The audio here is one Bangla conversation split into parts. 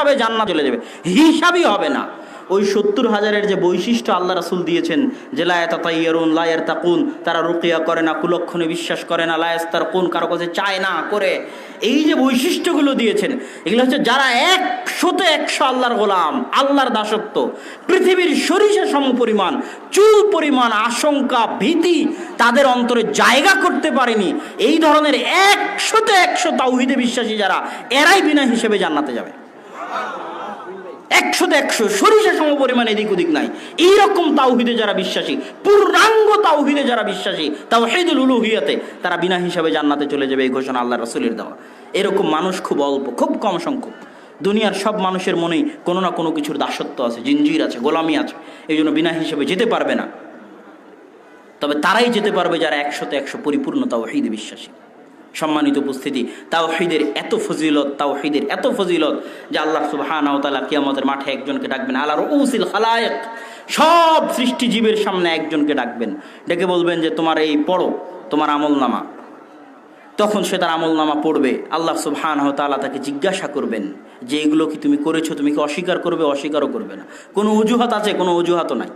হিসাবে জান্নাত চলে যাবে, হিসাবই হবে না। ওই 70,000-এর যে বৈশিষ্ট্য আল্লাহ রাসূল দিয়েছেন, যে লা ইয়াতাতাইয়ারুন লা ইয়ারতাকুন, তারা রুকিয়া করে না, কুলক্ষণে বিশ্বাস করে না, লা ইয়াস্তারকুন, কারো কাছে চায় না করে, এই যে বৈশিষ্ট্যগুলো দিয়েছেন, এগুলো হচ্ছে যারা 100-তে 100 আল্লাহর গোলাম, আল্লাহর দাসত্ব, পৃথিবীর সরিষা সম পরিমাণ, চুল পরিমাণ আশঙ্কা ভীতি তাদের অন্তরে জায়গা করতে পারেনি, এই ধরনের 100-তে 100 তাওহীদে বিশ্বাসী যারা, এরাই বিনা হিসেবে জান্নাতে যাবে। 100-তে 100 সরিষা সম পরিমাণ এদিক ওদিক নাই। এইরকম তাওহীদে যারা বিশ্বাসী, পূর্ণাঙ্গ তাওহীদে যারা বিশ্বাসী, তাওহীদুল উলুহিয়াতে, তারা বিনা হিসাবে জান্নাতে চলে যাবে, এই ঘোষণা আল্লাহ রাসূলের দেওয়া। এরকম মানুষ খুব অল্প, খুব কম সংখ্যক। দুনিয়ার সব মানুষের মনেই কোনো না কোনো কিছুর দাসত্ব আছে, জিঞ্জির আছে, গোলামি আছে, এই জন্য বিনা হিসেবে যেতে পারবে না। তবে তারাই যেতে পারবে যারা 100-তে 100 পরিপূর্ণ তাওহীদে বিশ্বাসী। সম্মানিত উপস্থিতি, তাওহীদের এত ফজিলত, তাওহীদের এত ফজিলত যে আল্লাহ সুবহানাহু ওয়া তাআলা কিয়ামতের মাঠে একজনকে ডাকবেন, আলা রুউসিল খালায়েক, সব সৃষ্টিজীবের সামনে একজনকে ডাকবেন, ডেকে বলবেন যে তোমার এই পড়ো, তোমার আমলনামা। তখন সে তার আমলনামা পড়বে। আল্লাহ সুবহানাহু ওয়া তাআলা তাকে জিজ্ঞাসা করবেন যে এগুলো কি তুমি করেছো, তুমি কি অস্বীকার করবে? অস্বীকারও করবে না। কোনো অজুহাত আছে? কোনো অজুহাতও নাই।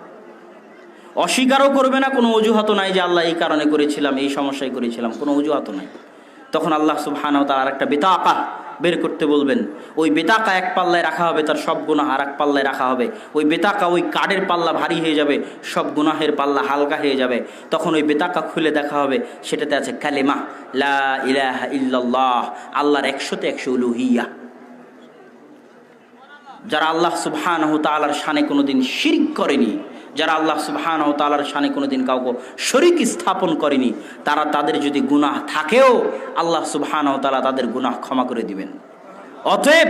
অস্বীকারও করবে না, কোনো অজুহাতও নাই যে আল্লাহ এই কারণে করেছিলাম, এই সমস্যায় করেছিলাম, কোনো অজুহাতও নাই। তখন আল্লাহ সুবহানাহু ওয়া তাআলা আরেকটা বেতাকা বের করতে বলবেন। ওই বেতাকা এক পাল্লায় রাখা হবে, তার সব গুনাহ আর এক পাল্লায় রাখা হবে। ওই বেতাকা, ওই কাঠের পাল্লা ভারী হয়ে যাবে, সব গুনাহের পাল্লা হালকা হয়ে যাবে। তখন ওই বেতাকা খুলে দেখা হবে, সেটাতে আছে কালেমা লা ইলাহা ইল্লাল্লাহ, আল্লাহর 100-তে 100 উলুহিয়া। যারা আল্লাহ সুবহানাহু ওয়া তাআলার শানে কোনোদিন শিরক করেনি, যারা আল্লাহ সুবহানাহু ওয়া তাআলার শানে কোনোদিন কাউকে শরীক স্থাপন করেনি, তারা, তাদের যদি গুনাহ থাকেও আল্লাহ সুবহানাহু ওয়া তাআলা তাদের গুনাহ ক্ষমা করে দিবেন। অতএব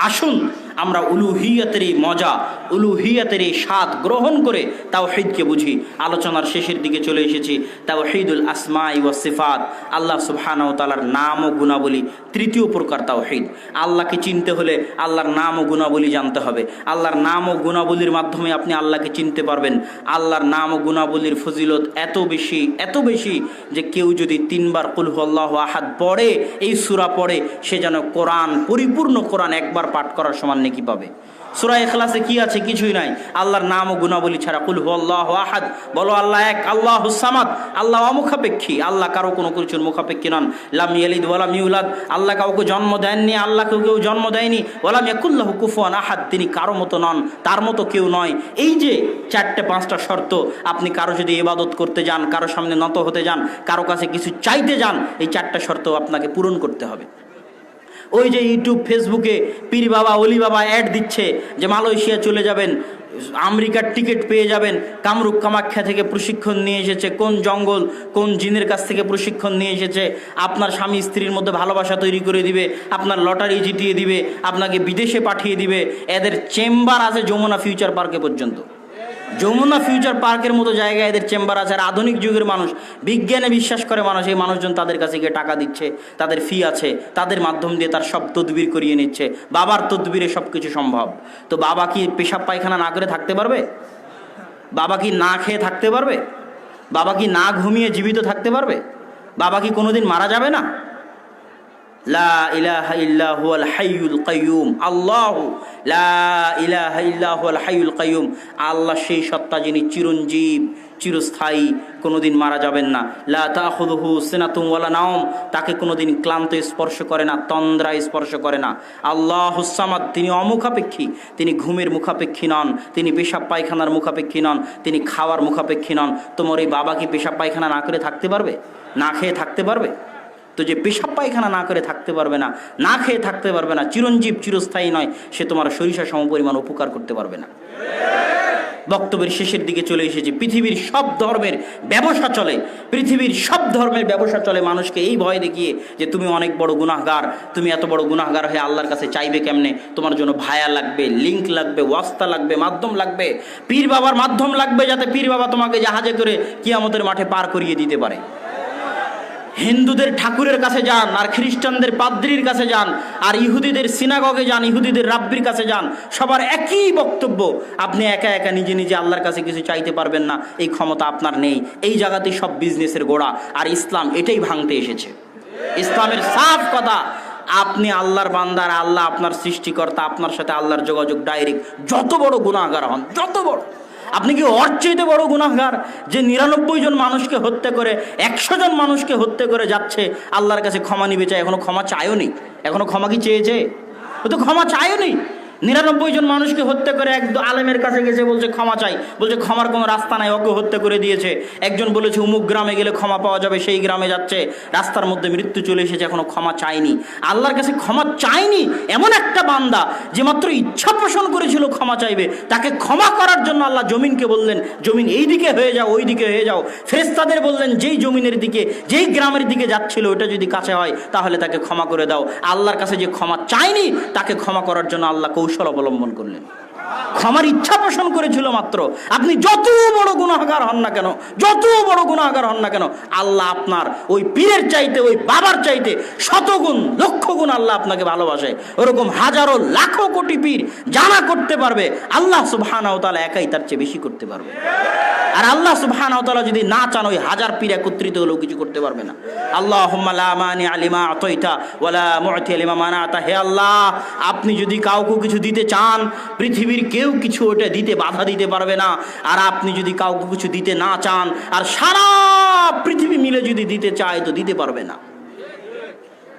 আসুন আমরা উলুহিয়াতের এই মজা, উলুহিয়াতের এই স্বাদ গ্রহণ করে তাওহীদকে বুঝি। আলোচনার শেষের দিকে চলে এসেছি। তাওহীদুল আসমাই ওয়াস সিফাত, আল্লাহ সুবহানাহু ওয়া তাআলার নাম ও গুণাবলী, তৃতীয় প্রকার তাওহীদ। আল্লাহকে চিনতে হলে আল্লাহর নাম ও গুণাবলী জানতে হবে। আল্লাহর নাম ও গুণাবলীর মাধ্যমে আপনি আল্লাহকে চিনতে পারবেন। আল্লাহর নাম ও গুণাবলীর ফজিলত এত বেশি, এত বেশি যে কেউ যদি 3 বার কুল হুয়াল্লাহু আহাদ পড়ে, এই সূরা পড়ে, সে যেন কোরআন, পরিপূর্ণ কোরআন একবার পাঠ করার সমান নেকি পাবে। সূরা ইখলাসে কি আছে? কিছুই নাই, আল্লাহর নাম ও গুণাবলী ছাড়া। কুল হুয়াল্লাহু আহাদ, বলো আল্লাহ এক, আল্লাহুস সামাদ, আল্লাহ অমুখাপেক্ষী, আল্লাহ কারো কোনো কিছুর মুখাপেক্ষী নন। লাম ইয়ালিদ ওয়ালাম ইউলাদ, আল্লাহ কাউকে জন্ম দেননি, আল্লাহকেও কেউ জন্ম দেয়নি। ওয়ালাম ইয়াকুল্লাহু কুফুয়ান আহাদ, তিনি কারো মতো নন, তার মতো কেউ নয়। এই যে 4-5টা শর্ত, আপনি কারো যদি ইবাদত করতে যান, কারো সামনে নত হতে যান, কারো কাছে কিছু চাইতে যান, এই 4টা শর্ত আপনাকে পূরণ করতে হবে। ওই যে ইউটিউব, ফেসবুকে পীর বাবা, অলি বাবা অ্যাড দিচ্ছে যে মালয়েশিয়া চলে যাবেন, আমেরিকার টিকিট পেয়ে যাবেন, কামরূপ কামাখ্যা থেকে প্রশিক্ষণ নিয়ে এসেছে, কোন জঙ্গল, কোন জিনের কাছ থেকে প্রশিক্ষণ নিয়ে এসেছে, আপনার স্বামী স্ত্রীর মধ্যে ভালোবাসা তৈরি করে দিবে, আপনার লটারি জিতিয়ে দিবে, আপনাকে বিদেশে পাঠিয়ে দিবে। এদের চেম্বার আছে যমুনা ফিউচার পার্কে পর্যন্ত। যমুনা ফিউচার পার্কের মতো জায়গায় এদের চেম্বার আছে। আর আধুনিক যুগের মানুষ, বিজ্ঞানে বিশ্বাস করে মানুষ, এই মানুষজন তাদের কাছে গিয়ে টাকা দিচ্ছে, তাদের ফি আছে, তাদের মাধ্যম দিয়ে তার সব তদবির করিয়ে নিচ্ছে। বাবার তদবিরে সব কিছু সম্ভব। তো বাবা কি পেশাব পায়খানা না করে থাকতে পারবে? বাবা কি না খেয়ে থাকতে পারবে? বাবা কি না ঘুমিয়ে জীবিত থাকতে পারবে? বাবা কি কোনোদিন মারা যাবে না? লা ইলাহা ইল্লা হুয়াল হাইয়ুল কাইয়ুম, আল্লাহু লা ইলাহা ইল্লা হুয়াল হাইয়ুল কাইয়ুম, আল্লাহ সেই সত্তা যিনি চিরঞ্জীব, চিরস্থায়ী, কোনোদিন মারা যাবেন না। লা তাখুযুহু সিনাতুন ওয়ালা নাওম, তাকে কোনোদিন ক্লান্ত স্পর্শ করে না, তন্দ্রা স্পর্শ করে না। আল্লাহুস সামাদ, তিনি অমুখাপেক্ষী, তিনি ঘুমের মুখাপেক্ষী নন, তিনি পেশাব পায়খানার মুখাপেক্ষী নন, তিনি খাওয়ার মুখাপেক্ষী নন। তোমার এই বাবা কি পেশাব পায়খানা না করে থাকতে পারবে? না খেয়ে থাকতে পারবে? তো যে পেশাব পায়খানা না করে থাকতে পারবে না, না খেয়ে থাকতে পারবে না, চিরঞ্জীব, চিরস্থায়ী নয়, সে তোমার সরিষা সমপরিমাণ উপকার করতে পারবে না। বক্তব্যের শেষের দিকে চলে এসেছি। পৃথিবীর সব ধর্মের ব্যবসা চলে, পৃথিবীর সব ধর্মের ব্যবসা চলে মানুষকে এই ভয় দেখিয়ে যে তুমি অনেক বড় গুনাহগার, তুমি এত বড় গুনাহগার হয়ে আল্লাহর কাছে চাইবে কেমনে? তোমার জন্য ভায়া লাগবে, লিঙ্ক লাগবে, ওয়াস্তা লাগবে, মাধ্যম লাগবে, পীর বাবার মাধ্যম লাগবে, যাতে পীর বাবা তোমাকে জাহাজে করে কিয়ামতের মাঠে পার করিয়ে দিতে পারে। হিন্দুদের ঠাকুরের কাছে যান, আর খ্রিস্টানদের পাদ্রির কাছে যান, আর ইহুদিদের সিনাগগে যান, ইহুদিদের রাব্বির কাছে যান, সবার একই বক্তব্য, আপনি একা একা নিজে নিজে আল্লাহর কাছে কিছু চাইতে পারবেন না, এই ক্ষমতা আপনার নেই। এই জায়গাতেই সব বিজনেসের গোড়া, আর ইসলাম এটাই ভাঙতে এসেছে। ইসলামের সাফ কথা, আপনি আল্লাহর বান্দার, আল্লাহ আপনার সৃষ্টিকর্তা, আপনার সাথে আল্লাহর যোগাযোগ ডাইরেক্ট। যত বড় গুনাহগার হন, যত বড়, আপনি কি ওর চাইতে বড় গুনাহগার যে 99 জন মানুষকে হত্যা করে 100 জন মানুষকে হত্যা করে যাচ্ছে আল্লাহর কাছে ক্ষমা নিবে চায়? এখনো ক্ষমা চায়ও নি। এখনো ক্ষমা কি চেয়েছে? ও তো ক্ষমা চায়ও নি। 99 জন মানুষকে হত্যা করে এক আলেমের কাছে গেছে, বলছে ক্ষমা চাই, বলছে ক্ষমার কোনো রাস্তা নাই, ওকে হত্যা করে দিয়েছে। একজন বলেছে অমুক গ্রামে গেলে ক্ষমা পাওয়া যাবে, সেই গ্রামে যাচ্ছে, রাস্তার মধ্যে মৃত্যু চলে এসেছে, এখনো ক্ষমা চায়নি। আল্লাহর কাছে ক্ষমা চায়নি এমন একটা বান্দা যে মাত্র ইচ্ছা পোষণ করেছিল ক্ষমা চাইবে, তাকে ক্ষমা করার জন্য আল্লাহ জমিনকে বললেন, জমিন এই দিকে হয়ে যাও, ওই দিকে হয়ে যাও। ফেরেশতাদের বললেন, যেই জমিনের দিকে, যেই গ্রামের দিকে যাচ্ছিল ওটা যদি কাছে হয় তাহলে তাকে ক্ষমা করে দাও। আল্লাহর কাছে যে ক্ষমা চায়নি তাকে ক্ষমা করার জন্য আল্লাহ কৌশল অবলম্বন করলেন। ক্ষমার ইচ্ছা পোষণ করেছিল মাত্র। আপনি যত বড় গুনাহগার হন না কেন, যত বড় গুনাহগার হন না কেন, আল্লাহ আপনার ওই পীরের চাইতে, ওই বাবার চাইতে শতগুণ, লক্ষ গুণ আল্লাহ আপনাকে ভালোবাসে। ওরকম হাজারো লাখো কোটি পীর জানা করতে পারবে, আল্লাহ সুবহানাহু ওয়া তাআলা একাই তার চেয়ে বেশি করতে পারবে। আর আল্লাহ সুবহানাহু ওয়া তাআলা যদি না চান, ওই হাজার পীর একত্রিত হলেও কিছু করতে পারবে না। আল্লাহুম্মা লা মানি লিমা আতাইতা ওয়া লা মু'তি লিমা মানাতা। হে আল্লাহ, আপনি যদি কাউকে কিছু দিতে চান, পৃথিবীর কেউ কিছু ওটা দিতে বাধা দিতে পারবে না। আর আপনি যদি কাউকে কিছু দিতে না চান, আর সারা পৃথিবী মিলে যদি দিতে চায় তো দিতে পারবে না।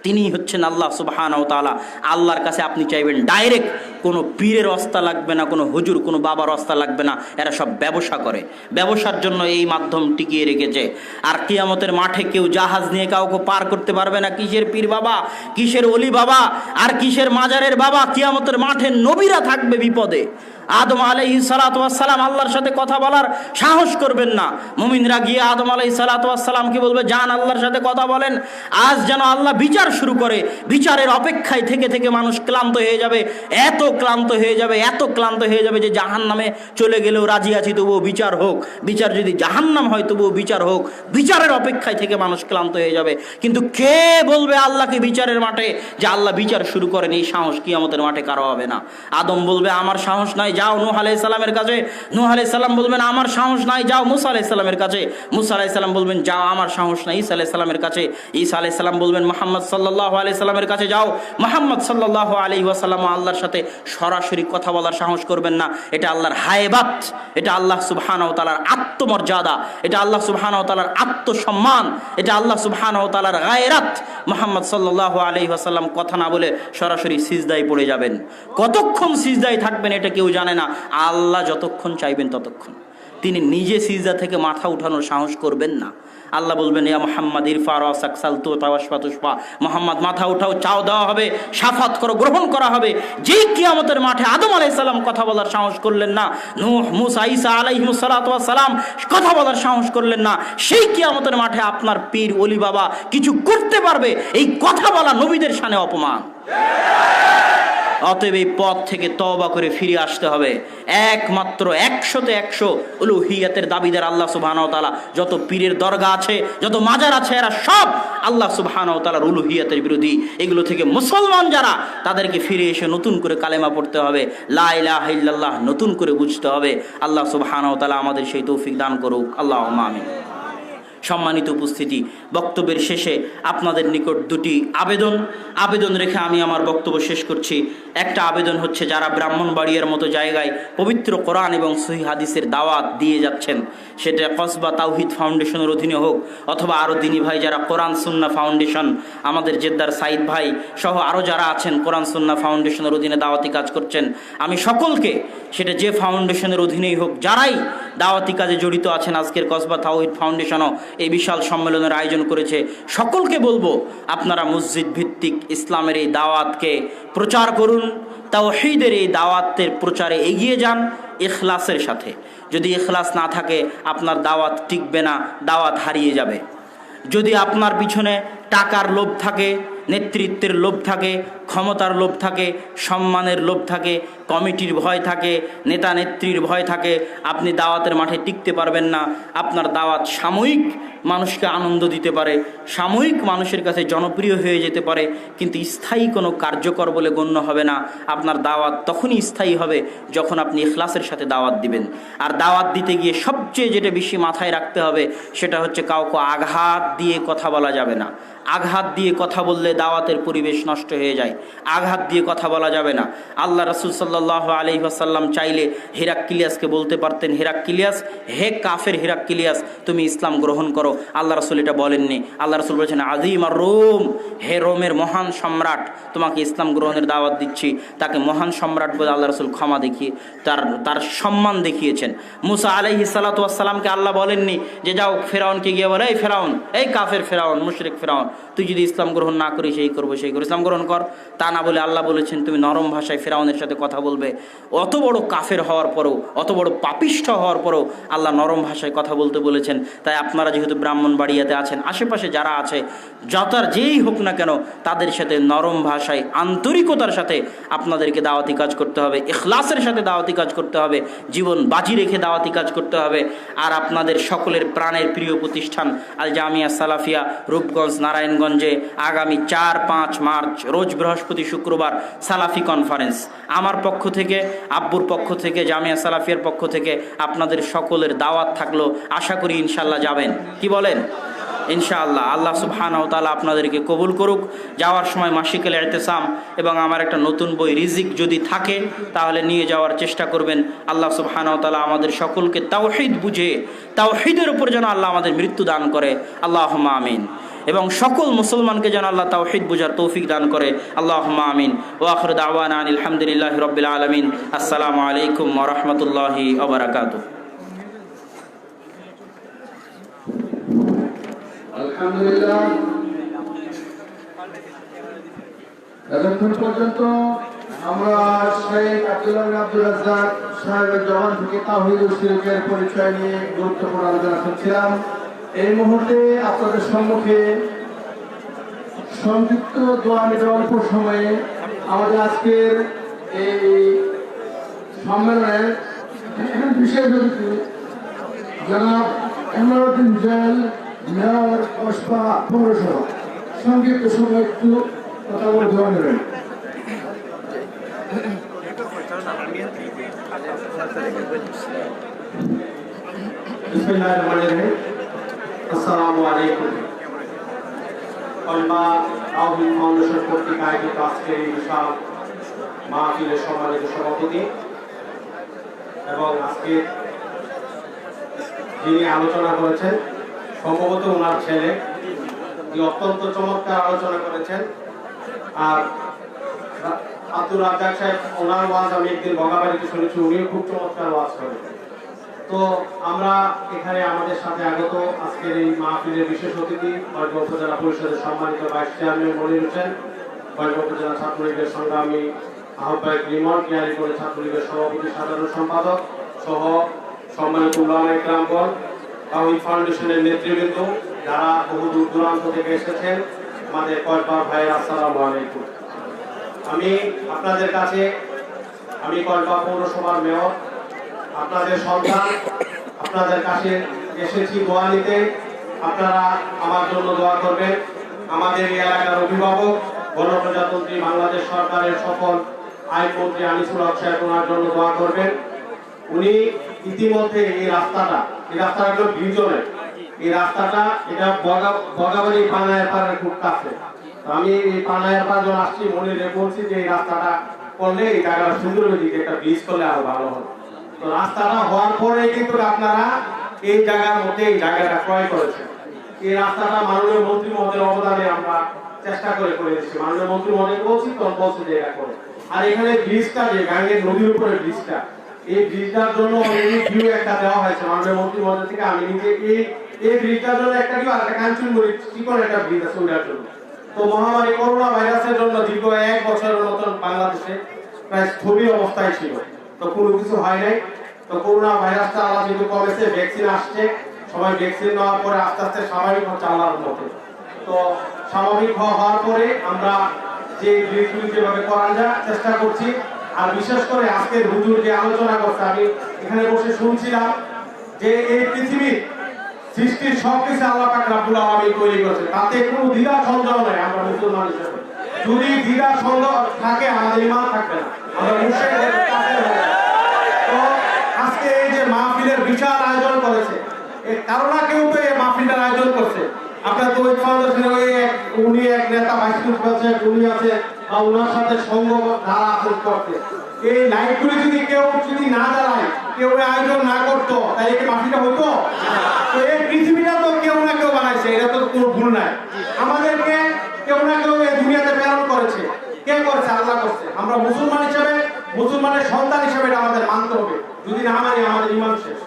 তিনি হচ্ছেন আল্লাহ সুবহানাহু ওয়া তাআলা। আল্লাহর কাছে আপনি চাইবেন ডাইরেক্ট, কোনো পীরের রাস্তা লাগবে না, কোনো হুজুর, কোনো বাবার রাস্তা লাগবে না। এরা সব ব্যবসা করে, ব্যবসার জন্য এই মাধ্যম টিকিয়ে রেখেছে। আর কিয়ামতের মাঠে কেউ জাহাজ নিয়ে কাউকে পার করতে পারবে না। কিসের পীর বাবা, কিসের ওলি বাবা, আর কিসের মাজারের বাবা? কিয়ামতের মাঠে নবীরা থাকবে বিপদে। আদম আলাইহিস সালাতু ওয়াস সালাম আল্লাহর সাথে কথা বলার সাহস করবেন না। মুমিনরা গিয়ে আদম আলাইহিস সালাতু ওয়াস সালামকে বলবে, যান আল্লাহর সাথে কথা বলেন। আজ যেন আল্লাহ বিচার শুরু করে, বিচারের অপেক্ষায় থেকে থেকে মানুষ ক্লান্ত হয়ে যাবে, এত ক্লান্ত হয়ে যাবে, এত ক্লান্ত হয়ে যাবে যে জাহান্নামে চলে গেলেও রাজি আছি, তবুও বিচার হোক। বিচার যদি জাহান্নাম হয় তবুও বিচার হোক। বিচারের অপেক্ষায় থেকে মানুষ ক্লান্ত হয়ে যাবে। কিন্তু কে বলবে আল্লাহকে বিচারের মাঠে যে আল্লাহ বিচার শুরু করেন? এই সাহস কিয়ামতের মাঠে কারো হবে না। আদম বলবে, আমার সাহস নাই, যাও নূহ আলাইহিস সালামের কাছে। নূহ আলাইহিস সালাম বলবেন, আমার সাহস নাই, যাও মুসা আলাইহিস সালামের কাছে। মুসা আলাইহিস সালাম বলবেন, যাও, আমার সাহস নাই, ঈসা আলাইহিস সালামের কাছে। ঈসা আলাইহিস সালাম বলবেন, মুহাম্মদ সাল্লাল্লাহু আলাইহি সাল্লামের কাছে যাও। মুহাম্মদ সাল্লাল্লাহু আলাইহি ওয়াসাল্লাম আল্লাহর সাথে সরাসরি কথা বলার সাহস করবেন না। এটা আল্লাহর হায়বাত, এটা আল্লাহ সুবহানাহু ওয়া তাআলার আত্মমর্যাদা, এটা আল্লাহ সুবহানাহু ওয়া তাআলার আত্মসম্মান, এটা আল্লাহ সুবহানাহু ওয়া তাআলার গায়রাত। মুহাম্মদ সাল্লাল্লাহু আলাইহি ওয়াসাল্লাম কথা না বলে সরাসরি সিজদায় পড়ে যাবেন। কতক্ষণ সিজদায় থাকবেন এটা কেউ জানে না। আল্লাহ যতক্ষণ চাইবেন ততক্ষণ। তিনি নিজে সিজদা থেকে মাথা উঠানোর সাহস করবেন না। আল্লাহ বলবেন, ইয়া মুহাম্মদ ইরফা রাসাক সালতু তাওয়াশফা তুশফা। মুহাম্মদ মাথা উঠাও, চাও দেওয়া হবে, শাফাত করো, গ্রহণ করা হবে। যেই কিয়ামতের মাঠে আদম আলাইহিস সালাম কথা বলার সাহস করলেন না, নূহ, মুসা, ঈসা আলাইহিমুস সালাতু ওয়াস সালাম কথা বলার সাহস করলেন না, সেই কিয়ামতের মাঠে আপনার পীর ওলি বাবা কিছু করতে পারবে? এই কথা বলা নবীদের শানে অপমান। অতএব এই পথ থেকে তওবা করে ফিরে আসতে হবে। একমাত্র 100তে 100 উলুহিয়াতের দাবিদার আল্লাহ সুবহানাহু ওয়া তাআলা। যত পীরের দরগা আছে, যত মাজার আছে, এরা সব আল্লাহ সুবহানাহু ওয়া তাআলার উলুহিয়াতের বিরোধী। এগুলো থেকে মুসলমান যারা, তাদেরকে ফিরে এসে নতুন করে কালেমা পড়তে হবে, লা ইলাহা ইল্লাল্লাহ নতুন করে বুঝতে হবে। আল্লাহ সুবহানাহু ওয়া তাআলা আমাদের সেই তৌফিক দান করুক। আল্লাহুম্মা আমিন। সম্মানিত উপস্থিতি, বক্তব্যের শেষে আপনাদের নিকট দুটি আবেদন রেখে আমি আমার বক্তব্য শেষ করছি। একটা আবেদন হচ্ছে, যারা ব্রাহ্মণবাড়িয়ার মতো জায়গায় পবিত্র কোরআন এবং সহিহ হাদিসের দাওয়াত দিয়ে যাচ্ছেন, সেটা কসবা তাওহীদ ফাউন্ডেশনের অধীনে হোক অথবা আরও দিনী ভাই যারা কোরআন সুন্নাহ ফাউন্ডেশন, আমাদের জেদ্দার সাইদ ভাই সহ আরও যারা আছেন কোরআন সুন্নাহ ফাউন্ডেশনের অধীনে দাওয়াতি কাজ করছেন, আমি সকলকে, সেটা যে ফাউন্ডেশনের অধীনেই হোক, যারাই দাওয়াতি কাজে জড়িত আছেন, আজকের কসবা তাওহীদ ফাউন্ডেশনও এই বিশাল সম্মেলনের আয়োজন করেছে, সকলকে বলবো, আপনারা মসজিদ ভিত্তিক ইসলামের এই দাওয়াতকে প্রচার করুন। তাওহীদের এই দাওয়াতের প্রচারে এগিয়ে যান ইখলাসের সাথে। যদি ইখলাস না থাকে আপনার দাওয়াত টিকবে না, দাওয়াত হারিয়ে যাবে। যদি আপনার পিছনে টাকার লোভ থাকে, নেতৃত্বের লোভ থাকে, ক্ষমতার লোভ থাকে, সম্মানের লোভ থাকে, কমিটির ভয় থাকে, নেতা নেত্রীর ভয় থাকে, আপনি দাওয়াতের মাঠে টিকতে পারবেন না। আপনার দাওয়াত সাময়িক মানুষকে আনন্দ দিতে পারে, সাময়িক মানুষের কাছে জনপ্রিয় হয়ে যেতে পারে, কিন্তু স্থায়ী কোনো কার্যকর বলে গণ্য হবে না। আপনার দাওয়াত তখনই স্থায়ী হবে যখন আপনি ইখলাসের সাথে দাওয়াত দিবেন। আর দাওয়াত দিতে গিয়ে সবচেয়ে সবচেয়ে যেটা বেশি মাথায় রাখতে হবে সেটা হচ্ছে কাউকে আঘাত দিয়ে কথা বলা যাবে না। আঘাত দিয়ে কথা বললে দাওয়াতের পরিবেশ নষ্ট হয়ে যায়। আঘাত দিয়ে কথা বলা যাবে না। আল্লাহ রাসূল সাল্লাল্লাহু আলাইহি ওয়াসাল্লাম চাইলে হিরাক্লিয়াসকে বলতে পারতেন, হিরাক্লিয়াস, হে কাফের হিরাক্লিয়াস, তুমি ইসলাম গ্রহণ করো। আল্লাহ রাসূল এটা বলেননি। আল্লাহ রাসূল বলেছেন, আযীম আর রোম, হে রোমের মহান সম্রাট, তোমাকে ইসলাম গ্রহণের দাওয়াত দিচ্ছি। তাকে মহান সম্রাট বলে আল্লাহ রাসূল ক্ষমা দেখিয়ে তার সম্মান দেখিয়েছেন। মুসা আলাইহিস সালাতু ওয়াস সালামকে আল্লাহ বলেননি যে যাও ফেরাউনকে গিয়ে বলে, এই ফেরাউন, এই কাফের ফেরাউন, মুশরিক ফেরাউন, তুই যদি ইসলাম গ্রহণ না করিস এই করবো সেই করবো, ইসলাম গ্রহণ কর। তা না বলে আল্লাহ বলেছেন তুমি নরম ভাষায় ফেরাউনের সাথে কথা বলবে। অত বড় কাফের হওয়ার পরেও, অত বড় পাপিষ্ঠ হওয়ার পরেও আল্লাহ নরম ভাষায় কথা বলতে বলেছেন। তাই আপনারা যেহেতু ব্রাহ্মণবাড়িয়াতে আছেন, আশেপাশে যারা আছে, যতার যেই হোক না কেন, তাদের সাথে নরম ভাষায় আন্তরিকতার সাথে আপনাদেরকে দাওয়াতি কাজ করতে হবে, ইখলাসের সাথে দাওয়াতি কাজ করতে হবে, জীবন বাজি রেখে দাওয়াতি কাজ করতে হবে। আর আপনাদের সকলের প্রাণের প্রিয় প্রতিষ্ঠান আল জামিয়া সালাফিয়া রূপগঞ্জ নারায়ণগঞ্জে আগামী 4-5 মার্চ রোজ বৃহস্পতি শুক্রবার সালাফি কনফারেন্স, আমার পক্ষ থেকে, আব্বুর পক্ষ থেকে, জামিয়া সালাফিয়ার পক্ষ থেকে আপনাদের সকলের দাওয়াত থাকলো। আশা করি ইনশাল্লাহ যাবেন। কি বলেন? ইনশাআল্লাহ। আল্লাহ সুবহানাহু ওয়া তাআলা আপনাদেরকে কবুল করুক। যাওয়ার সময় মাসিকুল ইতিসাম এবং আমার একটা নতুন বই রিজিক যদি থাকে তাহলে নিয়ে যাওয়ার চেষ্টা করবেন। আল্লাহ সুবহানাহু ওয়া তাআলা আমাদের সকলকে তাওহীদ বুঝে তাওহীদের উপর যেন আল্লাহ আমাদের মৃত্যু দান করে, আল্লাহুম্মা আমিন। এবং সকল মুসলমানকে যেন আল্লাহ তাওহীদ বুঝার তৌফিক দান করে, আল্লাহুম্মা আমিন। ওয়া আখিরু দাওয়ানা আনিল হামদুলিল্লাহি রাব্বিল আলামিন। আসসালামু আলাইকুম ওয়া রাহমাতুল্লাহি ওয়া বারাকাতুহু। আলহামদুলিল্লাহ, এতক্ষণ পর্যন্ত আমরা শেখ আব্দুল্লাহ বিন আব্দুর রাজ্জাক সাহেবের জবান থেকে তাওহীদুল শিরকের পরিচয় নিয়ে গুরুত্বপূর্ণ আলোচনা করছিলাম। এই মুহূর্তে আপনাদের সম্মুখে সংযুক্ত দোয়া নিতে অল্প সময়ে আমাদের আজকের এই সম্মেলনের বিশেষ অতিথি জনাব এমরুদ্দিন জেল, মেয়র কসবা পৌরসভা, সংক্ষিপ্ত সময় একটু কথা বলে দোয়া নেবেন। আসসালামু আলাইকুম। কলমা তাওহীদ ফাউন্ডেশন কর্তৃক আয়োজিত আজকের এই বিশাল মাহফিলের সম্মানিত সভাপতি এবং আজকে যিনি আলোচনা করেছেন, সম্ভবত ওনার ছেলে, তিনি অত্যন্ত চমৎকার আলোচনা করেছেন। আর আব্দুর রাজ্জাক সাহেব, ওনার ওয়াজ আমি একদিন বগাবাড়িতে শুনেছি, উনিও খুব চমৎকার ওয়াজ করেন। তো আমরা এখানে আমাদের সাথে আগত আজকের এই মাহফিলের বিশেষ অতিথি কসবা উপজেলা পরিষদের সম্মানিত ভাইস চেয়ারম্যান মনির হোসেন, কসবা উপজেলা ছাত্রলীগের সংগ্রামী আহ্বায়ক লিমন, কিয়ারিপুর ছাত্রলীগের সভাপতি সাধারণ সম্পাদক সহ সম্মানিত উলামা ইকরামগণ, তাওহীদ ফাউন্ডেশনের নেতৃবৃন্দ, যারা বহু দূর দূরান্ত থেকে এসেছেন, আমাদের কসবা ভাইয়ের, আসসালামু আলাইকুম। আমি আপনাদের কাছে, আমি কসবা পৌরসভার মেয়র, আপনাদের সন্তান, আপনাদের কাছে এসেছি দোয়া নিতে। আপনারা আমার জন্য দোয়া করবেন। আমাদের এই এলাকার অভিভাবক, গণপ্রজাতন্ত্রী বাংলাদেশ সরকারের সফল আইনমন্ত্রী আনিসুল হক সাহেব, ওনার জন্য দোয়া করবেন। উনি ইতিমধ্যে এই রাস্তাটা হলো ব্রিজনের, এই রাস্তাটা এটা বগাবাড়ি পানায়ের পাড়ের খুব কাছে। আমি এই পানায়ের পাড় যখন আসছি, মনে বলছি যে এই রাস্তাটা করলে এই জায়গাটা সুন্দর হয়ে যেত, একটা ব্রিজ করলে আরো ভালো হবে। তো রাস্তাটা হওয়ার পরে কিন্তু আপনারা এই জায়গার মধ্যে এই জায়গাটা ক্রয় করেছেন। এই রাস্তাটা মাননীয় মন্ত্রী মহোদয়ের অবদানে আমরা চেষ্টা করে দিচ্ছি। মাননীয় মন্ত্রী মহোদয় বলছি, তখন বলছি যে এটা করে। আর এখানে ব্রিজটা, যে গাঙ্গের নদীর উপরে ব্রিজটা, এই ব্রিজটার জন্য অলরেডি ভিউ একটা দেওয়া হয়েছে মাননীয় মন্ত্রী মহোদয় থেকে। আমি নিজে এই ব্রিজটার জন্য একটা ভিউ, আর একটা কাঞ্চনমুড়ি চিকন একটা ব্রিজ আছে ওটার জন্য। তো মহামারী করোনা ভাইরাসের জন্য দীর্ঘ 1 বছরের মতন বাংলাদেশে প্রায় স্থবির অবস্থায় ছিল, তো কোনো কিছু হয় নাই। তো করোনা ভাইরাসটা আল্লাহ যেহেতু কমেছে, ভ্যাকসিন আসছে, সবাই ভ্যাকসিন নেওয়ার পরে আস্তে আস্তে স্বাভাবিক হচ্ছে আল্লাহর মতে। তো স্বাভাবিক হওয়ার পরে আমরা যে ব্রিজগুলি যেভাবে করা যায় চেষ্টা করছি। আর বিশেষ করে আজকের হুজুর যে আলোচনা করছে, আমি এখানে বসে শুনছিলাম যে এই পৃথিবীর সৃষ্টির সবকিছু আল্লাহ পাক রব্বুল আলামিন তৈরি করেছে, তাতে কোনো দ্বিধা সন্দেহ নেই। আমরা মুসলমান হিসেবে যদি দ্বিধা সন্দেহ থাকে, আমাদের ঈমান থাকবে না, আমরা মুশরিকদের কাছে। তো আজকে এই যে মাহফিলের বিশাল আয়োজন করেছে, বাংলাদেশের উনি এক নেতা ভাইস প্রেসিডেন্ট উনি আছে বা ওনার সাথে সঙ্গ ধারা আপলোড করতে, এই লাইভগুলি যদি না দাঁড়ায়, কেউ আয়োজন না করতো, তাহলে কি মাফিটা হতো? তো এই পৃথিবীটা তো কেউ না কেউ বানাইছে, এটা তো কোনো ভুল নাই। আমাদেরকে কেউ না কেউ এই দুনিয়াতে প্রেরণ করেছে। কে করেছে? আল্লাহ করছে। আমরা মুসলমান হিসেবে, মুসলমানের সন্তান হিসেবে এটা আমাদের মানতে হবে। যদি না মানি আমাদের ঈমান শেষ।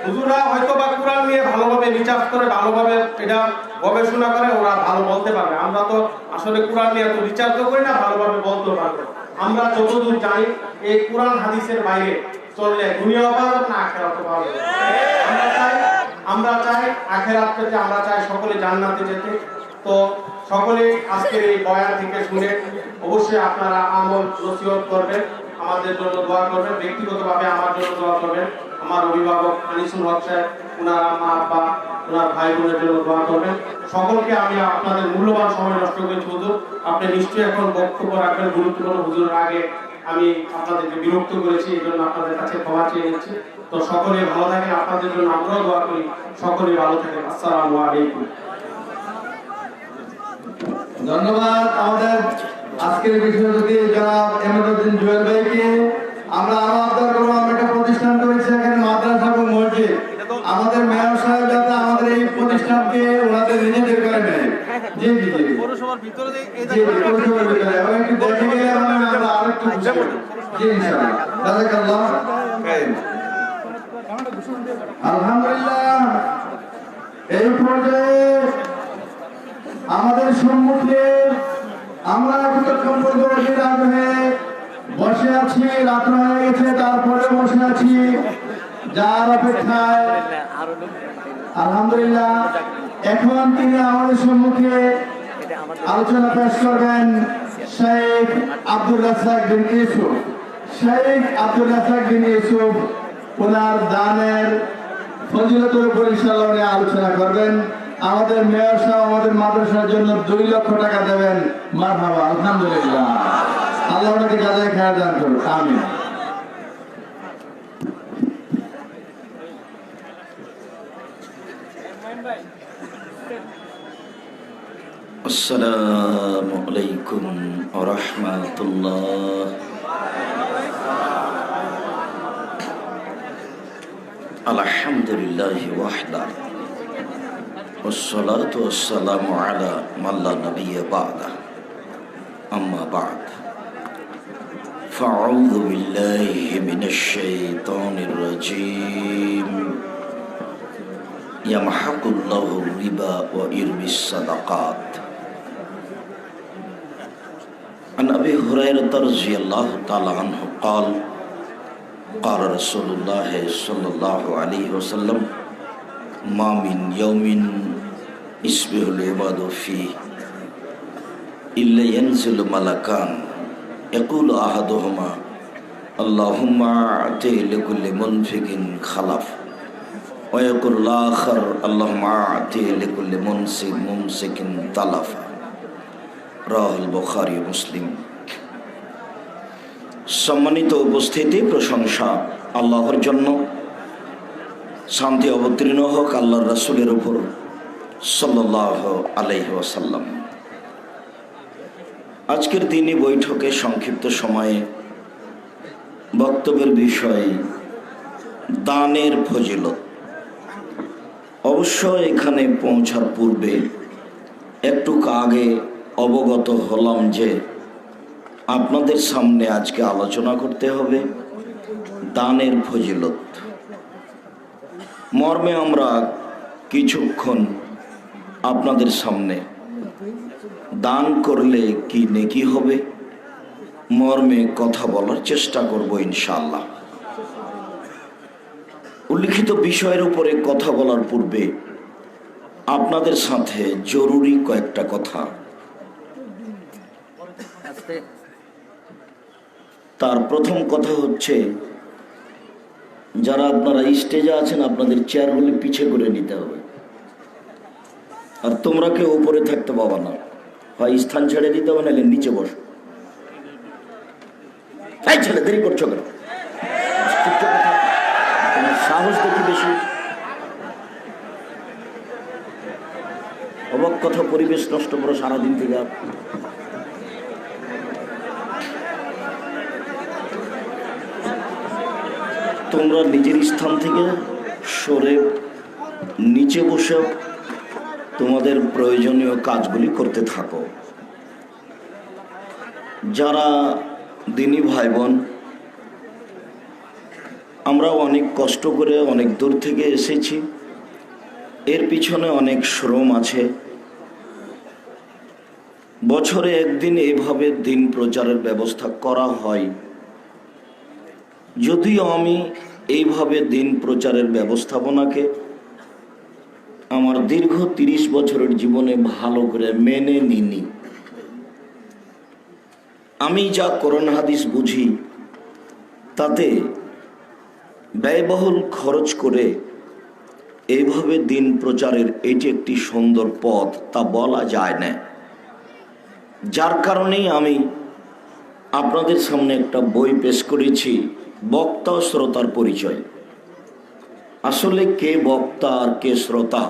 হুজুররা হয়তো বা কোরআন নিয়ে ভালোভাবে রিসার্চ করে, ভালোভাবে এটা গবেষণা করে, ওরা ভালো বলতে পারবে। আমরা তো আসলে কোরআন নিয়ে তো রিসার্চও করি না, ভালোভাবে বলতেও পারবো। আমরা যতদূর জানি এই কোরআন হাদিসের বাইরে চললে দুনিয়াও পাবে না, আখিরাতও পাবে। আমরা চাই আখিরাত পেতে, আমরা চাই সকলে জান্নাতে যেতে। তো সকলে আজকের এই বয়ান থেকে শুনে অবশ্যই আপনারা আমল নসিহত করবেন, আমাদের জন্য দোয়া করবেন, ব্যক্তিগতভাবে আমার জন্য দোয়া করবেন। আমার অভিভাবক আনিসুল হক সাহেব, ওনার মা আব্বা, ওনার ভাই বোনের জন্য দোয়া করবেন। সকলকে আমি আপনাদের মূল্যবান সময় নষ্ট করেছি হুজুর, আপনি নিশ্চয়ই এখন বক্তব্য রাখবেন গুরুত্বপূর্ণ। হুজুরের আগে আমি আপনাদেরকে বিরক্ত করেছি, এই জন্য আপনাদের কাছে ক্ষমা চেয়ে নিচ্ছি। তো সকলে ভালো থাকেন, আপনাদের জন্য আমরাও দোয়া করি, সকলে ভালো থাকেন। আসসালামু আলাইকুম। ধন্যবাদ আমাদের আজকের বিষয়টি জনাব এমদাদুদ্দিন জুয়েল ভাইকে। আমরা আরো আবদার করবো, আমরা একটা প্রতিষ্ঠান করেছি এখানে, মাদ্রাসা এবং মসজিদ। আমাদের মেয়র সাহেব যাতে আমাদের এই প্রতিষ্ঠানকে ওনাদের নিজেদের করে নেয়। জি জি জি পৌরসভার ভিতরে এবং একটু দেখে গেলে আমরা আরো একটু বুঝতে পারবো। জি ইনশাআল্লাহ। জাযাকাল্লাহ খাইর। আলহামদুলিল্লাহ, এই পর্যায়ে আমাদের সম্মুখে আমরা কিছুক্ষণ পূর্বে আগ্রহে বসে আছি, রাত্র হয়ে গেছে, তারপরে বসে আছি যার অপেক্ষায়। আলহামদুলিল্লাহ, এখন তিনি আমাদের সম্মুখে আলোচনা পেশ করবেন শেখ আব্দুর রাজ্জাক বিন ইউসুফ। শেখ আব্দুর রাজ্জাক বিন ইউসুফ ওনার দানের ফজিলতের উপর ইনশাআল্লাহ উনি আলোচনা করবেন। আমাদের মেয়র সাহেব আমাদের মাদ্রাসার জন্য 2 লক্ষ টাকা দেবেন। মারহাবা, আলহামদুলিল্লাহ। আল্লাহ ওনাকে যাদের খায়ার দান করুন, আমিন। আসসালামু আলাইকুম ওয়া রাহমাতুল্লাহ। আলহামদুলিল্লাহি ওয়াহদা والصلاة والسلام على من لا نبي بعده أما بعد فأعوذ بالله من الشيطان الرجيم يمحق الله الربا ويربي الصدقات عن أبي هريرة رضي الله تعالى عنه قال قال رسول الله صلى الله عليه وسلم ما من يوم يصبح العباد فيه إلا ينزل ملكان يقول أحدهما اللهم أعط لكل منفق خلف ويقول الآخر اللهم أعط لكل ممسك تلف রাহ বুখারী মুসলিম। সম্মানিত উপস্থিতি, প্রশংসা আল্লাহর জন্য, শান্তি অবতীর্ণ হোক আল্লাহর রাসূলের উপর সাল্লাল্লাহু আলাইহি ওয়াসাল্লাম। আজকের দিনই বৈঠকে সংক্ষিপ্ত সময়ে বক্তব্যের বিষয় দানের ফজিলত। অবশ্য এখানে পৌঁছার পূর্বে একটু আগে অবগত হলাম যে আপনাদের সামনে আজকে আলোচনা করতে হবে দানের ফজিলত। মর্মে আমরা কিছুক্ষণ আপনাদের সামনে দান করলে কি নেকি হবে মর্মে কথা বলার চেষ্টা করব ইনশাআল্লাহ। উল্লিখিত বিষয়ের উপরে কথা বলার পূর্বে আপনাদের সাথে জরুরি কয়েকটা কথা। তার প্রথম কথা হচ্ছে, যারা আপনারা স্টেজে আছেন আপনাদের চেয়ারগুলি পিছে করে নিতে হবে, আর তোমরা কেউ উপরে থাকতে পাবা না, হয় স্থান ছেড়ে দিতে হবে, নাহলে নিচে বসো। তাই ছেলে দেরি করছো কেন? সাহস দেখি বেশি। অবাক কথা, পরিবেশ নষ্ট করো সারাদিন থেকে। আর তোমরা নিজের স্থান থেকে সরে নিচে বসে তোমাদের প্রয়োজনীয় কাজগুলি করতে থাকো। যারা দিনী ভাই বোন, আমরা অনেক কষ্ট করে অনেক দূর থেকে এসেছি, এর পিছনে অনেক শ্রম আছে। বছরে একদিন এইভাবে দিন প্রচারের ব্যবস্থা করা হয়। যদিও আমি এইভাবে দিন প্রচারের ব্যবস্থাপনাকে আমার দীর্ঘ 30 বছরের জীবনে ভালো করে মেনে নিনি। আমি যা কোরআন হাদিস বুঝি তাতে ব্যয়বহুল খরচ করে এইভাবে দিন প্রচারের এটি একটি সুন্দর পথ, তা বলা যায় না। যার কারণেই আমি আপনাদের সামনে একটা বই পেশ করেছি, বক্তা ও শ্রোতার পরিচয়। আসলে কে বক্তা আর কে শ্রোতা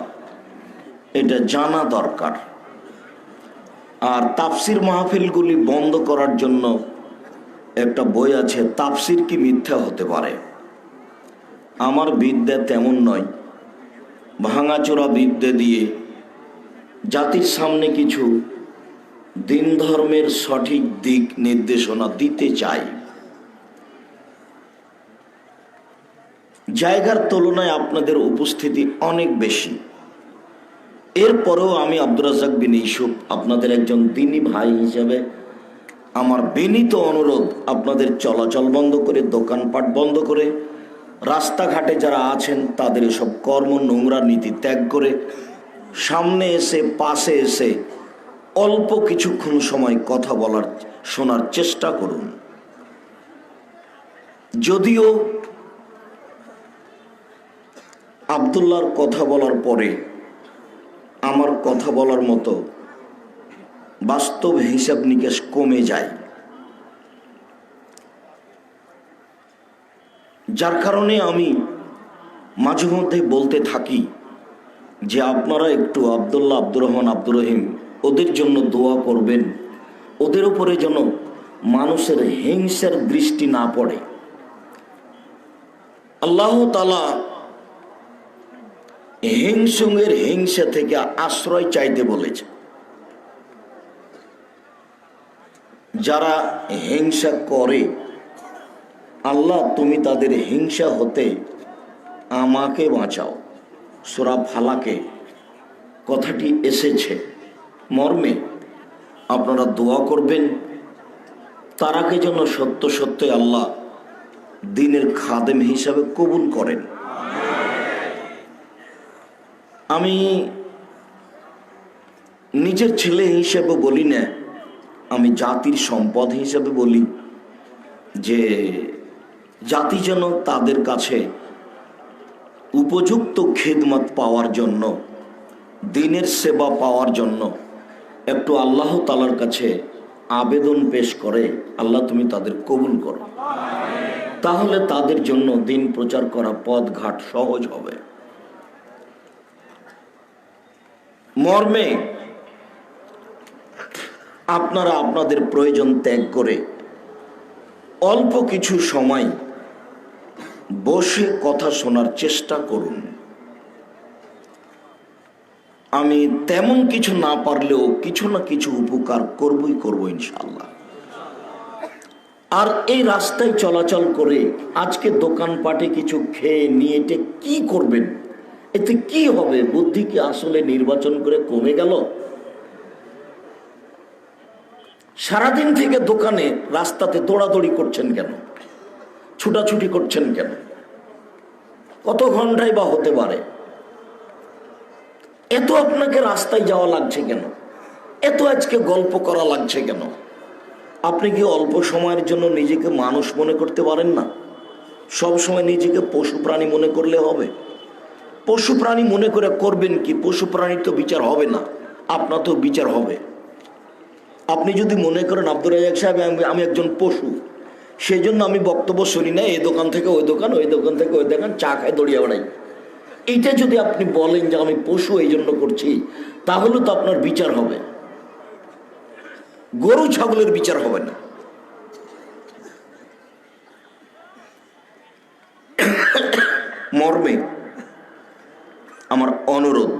এটা জানা দরকার। আর তাফসির মাহফিলগুলি বন্ধ করার জন্য একটা বই আছে, তাফসির কি মিথ্যা হতে পারে। আমার বিদ্যা তেমন নয়, ভাঙাচোরা বিদ্যা দিয়ে জাতির সামনে কিছু দিন ধর্মের সঠিক দিক নির্দেশনা দিতে চাই। জায়গার তুলনায় আপনাদের উপস্থিতি অনেক বেশি, এরপরেও আমি আব্দুর রাজ্জাক বিন ইউসুফ আপনাদের একজন দিনী ভাই হিসেবে আমার বিনীত অনুরোধ, আপনাদের চলাচল বন্ধ করে, দোকানপাট বন্ধ করে, রাস্তাঘাটে যারা আছেন তাদের এসব কর্ম নোংরা নীতি ত্যাগ করে সামনে এসে, পাশে এসে অল্প কিছুক্ষণ সময় কথা বলার, শোনার চেষ্টা করুন। যদিও আব্দুল্লাহর কথা বলার পরে আমার কথা বলার মতো বাস্তব হিসাব নিকেশ কমে যায়, যার কারণে আমি মাঝে মধ্যে বলতে থাকি যে আপনারা একটু আব্দুল্লাহ, আব্দুর রহমান, আব্দুর রহিম ওদের জন্য দোয়া করবেন, ওদের উপরে যেন মানুষের হিংসার দৃষ্টি না পড়ে। আল্লাহ তাআলা হিংসুকের হিংসা থেকে আশ্রয় চাইতে বলেছে। যারা হিংসা করে, আল্লাহ তুমি তাদের হিংসা হতে আমাকে বাঁচাও। সূরা ফালাকে কথাটি এসেছে মর্মে আপনারা দোয়া করবেন, তারাকে যেন সত্য সত্য আল্লাহ দ্বীনের খাদেম হিসাবে কবুল করেন। আমি নিজের ছেলে হিসেবে বলি না, আমি জাতির সম্পদ হিসেবে বলি যে জাতি যেন তাদের কাছে উপযুক্ত খিদমত পাওয়ার জন্য, দ্বীনের সেবা পাওয়ার জন্য একটু আল্লাহ তাআলার কাছে আবেদন পেশ করে, আল্লাহ তুমি তাদের কবুল করো। তাহলে তাদের জন্য দ্বীন প্রচার করা পথ ঘাট সহজ হবে। মর্মে আপনারা আপনাদের প্রয়োজন ত্যাগ করে অল্প কিছু সময় বসে কথা শোনার চেষ্টা করুন। আমি তেমন কিছু না পারলেও কিছু না কিছু উপকার করবই করব ইনশাআল্লাহ। আর এই রাস্তায় চলাচল করে আজকে দোকানপাটে কিছু খেয়ে নিয়ে এটা কি করবেন? এতে কি হবে? বুদ্ধি কি আসলে নির্বাচন করে কমে গেল? সারাদিন থেকে দোকানে, রাস্তাতে দৌড়াদৌড়ি করছেন কেন? ছুটাছুটি করছেন কেন? কত ঘন্টায় বা হতে পারে? এত আপনাকে রাস্তায় যাওয়া লাগছে কেন? এত আজকে গল্প করা লাগছে কেন? আপনি কি অল্প সময়ের জন্য নিজেকে মানুষ মনে করতে পারেন না? সব সময় নিজেকে পশু প্রাণী মনে করলে হবে? পশু প্রাণী মনে করে করবেন কি? পশু প্রাণীর তো বিচার হবে না, আপনার তো বিচার হবে। আপনি যদি মনে করেন আব্দুর রাজ্জাক সাহেব আমি একজন পশু, সেই জন্য আমি বক্তব্য শুনি না, এই দোকান থেকে ওই দোকান, ওই দোকান থেকে ওই দোকান, চা খাই দৌড়িয়ে বেড়াই, এটা যদি আপনি বলেন যে আমি পশু এই জন্য করছি, তাহলে তো আপনার বিচার হবে, গরু ছাগলের বিচার হবে না। মর্মে আমার অনুরোধ,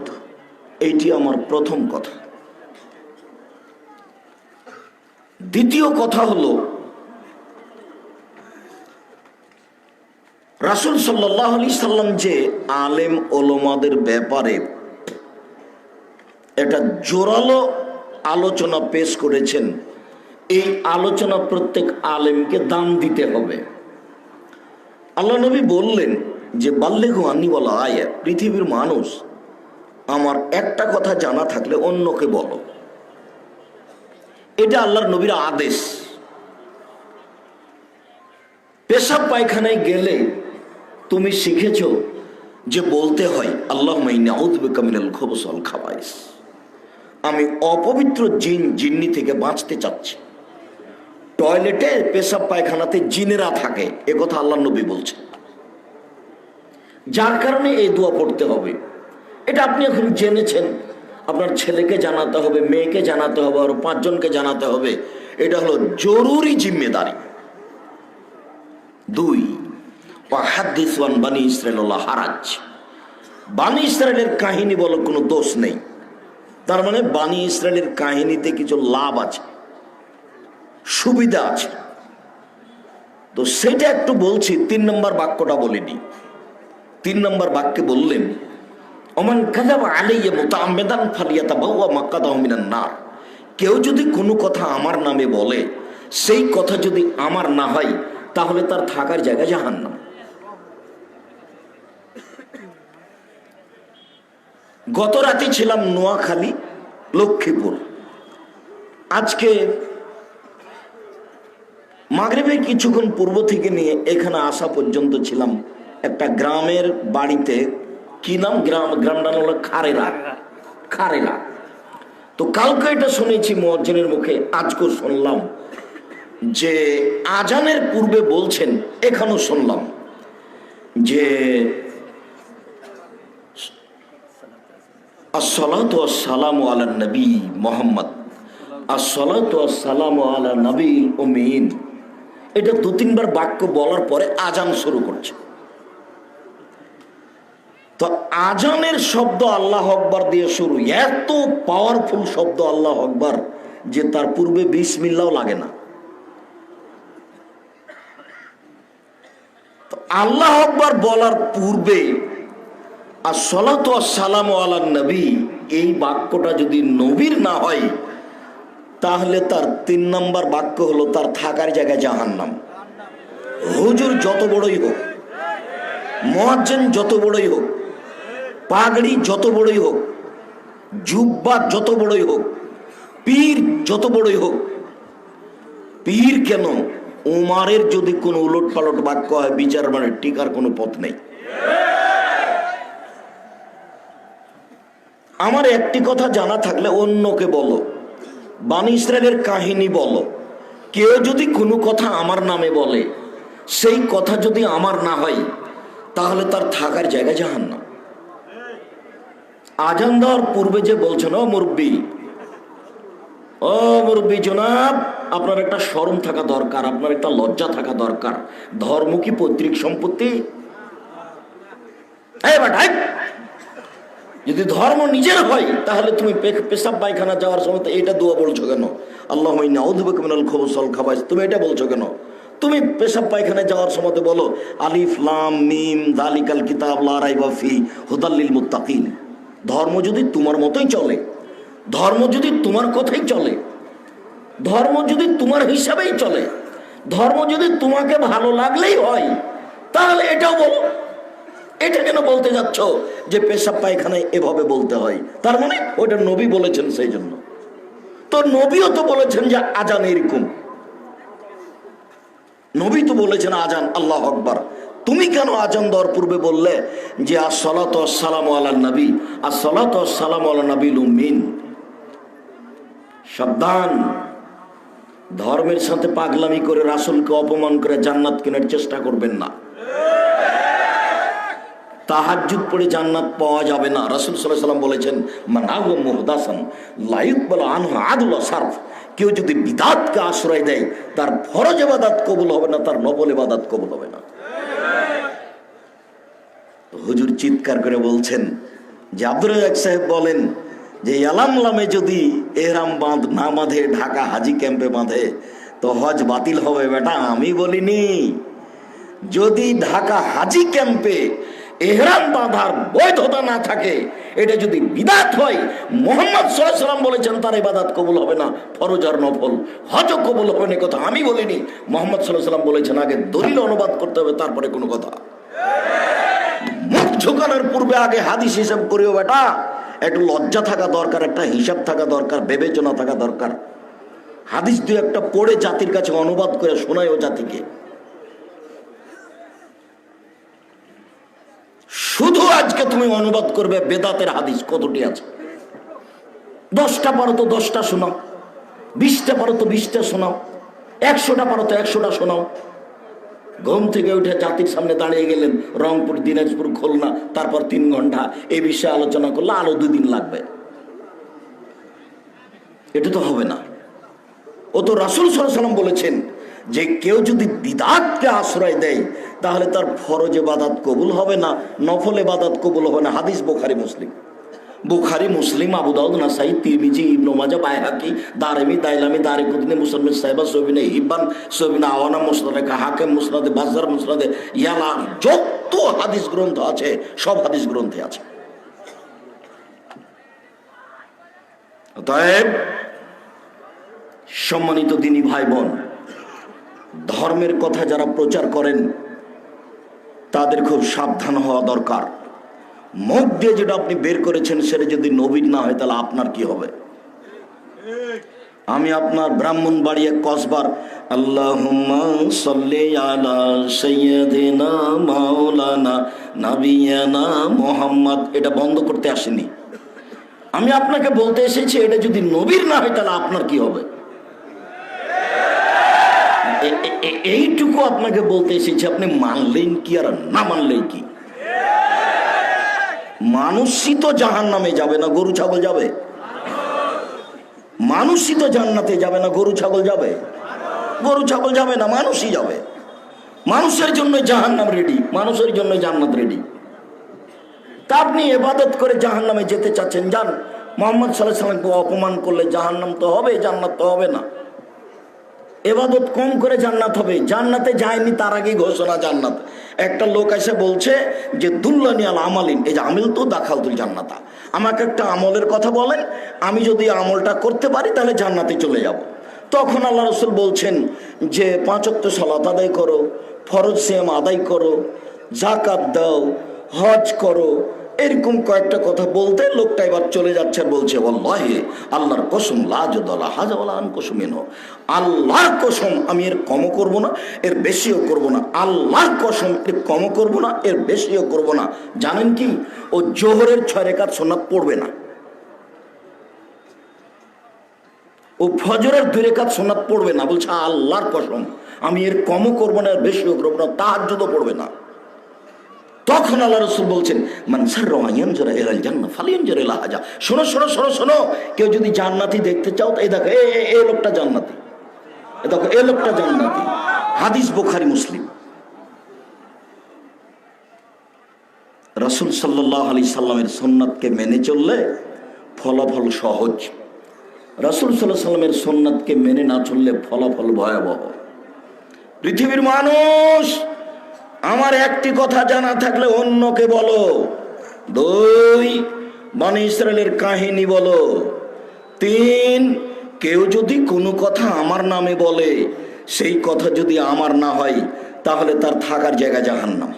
এইটি আমার প্রথম কথা। দ্বিতীয় কথা হলো, রাসূল সাল্লাল্লাহু আলাইহি সাল্লাম যে আলেম ওলামাদের ব্যাপারে একটা জোরালো আলোচনা পেশ করেছেন, এই আলোচনা প্রত্যেক আলেমকে দাম দিতে হবে। আল্লাহ নবী বললেন যে বাল্লিগু আন্নী বলা আয়া, পৃথিবীর মানুষ আমার একটা কথা জানা থাকলে অন্যকে বলো। এটা আল্লাহর নবীর আদেশ। পেশাব পায়খানায় গেলে তুমি শিখেছ যে বলতে হয় আল্লাহুম্মা ইন্নী আউযু বিকা মিনাল খুবুসি ওয়াল খাবাইস, আমি অপবিত্র জিন জিন্নি থেকে বাঁচতে চাচ্ছি। টয়লেটে পেশাব পায়খানাতে জিনেরা থাকে, এ কথা আল্লাহ নবী বলছেন, যার কারণে এই দোয়া পড়তে হবে। এটা আপনি এখন জেনেছেন, আপনার ছেলেকে জানাতে হবে, মেয়েকে জানাতে হবে, আর 5 জনকে জানাতে হবে। এটা হলো জরুরি জিম্মেদারি। 2, ওয়াহাদ্দিস ওয়ান বানি ইসরাঈল ওয়ালা হারাজ, বানি ইসরাঈলের কাহিনী বলো কোনো দোষ নেই। তার মানে বানি ইসরাঈলের কাহিনীতে কিছু লাভ আছে, সুবিধা আছে। তো সেটা একটু বলছি। 3 নম্বর বাক্যটা বলিনি। 3 নম্বর বাক্যে বললেন ওমান কাযাবা আলাইয়া মুতাআম্মিদান ফালিয়াতাবাওয়া মাকআদাহু মিনান নার, কেউ যদি কোনো কথা আমার নামে বলে, সেই কথা যদি আমার না হয়, তাহলে তার থাকার জায়গা জাহান্নাম। গত রাতে ছিলাম নোয়াখালী, লক্ষ্মীপুর। আজকে মাগরিবের কিছুক্ষণ পূর্ব থেকে নিয়ে এখানে আসা পর্যন্ত ছিলাম একটা গ্রামের বাড়িতে। কি নাম গ্রামটার নাম হলো খারেরা। তো কালকে এটা শুনেছি মুয়াজ্জিনের মুখে, আজকেও শুনলাম যে আজানের পূর্বে বলছেন, এখানেও শুনলাম যে আসসালাতু ওয়াসসালামু আলা নবী মুহাম্মদ, আসসালাতু ওয়াসসালামু আলা নবীল উম্মিন। এটা 2-3 বার বাক্য বলার পরে আজান শুরু করছে। তো আজানের শব্দ আল্লাহ আকবার দিয়ে শুরু, এত পাওয়ারফুল শব্দ আল্লাহ আকবার যে তার পূর্বে বিসমিল্লাহও লাগে না। তো আল্লাহ আকবার বলার পূর্বে আসসালাতু ওয়াসসালামু আলা নবী, এই বাক্যটা যদি নবীর না হয়, তাহলে তার 3 নম্বর বাক্য হলো তার থাকার জায়গায় জাহান্নাম। হুজুর যত বড়ই হোক, মুয়াজ্জিন যত বড়ই হোক, পাগড়ি যত বড়ই হোক, জুব্বা যত বড়ই হোক, পীর যত বড়ই হোক, পীর কেন, উমারের যদি কোনো উলট পালট বাক্য হয়, বিচার মানে টিকার কোনো পথ নেই। আমার একটি কথা জানা থাকলে অন্যকে বলো, বানি ইসরাঈলের কাহিনী বলো। কেউ যদি কোনো কথা আমার নামে বলে, সেই কথা যদি আমার না হয়, তাহলে তার থাকার জায়গা জাহান্নাম। আজান দেওয়ার পূর্বে যে বলছেন ও মুরব্বি জনাব, আপনার একটা শরম থাকা দরকার, আপনার একটা লজ্জা থাকা দরকার। ধর্ম কি পৈতৃক সম্পত্তি? যদি ধর্ম নিজের হয়, তাহলে তুমি পেশাব পায়খানা যাওয়ার সময় এটা দোয়া বলছো কেন? আল্লাহুম্মা ইন্নী আউযু বিকা মিনাল খুবুসি ওয়াল খাবাইস, তুমি এটা বলছো কেন? তুমি পেশাব পায়খানায় যাওয়ার সময় বলো আলিফ লাম মিম যালিকাল কিতাব লা রাইবা ফি হুদাল লিল মুত্তাকিন। ধর্ম যদি তোমার মতোই চলে, ধর্ম যদি তোমার কথাই চলে, ধর্ম যদি তোমার হিসাবেই চলে, ধর্ম যদি তোমাকে ভালো লাগলেই হয়, তাহলে এটাও বলো। এটা কেন বলতে যাচ্ছ যে পেশাব পায়খানায় এভাবে বলতে হয়? তার মানে ওটা নবী বলেছেন, সেই জন্য তো নবীও তো বলেছেন যে আজান এরকম, নবী তো বলেছেন আজান আল্লাহু আকবার। তুমি কেন আজান দেওয়ার পূর্বে বললে যে আসসালাতু ওয়াসসালামু আলা নবী, আসসালাতু ওয়াসসালামু আলা নবিল উম্মিন? সাবধান, ধর্মের সাথে পাগলামি করে রাসূলকে অপমান করে জান্নাত কেনার চেষ্টা করবেন না। তাহাজ্জুদ পড়ে জান্নাত পাওয়া যাবে না। রাসূল সাল্লাল্লাহু আলাইহি ওয়াসাল্লাম বলেছেন, মান আওয়া মুহদাসান লা ইকবালু আনহু আদল সারফ। কেউ যদি বিদআতকে আশ্রয় দেয়, তার ফরজ ইবাদত কবুল হবে না, তার নফল ইবাদত কবুল হবে না। হুজুর চিৎকার করে বলছেন যে আব্দুর রাজ্জাক সাহেব বলেন যে ইয়ালামলামে যদি এহরাম বাঁধ না বাঁধে, ঢাকা হাজি ক্যাম্পে বাঁধে, তো হজ বাতিল হবে। বেটা আমি বলিনি, যদি ঢাকা হাজি ক্যাম্পে এহরাম বাঁধার বৈধতা না থাকে, এটা যদি বিদআত হয়, মুহাম্মদ সাল্লাল্লাহু আলাইহি ওয়াসাল্লাম বলেছেন তার ইবাদত কবুল হবে না, ফরজ আর নফল হজ কবুল হবে না। কথা আমি বলিনি, মুহাম্মদ সাল্লাল্লাহু আলাইহি ওয়াসাল্লাম বলেছেন। আগে দলিল অনুবাদ করতে হবে, তারপরে কোনো কথা। মুখ ঝুঁকানোর পূর্বে আগে হাদিস হিসাব করিও বেটা। একটু লজ্জা থাকা দরকার, একটা হিসাব থাকা দরকার, বিবেচনা থাকা দরকার। হাদিস দুই একটা পড়ে জাতির কাছে অনুবাদ করে শোনায় ও জাতিকে। শুধু আজকে তুমি অনুবাদ করবে বেদাতের হাদিস কতটি আছে। 10টা পারো তো 10টা শোনাও, 20টা পারো তো 20টা শোনাও, 100টা পারো তো 100টা শোনাও। ঘুম থেকে উঠে জাতির সামনে দাঁড়িয়ে গেলেন, রংপুর, দিনাজপুর, খুলনা, তারপর 3 ঘন্টা এই বিষয়ে আলোচনা করলে আরো 2 দিন লাগবে। এটা তো হবে না। ও তো রাসূল সাল্লাল্লাহু আলাইহি ওয়াসাল্লাম বলেছেন যে কেউ যদি বিদআতকে আশ্রয় দেয়, তাহলে তার ফরজ ইবাদত কবুল হবে না, নফল ইবাদত কবুল হবে না। হাদিস বুখারী মুসলিম, বুখারী মুসলিম, আবু দাউদ, নাসাই, তিরমিজি, ইবনে মাজাহ, বাইহাকি, দারমি, দাইলামি, দারিকুতনি, মুসলিম সাহিবা, সুবিনে হিব্বান, সুবিনে আওয়ানা, মুসনাদে হাকিম, মুসনাদে বাজ্জার, মুসনাদে ইয়ালা, যত হাদিস গ্রন্থ আছে সব হাদিস গ্রন্থে আছে। অতএব সম্মানিত দিনী ভাই বোন, ধর্মের কথা যারা প্রচার করেন তাদের খুব সাবধান হওয়া দরকার। মুখ দিয়ে যেটা আপনি বের করেছেন সেটা যদি নবীর না হয়, তাহলে আপনার কি হবে? আমি আপনার ব্রাহ্মণবাড়িয়া কসবার আল্লাহুম্মা সাল্লি আলা সাইয়্যিদিনা মাওলানা নাবিয়ানা মুহাম্মদ, এটা বন্ধ করতে আসেনি। আমি আপনাকে বলতে এসেছি, এটা যদি নবীর না হয় তাহলে আপনার কি হবে? এইটুকু আপনাকে বলতে এসেছি। আপনি মানলেন কি আর না মানলেন কি? মানুষই তো জাহান্নামে যাবে না, গরু ছাগল যাবে? মানুষই তো জান্নাতে যাবে না, গরু ছাগল যাবে? গরু ছাগল যাবে না, মানুষই যাবে। মানুষের জন্য জাহান্নাম রেডি, মানুষের জন্য জান্নাত রেডি। তা আপনি ইবাদত করে জাহান্নামে যেতে চাচ্ছেন, যান। মুহাম্মদ সাল্লাল্লাহু আলাইহি ওয়াসাল্লামকে অপমান করলে জাহান্নাম তো হবে, জান্নাত তো হবে না। ইবাদত কম করে জান্নাত হবে। জান্নাতে যায়নি তার আগেই ঘোষণা জান্নাত। একটা লোক এসে বলছে যে দুল্লানি আল আমালিন, এই যে আমিল তো দাখালতুল জান্নাতা, আমাকে একটা আমলের কথা বলেন, আমি যদি আমলটা করতে পারি তাহলে জান্নাতে চলে যাব। তখন আল্লাহ রাসূল বলছেন যে 5 ওয়াক্ত সালাত আদায় করো, ফরজ সিয়াম আদায় করো, যাকাত দাও, হজ করো, এরকম কয়েকটা কথা বলতে লোকটা এবার চলে যাচ্ছে আর বলছে, ওয়াল্লাহি আল্লাহর কসম লা জাদালা হাজা ওয়ালা আন কসমিন, আল্লাহর কসম আমি এর কমও করব না, এর বেশিও করব না। আল্লাহর কসম এর কমও করব না, এর বেশিও করব না। জানেন কি, ও জোহরের 6 রাকাত সুন্নাত পড়বে না, ও ফজরের 2 রাকাত সুন্নাত পড়বে না। বলছে আল্লাহর কসম আমি এর কমও করব না, এর বেশিও করব না। তাহাজ্জুদও পড়বে না। তখন আল্লাহ রাসূল বলছেন, মান সাররা ইয়ানজুরা ইলাল জান্নাহ ফালিয়ানজুর ইলা হাজা। শোনো শোনো শোনো শোনো, কেউ যদি জান্নাতি দেখতে চাও, এই দেখো এই লোকটা জান্নাতি, এই দেখো এই লোকটা জান্নাতি। হাদিস বুখারী মুসলিম। রাসূল সাল্লাল্লাহু আলাইহি সাল্লামের সুন্নাতকে মেনে চললে ফলাফল সহজ। রাসূল সাল্লাল্লাহু আলাইহি সাল্লামের সুন্নাতকে মেনে না চললে ফলাফল ভয়াবহ। পৃথিবীর মানুষ, আমার একটি কথা জানা থাকলে অন্যকে বলো। 2, বনী ইসরায়েলের কাহিনী বলো। 3, কেউ যদি কোনো কথা আমার নামে বলে, সেই কথা যদি আমার না হয়, তাহলে তার থাকার জায়গা জাহান্নাম।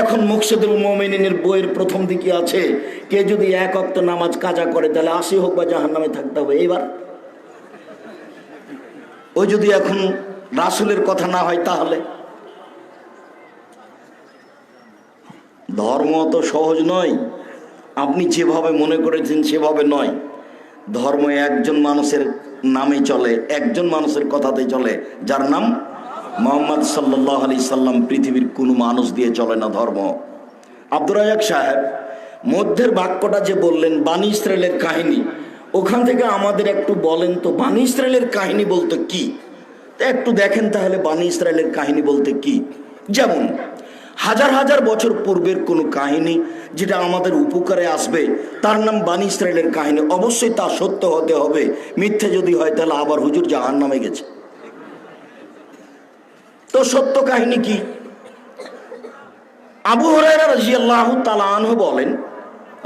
এখন মুকশিদুল মুমিনিনের বইয়ের প্রথম দিকে আছে, কে যদি 1 ওয়াক্ত নামাজ কাজা করে তাহলে 80 হোক বা জাহান্নামে থাকতে হবে। এইবার ও যদি এখন রাসূলের কথা না হয়, তাহলে ধর্ম তো সহজ নয়। আপনি যেভাবে মনে করেছেন সেভাবে নয়। ধর্ম একজন মানুষের নামে চলে, একজন মানুষের কথাতে চলে, যার নাম মুহাম্মদ সাল্লাল্লাহু আলাইহি সাল্লাম। পৃথিবীর কোনো মানুষ দিয়ে চলে না ধর্ম। আব্দুর রাজাক সাহেব মধ্যের বাক্যটা যে বললেন বানি ইসরায়েলের কাহিনী, ওখান থেকে আমাদের একটু বলেন তো বানি ইসরায়েলের কাহিনী বলতে কি। তো একটু দেখেন তাহলে বানি ইসরায়েলের কাহিনী বলতে কি। যেমন হাজার হাজার বছর পূর্বের কোনো কাহিনী যেটা আমাদের উপকারে আসবে, তার নাম বানি ইসরায়েলের কাহিনী। অবশ্যই তা সত্য হতে হবে, মিথ্যে যদি হয় তাহলে আবার হুজুর জাহান্নামে গেছে। তো সত্য কাহিনী কি? আবু হুরায়রা রাদিয়াল্লাহু তাআলা আনহু বলেন,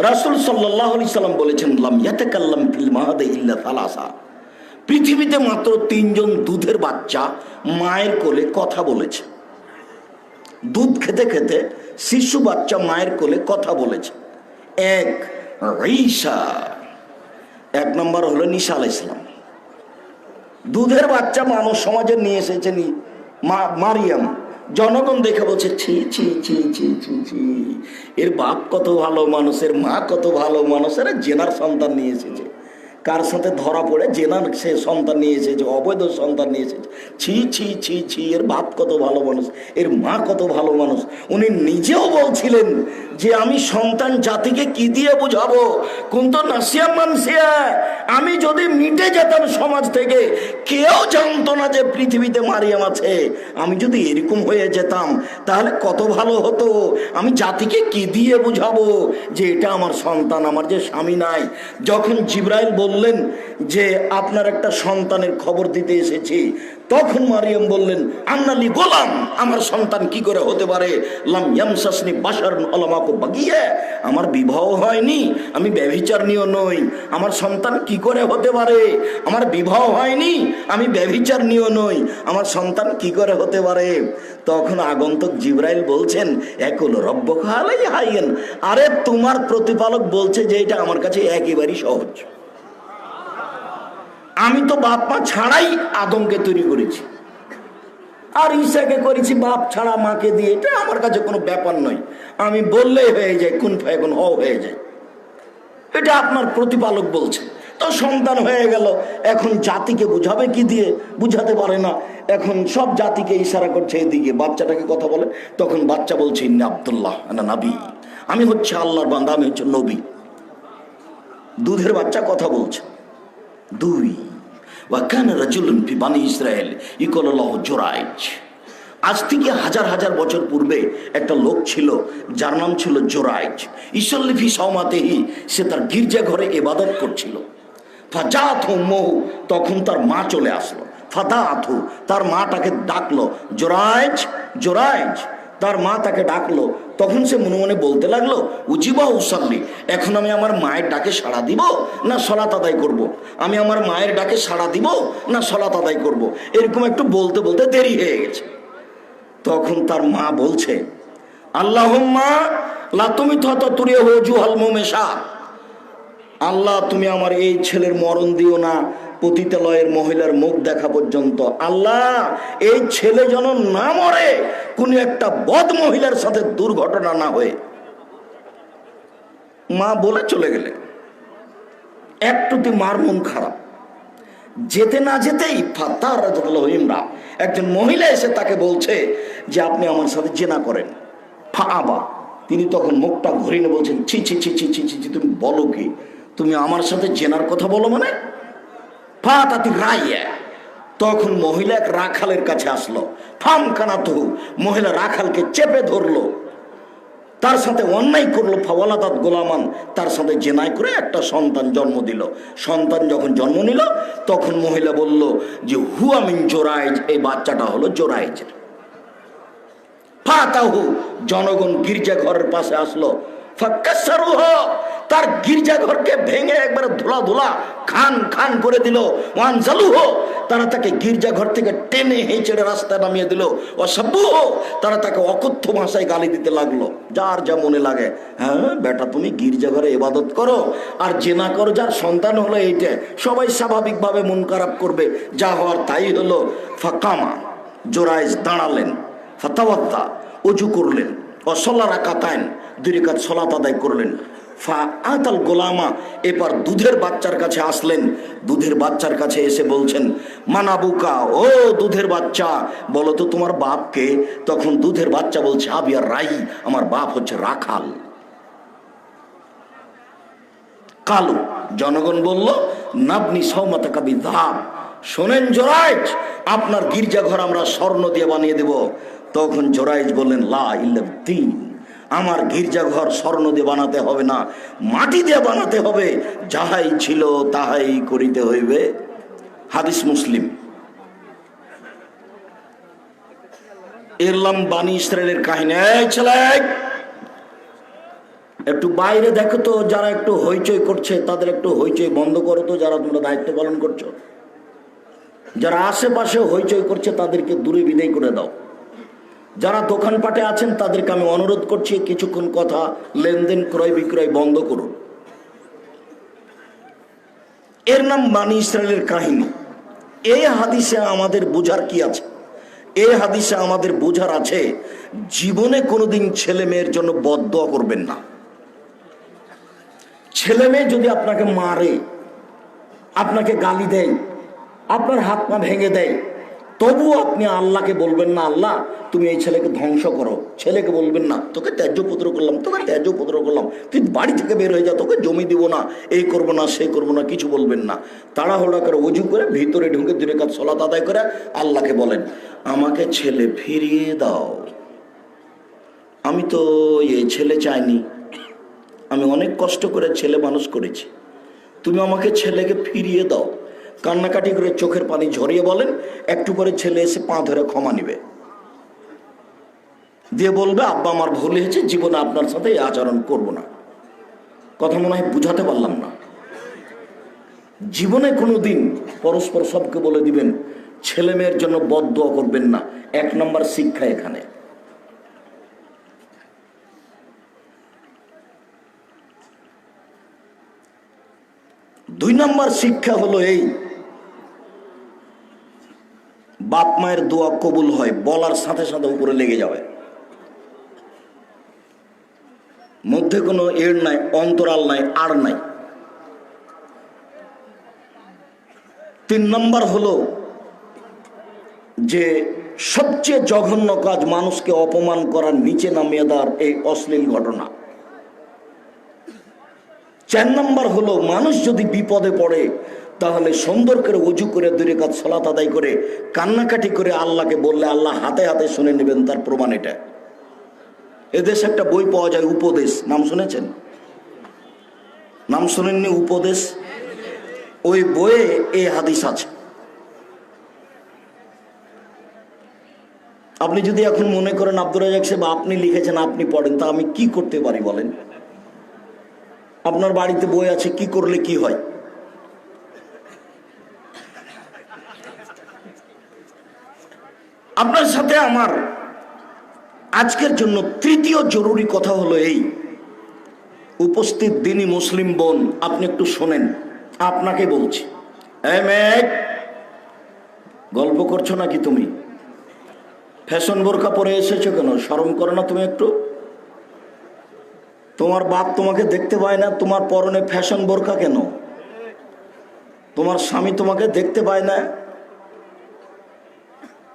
রাসূল সাল্লাল্লাহু আলাইহি সাল্লাম বলেছেন, লাম ইয়াতাকাল্লাম ফিল মাহাদি ইল্লা সালাসা। পৃথিবীতে মাত্র 3 জন দুধের বাচ্চা মায়ের কোলে কথা বলেছে। দুধ খেতে খেতে শিশু বাচ্চা মায়ের কোলে কথা বলেছে। এক নম্বর হলো ঈসা আলাইহিস সালাম। দুধের বাচ্চা মানব সমাজে নিয়ে এসেছেন মারিয়াম। জনগণ দেখে বলছে, ছি ছি ছি ছি ছি ছি, এর বাপ কত ভালো মানুষ, এর মা কত ভালো মানুষ, এর জেনার সন্তান নিয়ে এসেছে। কার সাথে ধরা পড়ে জেনার সে সন্তান নিয়ে এসেছে, অবৈধ সন্তান নিয়ে এসেছে। ছি ছি ছি ছি, এর বাপ কত ভালো মানুষ, এর মা কত ভালো মানুষ। উনি নিজেও বলছিলেন যে আমি সন্তান জাতিকে কি দিয়ে বুঝাবো, কুনতু নাসিয়া মানসিয়া, আমি যদি মিটে যেতাম সমাজ থেকে, কেউ জানতো না যে পৃথিবীতে মারিয়াম আছে, আমি যদি এরকম হয়ে যেতাম তাহলে কত ভালো হতো। আমি জাতিকে কি দিয়ে বুঝাবো যে এটা আমার সন্তান, আমার যে স্বামী নাই। যখন জিবরাইল বললেন যে আপনার একটা সন্তানের খবর দিতে এসেছি, তখন মারিয়াম বললেন, আন্নালি গোলাম, আমার সন্তান কি করে হতে পারে, লাম ইয়ামসাসনি বাশারুন আলামাকু বাগিয়া, আমার বিবাহ হয়নি, আমি ব্যভিচারিণীও নই, আমার সন্তান কি করে হতে পারে, আমার বিবাহ হয়নি, আমি ব্যভিচারিণীও নই, আমার সন্তান কি করে হতে পারে। তখন আগন্তুক জিবরাইল বলছেন, একুল রব্বুকা আলাইহি হাইয়্যান, আরে তোমার প্রতিপালক বলছে যে এটা আমার কাছে একেবারেই সহজ। আমি তো বাপ মা ছাড়াই আদমকে তৈরি করেছি, আর ঈসাকে করেছি বাপ ছাড়া মাকে দিয়ে, এটা আমার কাছে কোনো ব্যাপার নয়, আমি বললেই হয়ে যায়, কুন ফায়াকুন হয়ে যায়। এটা আপনার প্রতিপালক বলছে। তো সন্তান হয়ে গেল, এখন জাতিকে বুঝাবে কি দিয়ে? বুঝাতে পারে না। এখন সব জাতিকে ইশারা করছে এদিকে, বাচ্চাটাকে কথা বলে। তখন বাচ্চা বলছে, ইন্নী আব্দুল্লাহ আনা নবী, আমি হচ্ছে আল্লাহর বান্দা, আমি হচ্ছে নবী। দুধের বাচ্চা কথা বলছে। 2 ওয়াকানা রাজুলুন ফি বানি ইসরাইল ইকুল লাহু জুরাইজ। আজ থেকে হাজার হাজার বছর পূর্বে একটা লোক ছিল যার নাম ছিল জোরাইজ। ইসল্লি ফি সাওমাতিহি, সে তার গির্জা ঘরে ইবাদত করছিল। ফাজাতহু উম্মুহু, তখন তার মা চলে আসলো। ফাদাতহু, তার মা তাকে ডাকলো, জোরাইজ জোরাইজ, তার মা তাকে ডাকলো। তখন সে মনে মনে বলতে লাগলো, উজিবা উসাল্লি, এখন আমি আমার মায়ের ডাকে সাড়া দিব না সলাত আদায় করব, আমি আমার মায়ের ডাকে সাড়া দিব না সলাত আদায় করব, এরকম একটু বলতে বলতে দেরি হয়ে গেছে। তখন তার মা বলছে, আল্লাহুম্মা লা তুমি তুরিয়া ওয়াজুহাল মুমেশা, আল্লাহ তুমি আমার এই ছেলের মরণ দিও না পতিতালয়ের মহিলার মুখ দেখা পর্যন্ত। আল্লাহ এই ছেলে যেন না মরে কোন একটা বদ মহিলার সাথে দুর্ঘটনা না হয়ে। মা বলে চলে গেলে। একটুতে মার মন খারাপ। যেতে না যেতেই ফাতার রাদিয়াল্লাহু ইমরা, একজন মহিলা এসে তাকে বলছে যে আপনি আমার সাথে জেনা করেন। ফাআবা, তিনি তখন মুখটা ঘুরিয়ে বলছেন, ছি ছি ছি ছি ছি ছি, তুমি বলো কি, তুমি আমার সাথে জেনার কথা বলো মানে? ফাতাতি রাইয়া, তখন মহিলা এক রাখালের কাছে আসলো। ফামকানাতহু, মহিলা রাখালকে চেপে ধরলো, তার সাথে অন্যায় করলো। ফাওয়ালাদাত গোলামান, তার সাথে জেনাই করে একটা সন্তান জন্ম দিল। সন্তান যখন জন্ম নিল তখন মহিলা বলল যে হুয়া মিন জোরাইজ, এই বাচ্চাটা হলো জোরাইজের। ফাতাহু, জনগণ গির্জা ঘরের পাশে আসলো। ফাকাসসারুহ, তার গির্জা ঘরকে ভেঙে একবারে ধুলা ধুলা খান খান করে দিল। ওয়ানজালুহ, তারা তাকে গির্জা ঘর থেকে টেনে হেঁচড়ে রাস্তায় নামিয়ে দিল। ওয়াসাব্বুহ, তারা তাকে অকথ্য ভাষায় গালি দিতে লাগলো, যার যা মনে লাগে। হ্যাঁ বেটা, তুমি গির্জা ঘরে ইবাদত করো আর জেনা করো, যার সন্তান হলো এইটা, সবাই স্বাভাবিকভাবে মন খারাপ করবে, যা হওয়ার তাই হলো। ফাকামা, জোরাইজ দাঁড়ালেন। ফাতাওয়াদ্দা, ওযু করলেন। ওয়াসাল্লা রাকাতাইন, 2 রাকাত সালাত আদায় করলেন। ফা আতাল গোলামা, এবার দুধের বাচ্চার কাছে আসলেন। দুধের বাচ্চার কাছে এসে বলছেন, মানাবুকা, ও দুধের বাচ্চা, বলো তো তোমার বাপকে? তখন দুধের বাচ্চা বলছে, আবিয়া রাই, আমার বাপ হচ্ছে রাখাল। কালো জনগণ বলল, নাবনি সৌমাতা কাবি ধাব, শোনেন জোরাইজ, আপনার গির্জাঘর আমরা স্বর্ণ দিয়ে বানিয়ে দেব। তখন জোরাইজ বললেন, লা ইল্লাদ্দিন, আমার গির্জাঘর স্বর্ণ দিয়ে বানাতে হবে না, মাটি দিয়ে বানাতে হবে, যাহাই ছিল তাহাই করিতে হইবে। হাদিস মুসলিম। এরলাম বানি ইসরায়েলের কাহিনী। এই ছেলে, একটু বাইরে দেখো তো, যারা একটু হইচই করছে তাদের একটু হইচই বন্ধ করো তো, যারা তোমরা দায়িত্ব পালন করছো। যারা আশেপাশে হইচই করছে তাদেরকে দূরে বিদায় করে দাও। যারা দোকানপাটে আছেন তাদেরকে আমি অনুরোধ করছি, কিছুক্ষণ কথা লেনদেন ক্রয় বিক্রয় বন্ধ করুন। এর নাম বানি ইসরায়েলের কাহিনী। এই হাদিসে আমাদের বোঝার কি আছে? এই হাদিসে আমাদের বোঝার আছে, জীবনে কোনোদিন ছেলে মেয়ের জন্য বদদোয়া করবেন না। ছেলে মেয়ে যদি আপনাকে মারে, আপনাকে গালি দেয়, আপনার হাত পা ভেঙে দেয়, তবুও আপনি আল্লাহকে বলবেন না, আল্লাহ তুমি এই ছেলেকে ধ্বংস করো। ছেলেকে বলবেন না, তোকে ত্যায্য পুত্র করলাম, তোকে ত্যায্য পুত্র করলাম, তুই বাড়ি থেকে বের হয়ে যা, তোকে জমি দিব না, এই করবো না, সে করবো না, কিছু বলবেন না। তাড়াহুড়া করে অজু করে ভিতরে ঢুকে 2 রাকাত সালাত আদায় করে আল্লাহকে বলেন, আমাকে ছেলে ফিরিয়ে দাও। আমি তো এই ছেলে চাইনি, আমি অনেক কষ্ট করে ছেলে মানুষ করেছি, তুমি আমাকে ছেলেকে ফিরিয়ে দাও। কান্নাকাটি করে চোখের পানি ঝরিয়ে বলেন, একটু পরে ছেলে এসে পা ধরে ক্ষমা নিবে, দিয়ে বলবে, আব্বা আমার ভুল হয়েছে, জীবনে আপনার সাথে এই আচরণ করব না। কথা মনে হয় বুঝাতে পারলাম না। জীবনে কোনোদিন পরস্পর সবকে বলে দিবেন, ছেলে মেয়ের জন্য বদদোয়া করবেন না। 1 নম্বর শিক্ষা এখানে। দুই নম্বর শিক্ষা হলো এই, বাপ মায়ের দোয়া কবুল হয় বলার সাথে সাথে উপরে লেগে যাবে, মধ্যে কোনো এর নাই, অন্তরাল নাই, আর নাই। 3 নম্বর হলো যে সবচেয়ে জঘন্য কাজ, মানুষকে অপমান করার, নিচে নামিয়ে দেওয়ার এই অশ্লীল ঘটনা। 4 নম্বর হলো, মানুষ যদি বিপদে পড়ে তাহলে সুন্দর করে ওযু করে 2 রাকাত সালাত আদায় করে কান্নাকাটি করে আল্লাহকে বললে আল্লাহ হাতে হাতে শুনে নেবেন। তার প্রমাণ এটা। এদেশে একটা বই পাওয়া যায়, উপদেশ, নাম শুনেছেন? নাম শুনেননি? উপদেশ। ওই বইয়ে এই হাদিস আছে। আপনি যদি এখন মনে করেন আব্দুর রাজ্জাক সাহেব আপনি লিখেছেন, আপনি পড়েন, তা আমি কি করতে পারি বলেন? আপনার বাড়িতে বই আছে, কি করলে কি হয়? আপনার সাথে আমার আজকের জন্য তৃতীয় জরুরি কথা হলো এই, উপস্থিত দিনী মুসলিম বোন, আপনি একটু শোনেন, আপনাকে বলছি। এই মেয়ে, গল্প করছো নাকি তুমি? ফ্যাশন বোরকা পরে এসেছো কেন? শরম করে না তুমি একটু? তোমার বাপ তোমাকে দেখতে পায় না, তোমার পরনে ফ্যাশন বোরকা কেন? তোমার স্বামী তোমাকে দেখতে পায় না,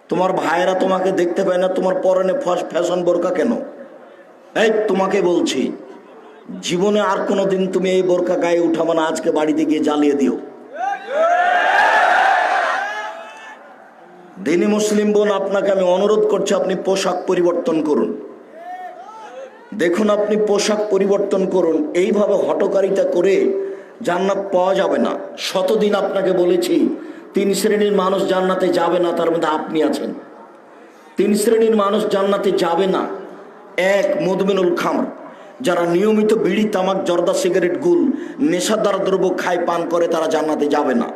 তোমার ভাইয়েরা তোমাকে দেখতে পায় না, তোমার পরনে ফ্যাশন বোরকা কেন? এই তোমাকে বলছি, জীবনে আর কোনোদিন তুমি এই বোরকা গায়ে উঠাবো না, আজকে বাড়িতে গিয়ে জ্বালিয়ে দিও। দিনী মুসলিম বোন, আপনাকে আমি অনুরোধ করছি, আপনি পোশাক পরিবর্তন করুন। দেখুন, আপনি পোশাক পরিবর্তন করুন। এইভাবে হটকারিতা করে জান্নাত পাওয়া যাবে না। শতদিন আপনাকে বলেছি, 3 শ্রেণীর মানুষ জান্নাতে যাবে না, তার মধ্যে আপনি আছেন। 3 শ্রেণীর মানুষ জান্নাতে যাবে না। 1, মুদমিনুল খামর, যারা নিয়মিত বিড়ি, তামাক, জর্দা, সিগারেট, গুল, নেশাদার দ্রব্য খায়, পান করে, তারা জান্নাতে যাবে না।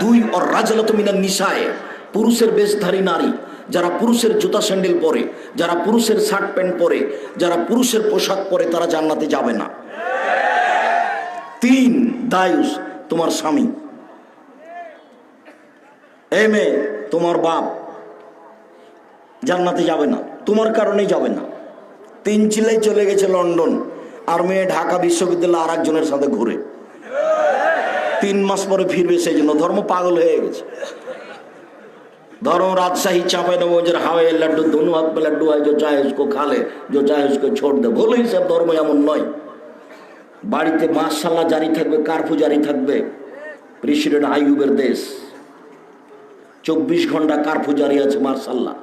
2, আর রাজলাতু মিনান নিসায়ে, পুরুষের বেশধারী নারী, যারা পুরুষের জুতা স্যান্ডেল পরে, যারা পুরুষের শার্ট প্যান্ট পরে, যারা পুরুষের পোশাক পরে, তারা জান্নাতে যাবে না। 3, দায়ুস, তোমার স্বামী। এ মেয়ে, তোমার বাপ জান্নাতে যাবে না, তোমার কারণেই যাবে না। 3 চিল্লাই চলে গেছে লন্ডন, আর মেয়ে ঢাকা বিশ্ববিদ্যালয়ে আর একজনের সাথে ঘুরে, 3 মাস পরে ফিরবে। সেই জন্য ধর্ম পাগল হয়ে গেছে। धर्म राजशाही चापे न वो जर हावे लड्डू दोनों हाथ में लड्डू है, जो चाहे उसको खा ले, जो चाहे उसको छोड़ दे। बोलो ही सब धर्म एमन नय। বাড়িতে মাশাআল্লাহ জারি থাকবে, কারফিউ জারি থাকবে। প্রেসিডেন্ট আইয়ুবের দেশ, 24 ঘন্টা কারফিউ জারি আছে মাশাআল্লাহ।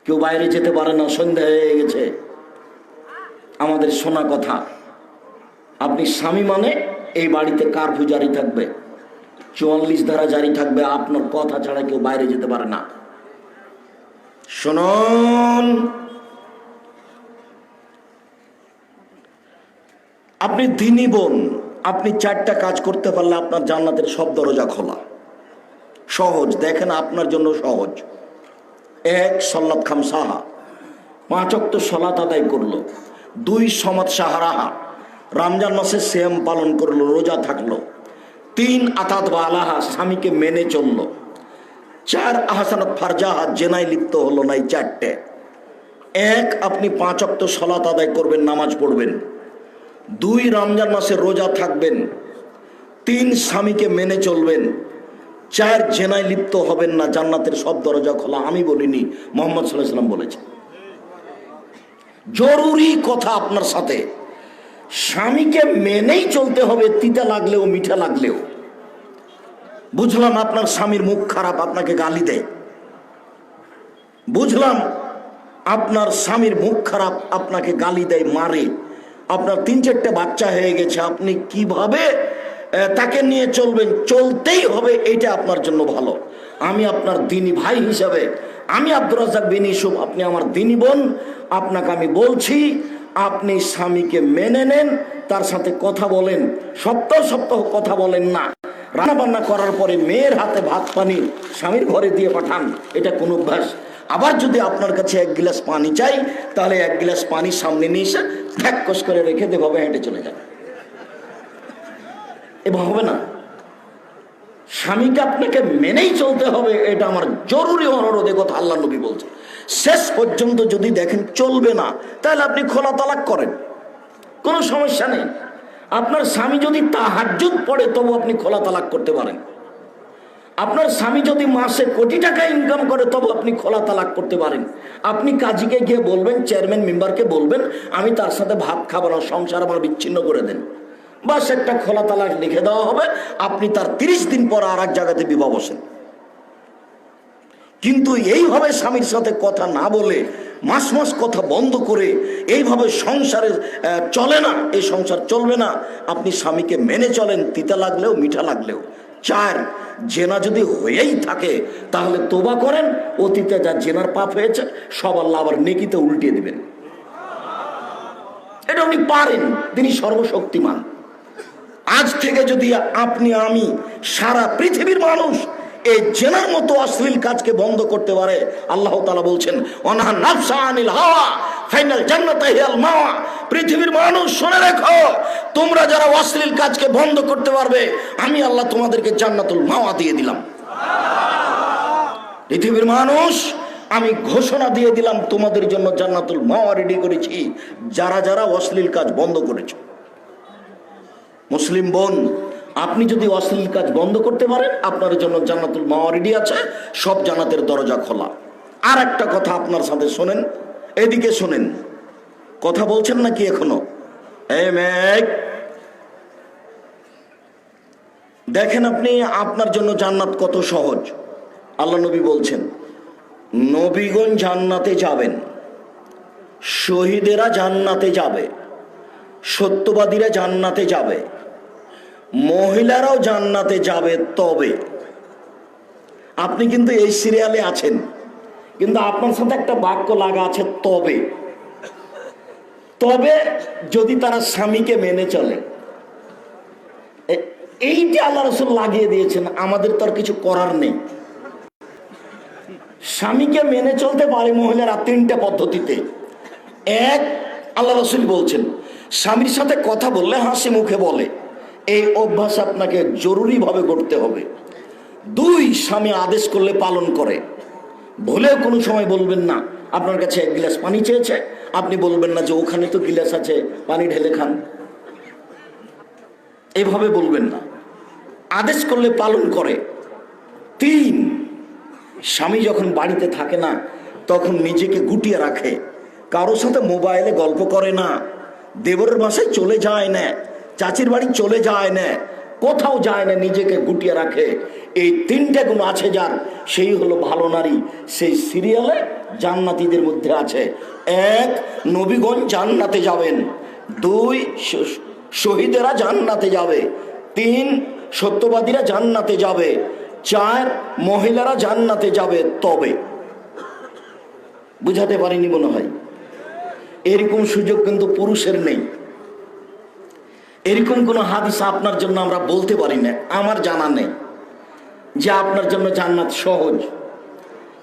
কেউ বাইরে যেতে পারে না, সন্ধ্যা হয়ে গেছে। আমাদের শোনা কথা, আপনি স্বামী মানে এই বাড়িতে কারফিউ জারি থাকবে, 44 ধারা জারি থাকবে, আপনার কথা ছাড়া কেউ বাইরে যেতে পারে না। শুনুন, আপনি দিনী বোন, আপনি 4টা কাজ করতে পারলে আপনার জান্নাতের সব দরজা খোলা। সহজ, দেখেন আপনার জন্য সহজ। 1 সলাত খামসাহা, 5 ওয়াক্ত সালাত আদায় করলো। 2 সমাত সাহারাহা, রমজান মাসে সিয়াম পালন করলো, রোজা থাকলো। 3 আতাত বালাহা, স্বামীকে মেনে চললো। 4 আহসানাত ফারজাহা, জেনায় লিপ্ত হলো না। এই 4টে। 1 আপনি 5 ওয়াক্ত সালাত আদায় করবেন, নামাজ পড়বেন। 2 রমজান মাসে রোজা থাকবেন। 3 স্বামীকে মেনে চলবেন। 4 জেনায় লিপ্ত হবেন না, জান্নাতের সব দরজা খোলা। আমি বলিনি, মুহাম্মদ সাল্লাল্লাহু আলাইহি ওয়াসাল্লাম বলেছেন। জরুরি কথা আপনার সাথে, স্বামীকে মেনেই চলতে হবে, তিতা লাগলেও মিঠা লাগলেও। বুঝলাম আপনার স্বামীর মুখ খারাপ, আপনাকে গালি দেয়। বুঝলাম আপনার স্বামীর মুখ খারাপ, আপনাকে গালি দেয়, মারে। আপনার 3-4টে বাচ্চা হয়ে গেছে, আপনি কিভাবে তাকে নিয়ে চলবেন? চলতেই হবে, এটা আপনার জন্য ভালো। আমি আপনার দ্বীনি ভাই হিসাবে, আমি আব্দুর রাজ্জাক বিন ইউসুফ, আপনি আমার দ্বীনি বোন, আপনাকে আমি বলছি, আপনি স্বামীকে মেনে নেন, তার সাথে কথা বলেন। সপ্তাহ সপ্তাহ কথা বলেন না। রান্না বান্না করার পরে মেয়ের হাতে ভাত পানি স্বামীর ঘরে দিয়ে পাঠান, এটা কোন অভ্যাস। আবার যদি আপনার কাছে 1 গ্লাস পানি চাই, তাহলে 1 গ্লাস পানি সামনে নিয়ে এসে ফ্যাক্কস করে রেখে দেভাবে হেঁটে চলে যান। এবার হবে না। স্বামীকে আপনাকে মেনেই চলতে হবে, এটা আমার জরুরি অনুরোধ। কথা আল্লাহ নবী বলছে। শেষ পর্যন্ত যদি দেখেন চলবে না, তাহলে আপনি খোলা তালাক করেন, কোনো সমস্যা নেই। আপনার স্বামী যদি তাহাজ্জুদ পড়ে, তবু আপনি খোলা তালাক করতে পারেন। আপনার স্বামী যদি মাসে কোটি টাকা ইনকাম করে, তবু আপনি খোলা তালাক করতে পারেন। আপনি কাজীকে গিয়ে বলবেন, চেয়ারম্যান মেম্বারকে বলবেন, আমি তার সাথে ভাত খাবো না, সংসার আমার বিচ্ছিন্ন করে দেন। বাস একটা খোলা তালাক লিখে দেওয়া হবে। আপনি তার 30 দিন পর আর এক জায়গাতে বিবাহ বসেন। কিন্তু এইভাবে স্বামীর সাথে কথা না বলে, মাস মাস কথা বন্ধ করে এইভাবে সংসারে চলে না, এই সংসার চলবে না। আপনি স্বামীকে মেনে চলেন, তিতা লাগলেও মিঠা লাগলেও। 4 জেনা যদি হয়েই থাকে, তাহলে তোবা করেন। অতীতে যা জেনার পাপ হয়েছে সব আল্লাহ আবার নেকিতে উল্টিয়ে দিবেন। এটা উনি পারেন, তিনি সর্বশক্তিমান। আজ থেকে যদি আপনি, আমি, সারা পৃথিবীর মানুষ এই জেনার মতো অশ্লীল কাজকে বন্ধ করতে পারে, আল্লাহ তাআলা বলছেন, ওয়ানাহা নাফসা আনিল হাওয়া ফাইনাল জান্নাতা হিয়াল মাওয়া। পৃথিবীর মানুষ শুনে রেখো, তোমরা যারা অশ্লীল কাজকে বন্ধ করতে পারবে, আমি আল্লাহ তোমাদেরকে জান্নাতুল মাওয়া দিয়ে দিলাম। পৃথিবীর মানুষ, আমি ঘোষণা দিয়ে দিলাম, তোমাদের জন্য জান্নাতুল মাওয়া রেডি করেছি, যারা যারা অশ্লীল কাজ বন্ধ করেছে। মুসলিম বোন, আপনি যদি অশ্লীল কাজ বন্ধ করতে পারেন, আপনার জন্য জান্নাতুল মাওয়া রেডি আছে, সব জান্নাতের দরজা খোলা। আর একটা কথা আপনার সাথে শোনেন, এদিকে শোনেন। কথা বলছেন নাকি এখনো? এই মেঘ, দেখেন আপনি, আপনার জন্য জান্নাত কত সহজ। আল্লাহ নবী বলছেন, নবীগণ জান্নাতে যাবেন, শহীদেরা জান্নাতে যাবে, সত্যবাদীরা জান্নাতে যাবে, মহিলারাও জান্নাতে যাবে। তবে আপনি কিন্তু এই সিরিয়ালে আছেন, কিন্তু আপনার সাথে একটা বাক্য লাগা আছে, তবে। তবে যদি তারা স্বামীকে মেনে চলে। এইটা আল্লাহ রাসূল লাগিয়ে দিয়েছেন, আমাদের তো আর কিছু করার নেই। স্বামীকে মেনে চলতে পারে মহিলারা 3টে পদ্ধতিতে। 1, আল্লাহ রাসূল বলছেন, স্বামীর সাথে কথা বললে হাসি মুখে বলে, এই অভ্যাস আপনাকে জরুরিভাবে করতে হবে। 2, স্বামী আদেশ করলে পালন করে, ভুলেও কোনো সময় বলবেন না, আপনার কাছে 1 গ্লাস পানি চেয়েছে, আপনি বলবেন না যে ওখানে তো গিলাস আছে, পানি ঢেলে খান, এভাবে বলবেন না। আদেশ করলে পালন করে। 3, স্বামী যখন বাড়িতে থাকে না তখন নিজেকে গুটিয়ে রাখে, কারোর সাথে মোবাইলে গল্প করে না, দেবরের বাসায় চলে যায় না, চাচির বাড়ি চলে যায় না, কোথাও যায় না, নিজেকে গুটিয়ে রাখে। এই 3টে গুণ আছে যার, সেই হলো ভালো নারী। সেই সিরিয়ালে জান্নাতীদের মধ্যে আছে। 1, নবীগণ জান্নাতে যাবেন। 2, শহীদেরা জান্নাতে যাবে। 3, সত্যবাদীরা জান্নাতে যাবে। 4, মহিলারা জান্নাতে যাবে। তবে বুঝাতে পারিনি মনে হয়। এরকম সুযোগ কিন্তু পুরুষের নেই। এরকম কোন হাদিস আপনার জন্য আমরা বলতে পারি না, আমার জানা নেই যে আপনার জন্য জান্নাত সহজ।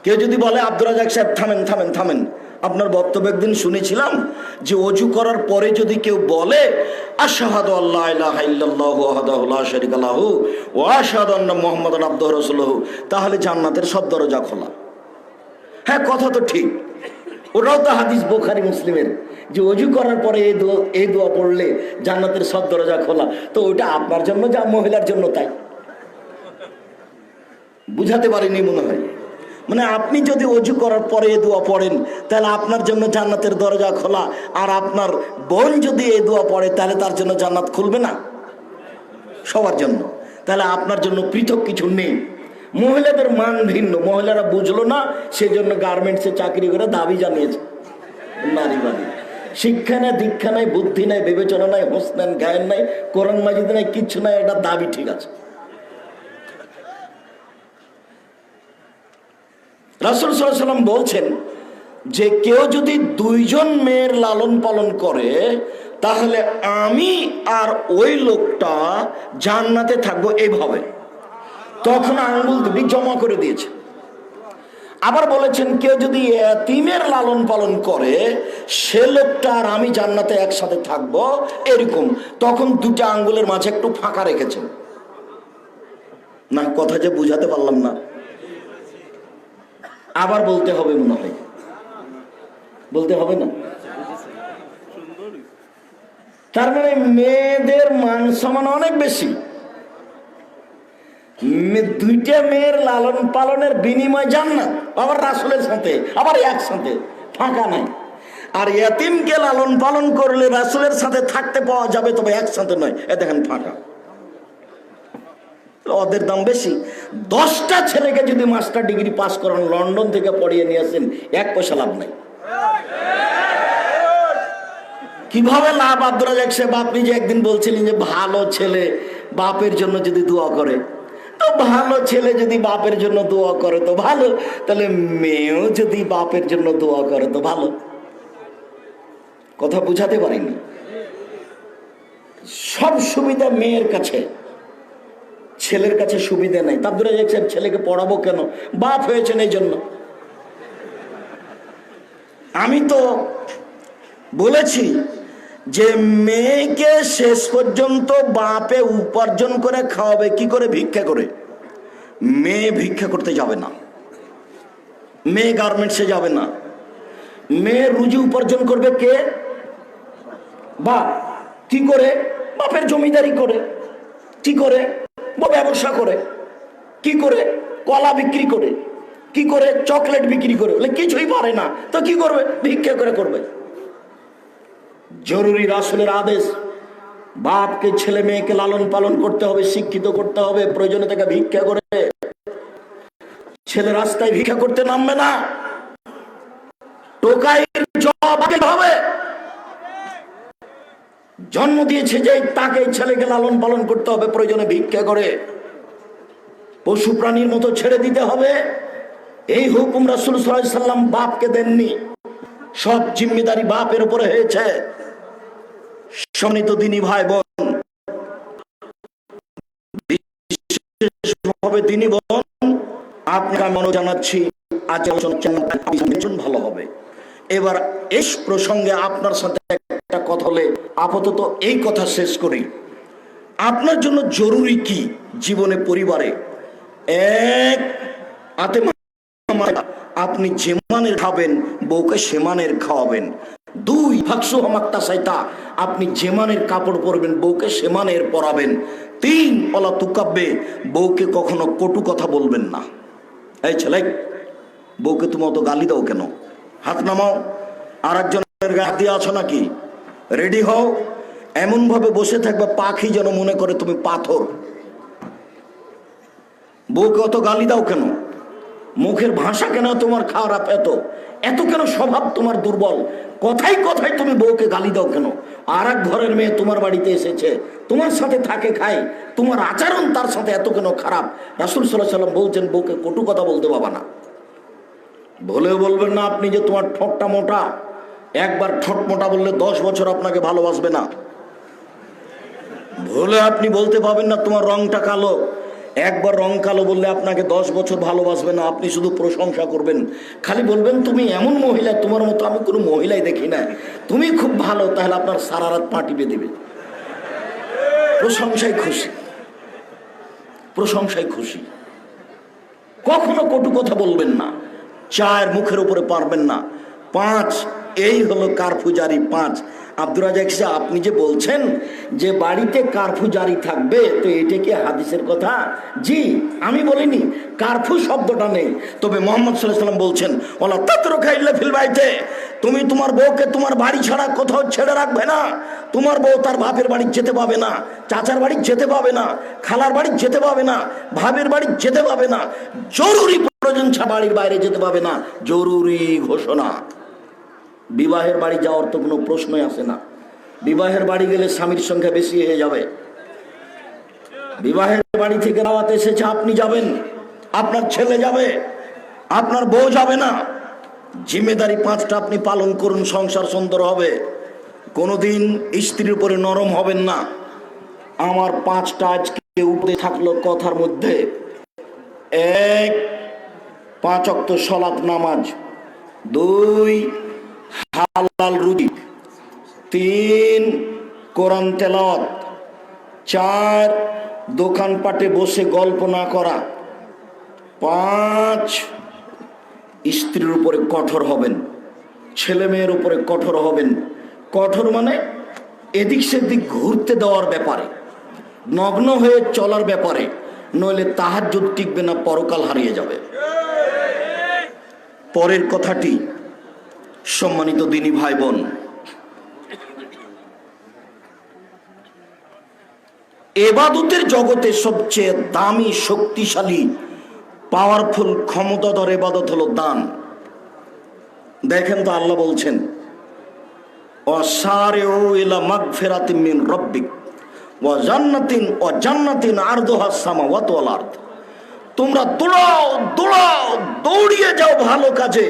কেউ যদি বলে আব্দুর রাজ্জাক সাহেব থামেন থামেন থামেন, আপনার বক্তব্য একদিন শুনেছিলাম যে অজু করার পরে যদি কেউ বলে আশহাদু আল্লা ইলাহা ইল্লাল্লাহু ওয়াহদাহু লা শারীকা লাহু ওয়া আশহাদু আন্না মুহাম্মাদান আবদুহু ওয়া রাসূলুহু, তাহলে জান্নাতের সব দরজা খোলা। হ্যাঁ, কথা তো ঠিক, ওটাও তো হাদিস বুখারী মুসলিমের, যে অজু করার পরে এই দোয়া পড়লে জান্নাতের সব দরজা খোলা। তো ওটা আপনার জন্য যা মহিলার জন্য তাই। বুঝাতে পারিনি মনে হয়। মানে আপনি যদি অজু করার পরে এই দোয়া পড়েন তাহলে আপনার জন্য জান্নাতের দরজা খোলা, আর আপনার বোন যদি এই দোয়া পড়ে তাহলে তার জন্য জান্নাত খুলবে না? সবার জন্য। তাহলে আপনার জন্য পৃথক কিছু নেই। মহিলাদের মান ভিন্ন, মহিলারা বুঝলো না, সেজন্য গার্মেন্টসে চাকরি করে দাবি জানিয়েছে। নারীবাদী শিক্ষা নাই, দীক্ষা নাই, বুদ্ধি নাই, বিবেচনা নাই, হোস নাই, জ্ঞান নাই, কোরআন মাজিদ নাই, কিচ্ছু নাই, এটা দাবি ঠিক আছে। রাসূল সাল্লাল্লাহু আলাইহি ওয়াসাল্লাম বলছেন যে কেউ যদি 2 জন মেয়ের লালন পালন করে তাহলে আমি আর ওই লোকটা জান্নাতে থাকবো এইভাবে। তখন আঙ্গুল দুটি জমা করে দিয়েছে। আবার বলেছেন কেউ যদি এতিমের লালন পালন করে সে লোকটা আর আমি জান্নাতে একসাথে থাকবো এরকম। তখন 2টা আঙ্গুলের মাঝে একটু ফাঁকা রেখেছেন। না, কথা যে বুঝাতে পারলাম না, আবার বলতে হবে মনে হয়, বলতে হবে না? তার মানে মেয়েদের মান সম্মান অনেক বেশি। 2টা মেয়ের লালন পালনের বিনিময় জান্নাত, আবার রাসূলের সাথে, আবার একসাথে, ফাঁকা নাই। আর এতিমকে লালন পালন করলে রাসূলের সাথে থাকতে পাওয়া যাবে, তবে একসাথে নয়। দেখেন ফাঁকা, ওদের দাম বেশি। 10টা ছেলেকে যদি মাস্টার ডিগ্রি পাস করান, লন্ডন থেকে পড়িয়ে নিয়ে আসেন, 1 পয়সা লাভ নাই। কিভাবে লাভ? আব্দুর রাজ্জাক সাহেব, আপনি যে একদিন বলছিলেন যে ভালো ছেলে বাপের জন্য যদি দোয়া করে, তো ভালো ছেলে যদি বাপের জন্য দোয়া করে তো ভালো, তাহলে মেয়েও যদি বাপের জন্য দোয়া করে তো ভালো। কথা বুঝাতে পারিনি। সব সুবিধা মেয়ের কাছে, ছেলের কাছে সুবিধা নাই। আব্দুর রাজ্জাক সাহেব ছেলেকে পড়াবো কেন? বাপ হয়েছেন এই জন্য। আমি তো বলেছি যে মেয়েকে শেষ পর্যন্ত বাপে উপার্জন করে খাওয়াবে। কি করে? ভিক্ষা করে। মেয়ে ভিক্ষা করতে যাবে না, মেয়ে গার্মেন্টসে যাবে না। মেয়ের রুজি উপার্জন করবে কে? বাপ। কি করে? বাপের জমিদারি করে। কি করে? ব্যবসা করে। কি করে? কলা বিক্রি করে। কি করে? চকলেট বিক্রি করে। বলে কিছুই পারে না তো কি করবে? ভিক্ষা করে করবে। জরুরি রাসূলের আদেশ, বাপকে ছেলে মেয়েকে লালন পালন করতে হবে, শিক্ষিত করতে হবে। প্রয়োজনে তাকে ভিক্ষা করে। ছেলে রাস্তায় ভিক্ষা করতে নামবে না, টোকাইয়ের জবাব হবে। জন্ম দিয়েছে যে তাকে ছেলেকে লালন পালন করতে হবে, প্রয়োজনে ভিক্ষা করে। পশু প্রাণীর মতো ছেড়ে দিতে হবে, এই হুকুম রাসূল সাল্লাল্লাহু আলাইহি ওয়াসাল্লাম বাপকে দেননি। সব জিম্মেদারি বাপের উপরে হয়েছে। সম্মানিত দিনী ভাই বোন, বিশেষভাবে দিনী বোন, আপনাকে মনে জানাচ্ছি আচরণ ভালো হবে। এবার এই প্রসঙ্গে আপনার সাথে একটা কথা হলে আপাতত এই কথা শেষ করি। আপনার জন্য জরুরি কি জীবনে, পরিবারে? এক, আপনি যে মানের খাবেন বউকে সে মানের খাওয়াবেন। 2 ফাকসু হামাক্তা সাইতা, আপনি যে মানের কাপড় পরবেন বউকে সে মানের পরাবেন। 3 ওলা তুকাব্বে, বউকে কখনো কটু কথা বলবেন না। এই ছেলে, বউকে তুমি অত গালি দাও কেন? হাত নামাও। আর একজনের গায়ে হাত দিয়ে আছো নাকি? রেডি হও। এমন ভাবে বসে থাকবে পাখি যেন মনে করে তুমি পাথর। বউকে অত গালি দাও কেন? মুখের ভাষা কেন তোমার খারাপ? এত কেন স্বভাব তোমার দুর্বল? কথায় কথায় তুমি বউকে গালি দাও কেন? আর এক ঘরের মেয়ে তোমার বাড়িতে এসেছে, তোমার সাথে থাকে খায়, তোমার আচরণ তার সাথে এত কেন খারাপ? রাসূল সাল্লাল্লাহু আলাইহি ওয়াসাল্লাম বলছেন বউকে কটু কথা বলতে পাবা না। ভুলেও বলবেন না আপনি যে তোমার ঠোঁটটা মোটা। একবার ঠোঁট মোটা বললে 10 বছর আপনাকে ভালোবাসবে না। ভুলে আপনি বলতে পাবেন না তোমার রংটা কালো। একবার রং কালো বললে আপনাকে 10 বছর ভালোবাসবে না। আপনি শুধু প্রশংসা করবেন, খালি বলবেন তুমি এমন মহিলা, তোমার মতো আমি কোনো মহিলাই দেখি না, তুমি খুব ভালো। তাহলে আপনার সারা রাত পা টিপে দেবে। প্রশংসায় খুশি, প্রশংসায় খুশি। কখনো কটু কথা বলবেন না। 4 মুখের উপরে পারবেন না। 5 এই হলো কারফিউ জারি। 5 আব্দুর রাজ্জাক সাহেব, আপনি যে বলছেন যে বাড়িতে কারফিউ জারি থাকবে, তো এটা কি হাদিসের কথা? জি, আমি বলিনি, কারফিউ শব্দটা নেই। তবে মুহাম্মদ সাল্লাল্লাহু আলাইহি ওয়াসাল্লাম বলছেন ওয়ালা তাতরুকা ইল্লা ফিল বাইতে, তুমি তোমার বউকে তোমার বাড়ি ছাড়া কোথাও ছেড়ে রাখবে না। তোমার বউ তার বাপের বাড়ি যেতে পাবে না, চাচার বাড়ি যেতে পাবে না, খালার বাড়ি যেতে পাবে না, ভাবের বাড়ি যেতে পাবে না, জরুরি প্রয়োজন ছাড়া বাড়ির বাইরে যেতে পাবে না। জরুরি ঘোষণা। বিবাহের বাড়ি যাওয়ার তো কোনো প্রশ্নই আসে না। বিবাহের বাড়ি গেলে স্বামীর সংখ্যা বেশি হয়ে যাবে। বিবাহের বাড়ি থেকে দাওয়াত এসেছে, আপনি যাবেন, আপনার ছেলে যাবে, আপনার বউ যাবে না। জিম্মেদারি 5টা আপনি পালন করুন, সংসার সুন্দর হবে। কোনোদিন স্ত্রীর উপরে নরম হবেন না। আমার 5টা আজকে উপরে থাকলো কথার মধ্যে। 1 5 ওয়াক্ত সালাত নামাজ, 2 হালাল রুজি, 3 কোরআন তেলাওয়াত, 4 দোকানপাটে বসে গল্প না করা, 5 স্ত্রীর উপরে কঠোর হবেন, ছেলে মেয়ের উপরে কঠোর হবেন। কঠোর মানে এদিক সেদিক ঘুরতে দেওয়ার ব্যাপারে, নগ্ন হয়ে চলার ব্যাপারে, নইলে তাহাজ্জুদ টিকবে না, পরকাল হারিয়ে যাবে। পরের কথাটি, সম্মানিত দিনী ভাই বোন, ইবাদতের জগতে সবচেয়ে দামি, শক্তিশালী, পাওয়ারফুল, ক্ষমতাধর ইবাদত হলো দান। দেখেন তো আল্লাহ বলছেন ওয়াসারিউ ইলা মাগফিরাতিম মিন রাব্বিক ওয়া জান্নাতিন আরদুহাস সামাওয়াতু ওয়াল আরদ। তোমরা দৌড়াও, দৌড়িয়ে যাও ভালো কাজে,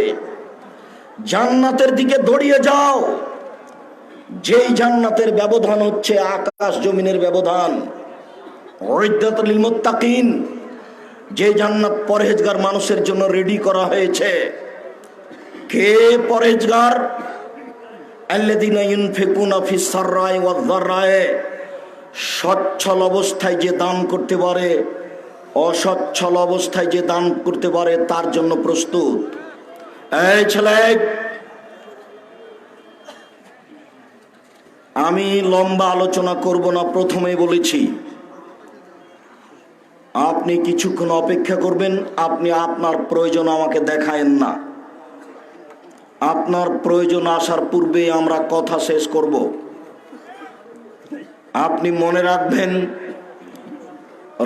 জান্নাতের দিকে দৌড়িয়ে যাও, যেই জান্নাতের ব্যবধান হচ্ছে আকাশ জমিনের ব্যবধান। উইদ্দাতুল লিল মুত্তাকিন, যে জান্নাত পরহেজগার মানুষের জন্য রেডি করা হয়েছে। কে পরহেজগার? আল্লাযীনা ইউনফিকুনা ফিস সাররাই ওয়াদ দাররাই, সচ্ছল অবস্থায় যে দান করতে পারে, অসচ্ছল অবস্থায় যে দান করতে পারে, তার জন্য প্রস্তুত। এই ছেলে, আমি লম্বা আলোচনা করব না, প্রথমেই বলেছি আপনি কিছুক্ষণ অপেক্ষা করবেন। আপনি আপনার প্রয়োজন আমাকে দেখায়েন না। আপনার প্রয়োজন আসার পূর্বে আমরা কথা শেষ করব। আপনি মনে রাখবেন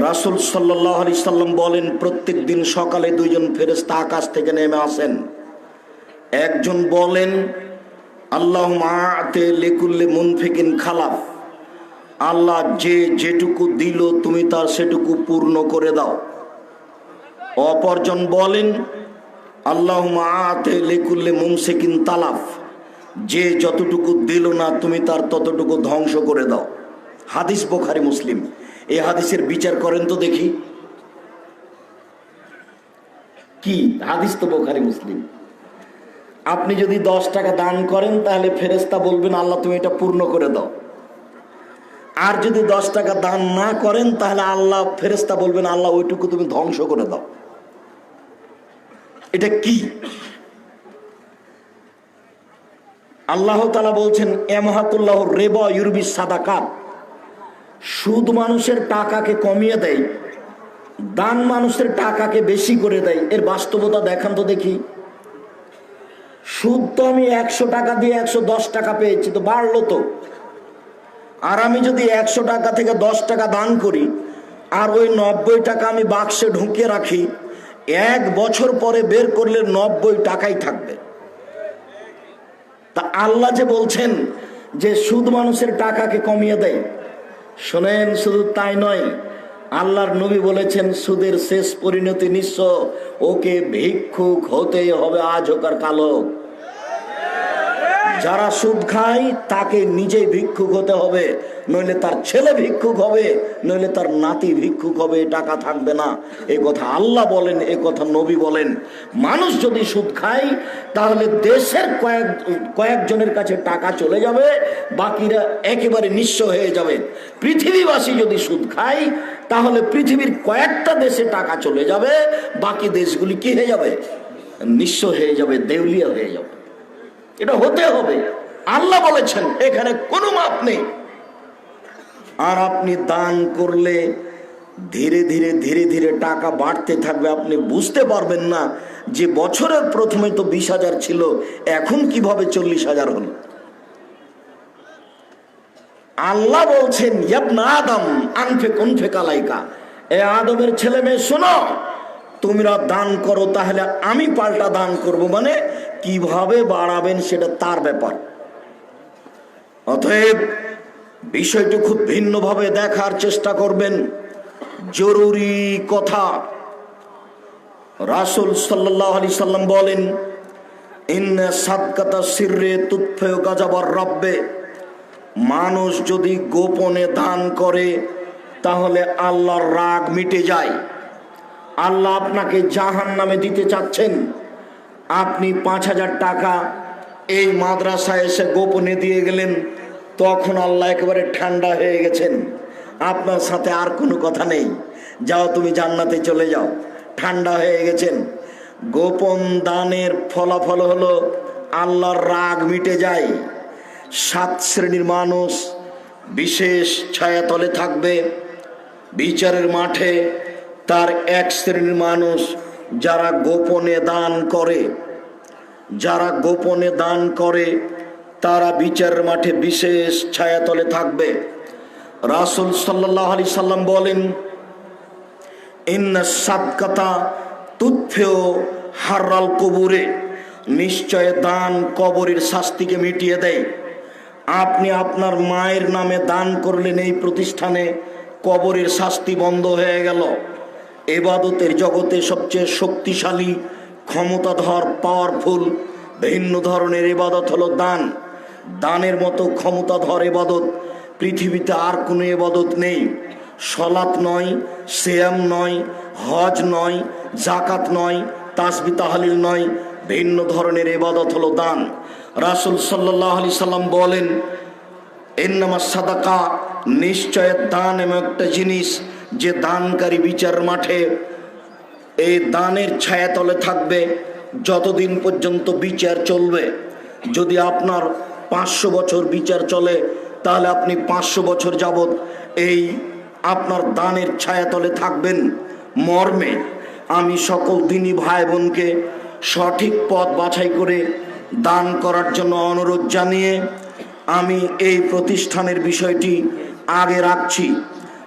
রাসূল সাল্লাল্লাহু আলাইহি সাল্লাম বলেন প্রত্যেক দিন সকালে 2 জন ফেরেশতা আকাশ থেকে নেমে আসেন। একজন বলেন আল্লাহুম্মা আ'তি লিকুল্লি মুনফিকিন খালাফ, আল্লাহ যে যেটুকু দিল তুমি তার সেটুকু পূর্ণ করে দাও। অপরজন বলেন আল্লাহুম্মা আ'তি লিকুল্লি মুমসিকিন তালাফ, যে যতটুকু দিল না তুমি তার ততটুকু ধ্বংস করে দাও। হাদিস বুখারী মুসলিম। এই হাদিসের বিচার করেন তো দেখি। কি হাদিস? তো বুখারী মুসলিম। আপনি যদি 10 টাকা দান করেন তাহলে ফেরেশতা বলবেন আল্লাহ তুমি এটা পূর্ণ করে দাও। আর যদি 10 টাকা দান না করেন তাহলে আল্লাহ, ফেরেশতা বলবেন আল্লাহ ওইটুকু তুমি ধ্বংস করে দাও। এটা কি? আল্লাহ তাআলা বলছেন ইয়ামহাকুল্লাহ রিবা ইউরবি সাদাকাত, সুদ মানুষের টাকাকে কমিয়ে দেয়, দান মানুষের টাকাকে বেশি করে দেয়। এর বাস্তবতা দেখান তো দেখি। সুদ তো আমি 100 টাকা দিয়ে 110 টাকা পেয়েছি, তো বাড়লো তো। আর আমি যদি 100 টাকা থেকে 10 টাকা দান করি আর ওই 90 টাকা আমি বাক্সে ঢুকিয়ে রাখি, 1 বছর পরে বের করলে 90 টাকাই থাকবে। তা আল্লাহ যে বলছেন যে সুদ মানুষের টাকাকে কমিয়ে দেয়, শোনেন, শুধু তাই নয়, আল্লাহর নবী বলেছেন সুদের শেষ পরিণতি নিঃস্ব, ওকে ভিক্ষুক হতেই হবে, আজ হোক আর কাল হোক। যারা সুদ খায় তাকে নিজেই ভিক্ষুক হতে হবে, নইলে তার ছেলে ভিক্ষুক হবে, নইলে তার নাতি ভিক্ষুক হবে, টাকা থাকবে না। এই কথা আল্লাহ বলেন, এই কথা নবী বলেন। মানুষ যদি সুদ খায় তাহলে দেশের কয়েকজনের কাছে টাকা চলে যাবে, বাকিরা একেবারে নিঃস্ব হয়ে যাবে। পৃথিবীবাসী যদি সুদ খায় তাহলে পৃথিবীর কয়েকটা দেশে টাকা চলে যাবে, বাকি দেশগুলি কি হয়ে যাবে? নিঃস্ব হয়ে যাবে, দেউলিয়া হয়ে যাবে। এটা হতে হবে, আল্লাহ বলেছেন, এখানে কোনো মাপ নেই। আর আপনি দান করলে ধীরে ধীরে ধীরে ধীরে টাকা বাড়তে থাকবে, আপনি বুঝতে পারবেন না যে বছরের প্রথমে তো 20,000 ছিল, এখন কিভাবে 40,000 হলো। আল্লাহ বলছেন ইয়াবনা আদম আনফিক উনফিক আলাইকা, এ আদমের ছেলে মেয়ে শোনো, তোমরা দান করো তাহলে আমি পাল্টা দান করব। মানে কিভাবে বাড়াবেন সেটা তার ব্যাপার। অতএব বিষয়টি খুব ভিন্নভাবে দেখার চেষ্টা করবেন। জরুরি কথা, রাসূল সাল্লাল্লাহু আলাইহি সাল্লাম বলেন, ইন্না সাদকাতা সিররে তুতফিউ গাযাবার রাব্বে, মানুষ যদি গোপনে দান করে তাহলে আল্লাহর রাগ মিটে যায়। আল্লাহ আপনাকে জাহান্নামে দিতে চাচ্ছেন, আপনি 5,000 টাকা এই মাদ্রাসায় এসে গোপনে দিয়ে গেলেন, তখন আল্লাহ একেবারে ঠান্ডা হয়ে গেছেন, আপনার সাথে আর কোনো কথা নেই, যাও তুমি জান্নাতে চলে যাও, ঠান্ডা হয়ে গেছেন। গোপন দানের ফলাফল হলো আল্লাহর রাগ মিটে যায়। 7 শ্রেণীর মানুষ বিশেষ ছায়াতলে থাকবে বিচারের মাঠে। তার 1 শ্রেণীর মানুষ যারা গোপনে দান করে, যারা গোপনে দান করে তারা বিচারের মাঠে বিশেষ ছায়াতলে থাকবে। রাসূল সাল্লাল্লাহু আলাইহি সাল্লাম বলেন, ইন্না সাদকাতা তুতফিউ হাররাল কুবুরে, নিশ্চয় দান কবরের শাস্তিকে মিটিয়ে দেয়। আপনি আপনার মায়ের নামে দান করলেন এই প্রতিষ্ঠানে, কবরের শাস্তি বন্ধ হয়ে গেল। ইবাদতের জগতে সবচেয়ে শক্তিশালী, ক্ষমতাধর, পাওয়ারফুল ভিন্ন ধরনের ইবাদত হলো দান। দানের মতো ক্ষমতাধর ইবাদত পৃথিবীতে আর কোনো ইবাদত নেই। সলাত নয়, সিয়াম নয়, হজ নয়, জাকাত নয়, তাসবিহ তাহলিল নয়, ভিন্ন ধরনের ইবাদত হলো দান। রাসূল সাল্লাল্লাহু আলাইহি সাল্লাম বলেন, ইন্নামাস সাদাকা, নিশ্চয় দান এমন একটা জিনিস যে দানকারী বিচার মাঠে এই দানের ছায়াতলে থাকবে যতদিন পর্যন্ত বিচার চলবে। যদি আপনার 500 বছর বিচার চলে তাহলে আপনি 500 বছর যাবত এই আপনার দানের ছায়াতলে থাকবেন। মর্মে আমি সকল দিনী ভাই বোনকে সঠিক পথ বাছাই করে দান করার জন্য অনুরোধ জানিয়ে আমি এই প্রতিষ্ঠানের বিষয়টি আগে রাখছি।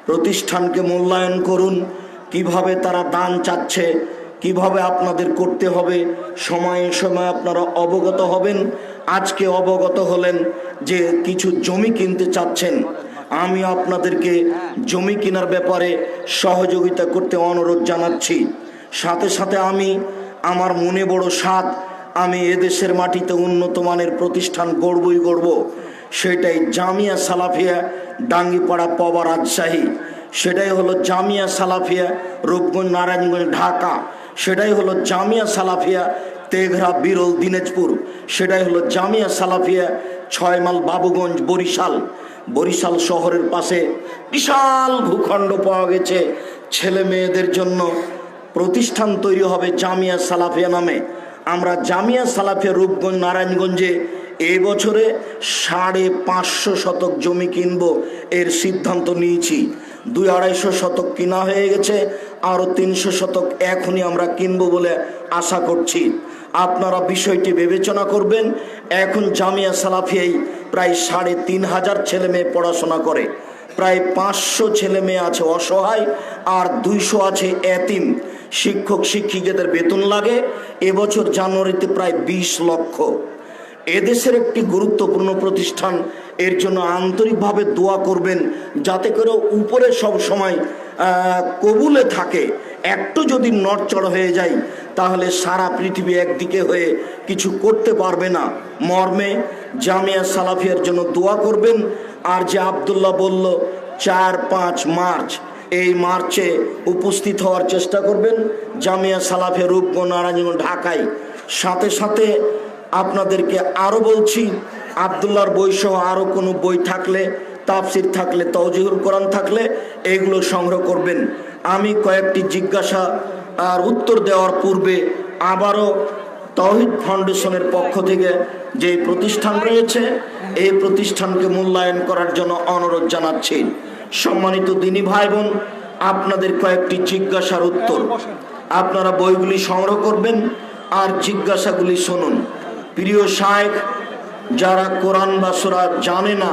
প্রতিষ্ঠানকে মূল্যায়ন করুন, কিভাবে তারা দান চাচ্ছে, কিভাবে আপনাদের করতে হবে, সময়ে সময়ে আপনারা অবগত হবেন। আজকে অবগত হলেন যে কিছু জমি কিনতে চাচ্ছেন, আমি আপনাদেরকে জমি কেনার ব্যাপারে সহযোগিতা করতে অনুরোধ জানাচ্ছি। সাথে সাথে আমি আমার মনে বড় সাধ, আমি এদেশের মাটিতে উন্নত মানের প্রতিষ্ঠান গড়বই গড়ব। সেটাই জামিয়া সালাফিয়া ডাঙ্গিপাড়া পবা রাজশাহী, সেটাই হলো জামিয়া সালাফিয়া রূপগঞ্জ নারায়ণগঞ্জ ঢাকা, সেটাই হলো জামিয়া সালাফিয়া তেঘরা বিরল দিনাজপুর, সেটাই হলো জামিয়া সালাফিয়া 6 মাইল বাবুগঞ্জ বরিশাল। বরিশাল শহরের পাশে বিশাল ভূখণ্ড পাওয়া গেছে, ছেলে মেয়েদের জন্য প্রতিষ্ঠান তৈরি হবে জামিয়া সালাফিয়া নামে। আমরা জামিয়া সালাফিয়া রূপগঞ্জ নারায়ণগঞ্জে এই বছরে 550 শতক জমি কিনবো এর সিদ্ধান্ত নিয়েছি। 200-250 শতক কিনা হয়ে গেছে, আরও 300 শতক এখনই আমরা কিনবো বলে আশা করছি। আপনারা বিষয়টি বিবেচনা করবেন। এখন জামিয়া সালাফিয়ায় প্রায় 3500 ছেলে মেয়ে পড়াশোনা করে, প্রায় 500 ছেলে মেয়ে আছে অসহায়, আর 200 আছে এতিম। শিক্ষক শিক্ষিকাদের বেতন লাগে এবছর জানুয়ারিতে প্রায় 20 লক্ষ। এদেশের একটি গুরুত্বপূর্ণ প্রতিষ্ঠান, এর জন্য আন্তরিকভাবে দোয়া করবেন যাতে করে উপরে সব সময় কবুলে থাকে। একটু যদি নড়চড় হয়ে যায় তাহলে সারা পৃথিবী একদিকে হয়ে কিছু করতে পারবে না মর্মে জামিয়া সালাফিয়ার জন্য দোয়া করবেন। আর যে আব্দুল্লাহ বলল 4-5 মার্চ, এই মার্চে উপস্থিত হওয়ার চেষ্টা করবেন জামিয়া সালাফিয়া রূপগঞ্জ নারায়ণগঞ্জ ঢাকায়। সাথে সাথে আপনাদেরকে আরও বলছি, আব্দুল্লাহর বইসহ আরও কোনো বই থাকলে, তাফসির থাকলে, তাওজিহুল কোরআন থাকলে এগুলো সংগ্রহ করবেন। আমি কয়েকটি জিজ্ঞাসা আর উত্তর দেওয়ার পূর্বে আবারও তাওহীদ ফাউন্ডেশনের পক্ষ থেকে যে প্রতিষ্ঠান রয়েছে এই প্রতিষ্ঠানকে মূল্যায়ন করার জন্য অনুরোধ জানাচ্ছি। সম্মানিত দিনী ভাই বোন, আপনাদের কয়েকটি জিজ্ঞাসার উত্তর আপনারা বইগুলি সংগ্রহ করবেন আর জিজ্ঞাসাগুলি শুনুন। প্রিয় শায়েখ, যারা কোরআন বা সূরা জানে না,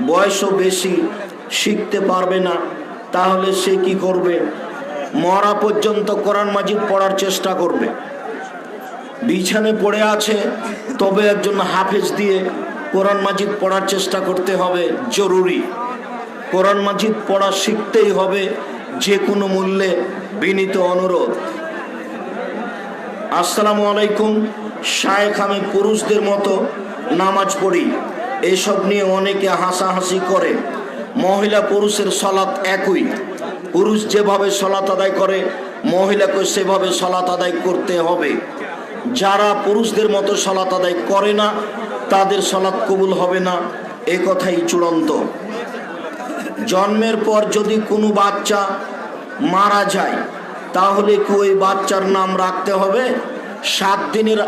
বয়সও বেশি, শিখতে পারবে না, তাহলে সে কি করবে? মরা পর্যন্ত কোরআন মাজিদ পড়ার চেষ্টা করবে। বিছানে পড়ে আছে তবে একজন হাফেজ দিয়ে কোরআন মাজিদ পড়ার চেষ্টা করতে হবে, জরুরি। কোরআন মাজিদ পড়া শিখতেই হবে যে কোনো মূল্যে, বিনীত অনুরোধ। আসসালামু আলাইকুম শায়েখ, আমি পুরুষদের মতো নামাজ পড়ি, এসব নিয়ে অনেকে হাসাহাসি করে। মহিলা পুরুষের সালাত একই, পুরুষ যেভাবে সালাত আদায় করে মহিলাকে সেভাবে সালাত আদায় করতে হবে। যারা পুরুষদের মতো সালাত আদায় করে না তাদের সালাত কবুল হবে না, এ কথাই চূড়ান্ত। জন্মের পর যদি কোনো বাচ্চা মারা যায় তাহলে কি ওই বাচ্চার নাম রাখতে হবে? 7 দিনের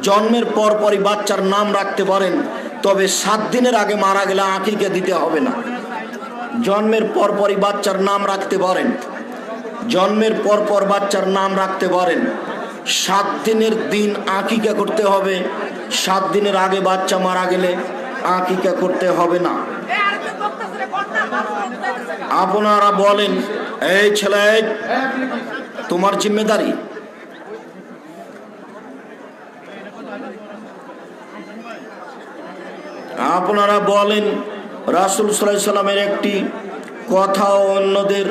জন্মের পর পরই বাচ্চার নাম রাখতে পারেন, তবে 7 দিনের আগে মারা গেলে আকিকা দিতে হবে না। জন্মের পর পরই বাচ্চার নাম রাখতে পারেন, জন্মের পর পর বাচ্চার নাম রাখতে পারেন। 7 দিনের দিন আকিকা করতে হবে, 7 দিনের আগে বাচ্চা মারা গেলে আকিকা করতে হবে না। আপনারা বলেন, এই ছেলে তোমার জিম্মেদারি। আপনারা বলেন রাসূল সাল্লাল্লাহু আলাইহি সাল্লামের একটি কথা অন্যদের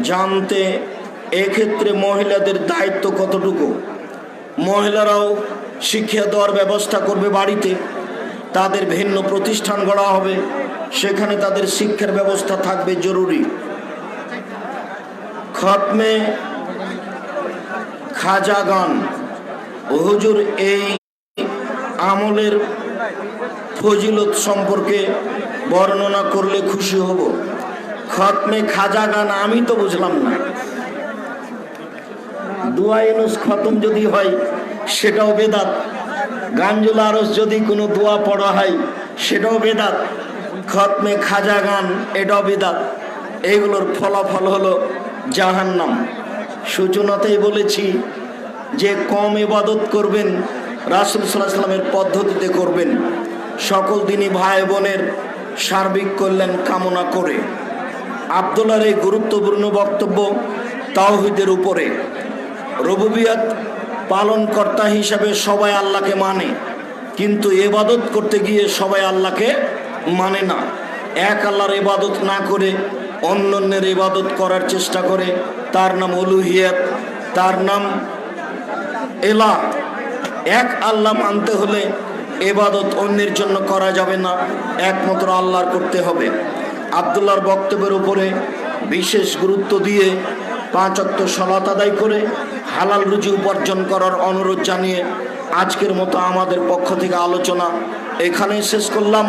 জানতে এক্ষেত্রে মহিলাদের দায়িত্ব কতটুকু? মহিলারাও শিক্ষা দেওয়ার ব্যবস্থা করবে বাড়িতে, তাদের ভিন্ন প্রতিষ্ঠান গড়া হবে, সেখানে তাদের শিক্ষার ব্যবস্থা থাকবে, জরুরি। খতমে খাজা গান, হুজুর এই আমলের ফজিলত সম্পর্কে বর্ণনা করলে খুশি হব। খতমে খাজা গান আমি তো বুঝলাম না। দুয়া ইউনুস খতম যদি হয় সেটাও বেদাত, গানজুল আরস যদি কোনো দোয়া পড়া হয় সেটাও বেদাত, খতমে খাজা গান এটাও বেদাত। এগুলোর ফলাফল হলো জাহান্নাম। সূচনাতেই বলেছি যে কম ইবাদত করবেন রাসূল সাল্লাল্লাহু আলাইহি সাল্লামের পদ্ধতিতে করবেন, সকল দিনী ভাই বোনের সার্বিক কল্যাণ কামনা করে। আব্দুল্লাহর এই গুরুত্বপূর্ণ বক্তব্য তাওহীদের উপরে। রুবুবিয়ত পালনকর্তা হিসাবে সবাই আল্লাহকে মানে, কিন্তু ইবাদত করতে গিয়ে সবাই আল্লাহকে মানে না। এক আল্লাহর ইবাদত না করে অন্যের ইবাদত করার চেষ্টা করে, তার নাম উলুহিয়ত, তার নাম এলাহ। এক আল্লাহ মানতে হলে ইবাদত অন্যের জন্য করা যাবে না, একমাত্র আল্লাহর করতে হবে। আব্দুল্লাহর বক্তব্যের উপরে বিশেষ গুরুত্ব দিয়ে 5 ওয়াক্ত সালাত আদায় করে হালাল রুজি উপার্জন করার অনুরোধ জানিয়ে আজকের মতো আমাদের পক্ষ থেকে আলোচনা এখানেই শেষ করলাম।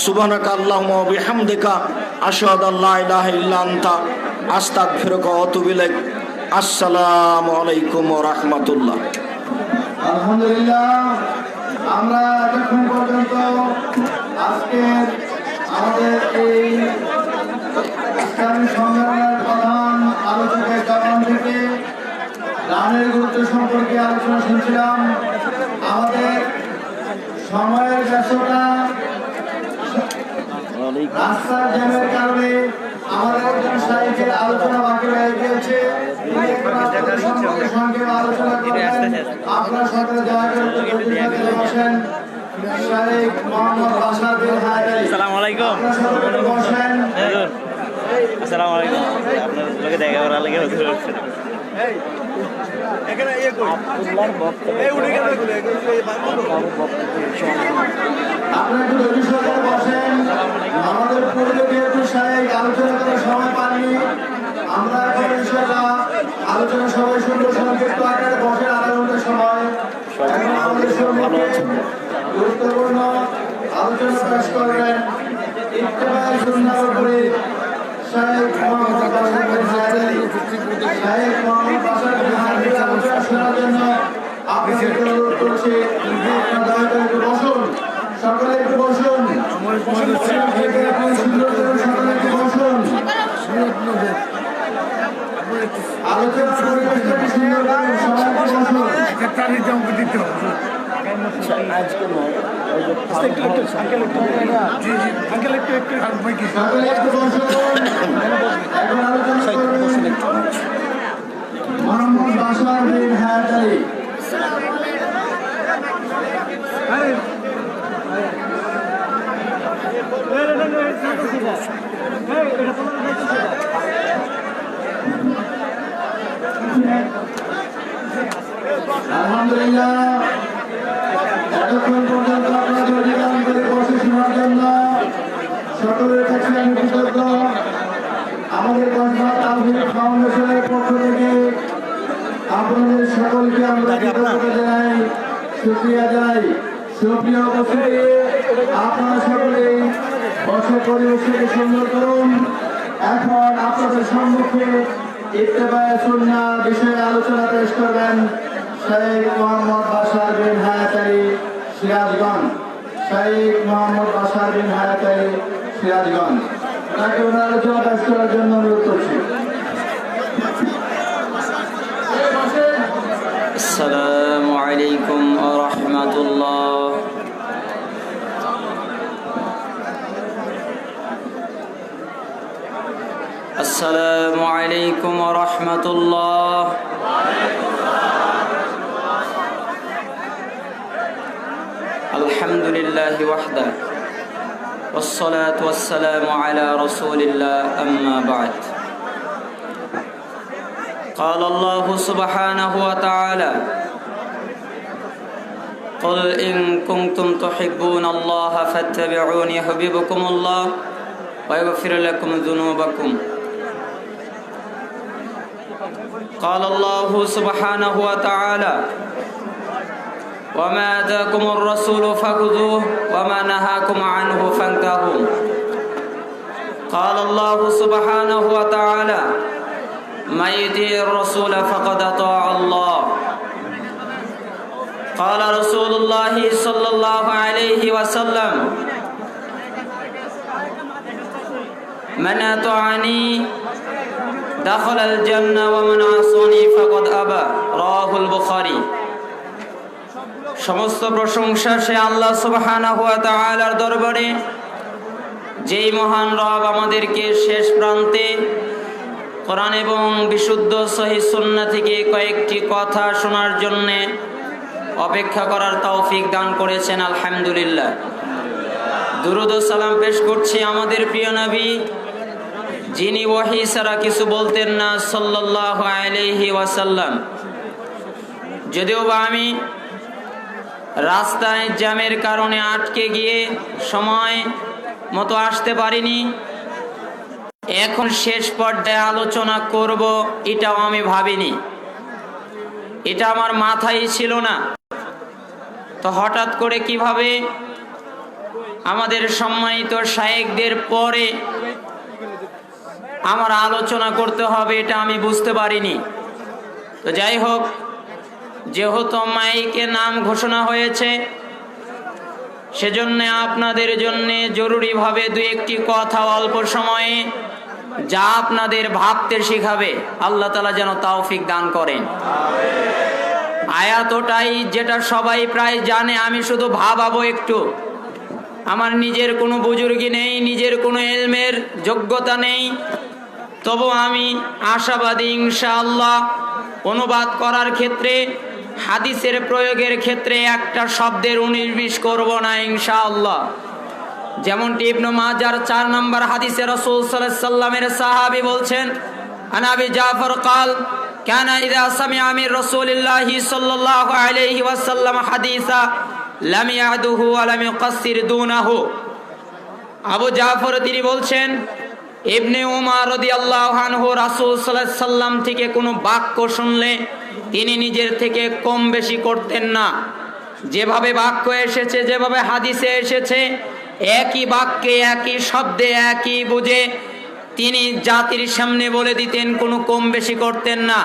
সুবহানাকা আল্লাহুম্মা ওয়া বিহামদিকা আশহাদু আল্লা ইলাহা ইল্লা আনতা আস্তাগফিরুকা ওয়া আতুবু ইলাইক। আসসালামু আলাইকুম ওয়া রাহমাতুল্লাহ। আলহামদুলিল্লাহ, আমরা এখন পর্যন্ত আজকের আমাদের এই ইসলামী সম্মেলনের প্রধান আলোচকের জবান থেকে গানের গুরুত্ব সম্পর্কে আলোচনা শুনছিলাম। আমাদের সময়ের ব্যস্ততা, রাস্তার জ্যামের কারণে আমাদের একজন শাইখের আলোচনা বাকি রয়ে গিয়েছে। তিনি এখন আপনাদের সম্পর্কে সংক্ষেপে আলোচনা করবেন। আপনারা সকলে দয়া করে বসেন। শাইখ মোহাম্মদ বাশার বিন হায়দারি। আসসালামু আলাইকুম। আপনারা সকলে বসেন। আসসালামু আলাইকুম। আপনার লোকে দেখা করার লাগে হুজুর উঠছেন। আপনারা একটু ধৈর্য সহকারে বসেন। আমাদের পূর্বে যেহেতু শাইখ আলোচনা করার সময় পাননি, আমরা এখন ইনশাআল্লাহ আলোচনা সবাই শুনবো সংক্ষিপ্ত আকারে। বসেন, আধা ঘন্টার সময়। এখন আমাদের সম্মুখে গুরুত্বপূর্ণ আলোচনা পেশ করবেন ইত্তেবায়ে সুন্নাহর উপরে শাইখ মোহাম্মদ বাশার বিন হায়দারি। শাইখ মোহাম্মদ বাশার বিন হায়দারির আলোচনা শোনার জন্য আপনাদেরকে অনুরোধ করছি, আপনারা দয়া করে একটু বসুন। সকলে একটু বসুন। আপনি সুন্দর করে সকলে একটু বসুন। আলোচনার পরিবেশটাকে সুন্দর করে সবাই একটু বসুন। সকলে একটু বসুন। এখন আলোচনা করবেন মোহাম্মদ বাশার বিন হায়দারি। আলহামদুলিল্লাহ, এতক্ষণ পর্যন্ত আপনারা ধৈর্য ধারণ করে বসে শোনার জন্য সকলের কাছে আমি কৃতজ্ঞ। আমাদের কসবা তাওহীদ ফাউন্ডেশনের পক্ষ থেকে আপনাদের সকলকে আমরা কৃতজ্ঞতা জানাই, শুকরিয়া জানাই। সুপ্রিয় উপস্থিতি, আপনারা সকলেই বসে পরিবেশকে সুন্দর করুন। এখন আপনাদের সম্মুখে ইত্তেবায়ে সুন্নাহ বিষয়ে আলোচনা পেশ করবেন শাইখ মোহাম্মদ বাশার বিন হায়দারি, সিরাজগঞ্জ। শাইখ মোহাম্মদ বাশার বিন হায়দারি, সিরাজগঞ্জ। তাকে ওনার আলোচনা পেশ করার জন্য অনুরোধ করছি। আসসালামু আলাইকুম ওয়া রাহমাতুল্লাহ। আসসালামু আলাইকুম ওয়া রাহমাতুল্লাহ। আলহামদুলিল্লাহি ওয়াহদা والصلاة والسلام على رسول الله أما بعد. قال الله سبحانه وتعالى قل إن كنتم تحبون الله فاتبعوني يحببكم الله ويغفر لكم ذنوبكم. قال الله سبحانه وتعالى وما آتاكم الرسول فخذوه وما نهاكم عنه فانتهوا. قال الله سبحانه وتعالى من يطيع الرسول فقد أطاع الله. قال رسول الله صلى الله عليه وسلم من أطاعني دخل الجنة ومن عصاني فقد أبى. رواه البخاري. সমস্ত প্রশংসা সে আল্লাহ সুবহানাহু ওয়া তাআলার দরবারে, যেই মহান রব আমাদেরকে শেষ প্রান্তে কোরআন এবং বিশুদ্ধ সহিহ সুন্নাহ থেকে কয়েকটি কথা শোনার জন্য অপেক্ষা করার তৌফিক দান করেছেন। আলহামদুলিল্লাহ। দুরূদ ও সালাম পেশ করছি আমাদের প্রিয় নবী, যিনি ওহী ছাড়া কিছু বলতেন না, সাল্লাল্লাহু আলাইহি ওয়াসাল্লাম। যদিও বা আমি রাস্তায় জ্যামের কারণে আটকে গিয়ে সময় মতো আসতে পারিনি, এখন শেষ পর্যায়ে আলোচনা করব এটাও আমি ভাবিনি, এটা আমার মাথায় ছিল না। তো হঠাৎ করে কিভাবে আমাদের সম্মানিত শায়েখদের পরে আমার আলোচনা করতে হবে এটা আমি বুঝতে পারিনি। তো যাই হোক, যেহেতু মাইকে নাম ঘোষণা হয়েছে, সেজন্য আপনাদের জন্য জরুরিভাবে দু একটি কথা অল্প সময়ে যা আপনাদের ভাবতে শেখাবে, আল্লাহ তাআলা যেন তৌফিক দান করেন। আয়াতটাই যেটা সবাই প্রায় জানে, আমি শুধু ভাবাবো একটু। আমার নিজের কোনো বুজুর্গি নেই, নিজের কোনো ইলমের যোগ্যতা নেই, তবু আমি আশাবাদী ইনশাআল্লাহ অনুবাদ করার ক্ষেত্রে, হাদিসের প্রয়োগের ক্ষেত্রে একটা শব্দের 19-20 করব না ইনশাআল্লাহ। যেমনটি ইবনে মাজার 4 নম্বর হাদিসে রাসূল সাল্লাল্লাহু আলাইহি সাল্লামের সাহাবী বলছেন, আন আবি জাফর قال كان اذا سمع من رسول الله صلى الله عليه وسلم حديثا لم يعده ولم يقصر دونه। আবু জাফর তিনি বলছেন, ইবনে উমর রাদিয়াল্লাহু আনহু রাসূল সাল্লাল্লাহু আলাইহি সাল্লাম থেকে কোনো বাক্য শুনলে তিনি নিজের থেকে কম বেশি করতেন না। যেভাবে বাক্য এসেছে, যেভাবে হাদিসে এসেছে, একই বাক্যে একই শব্দে একই বুঝে তিনি জাতির সামনে বলে দিতেন, কোনো কম বেশি করতেন না।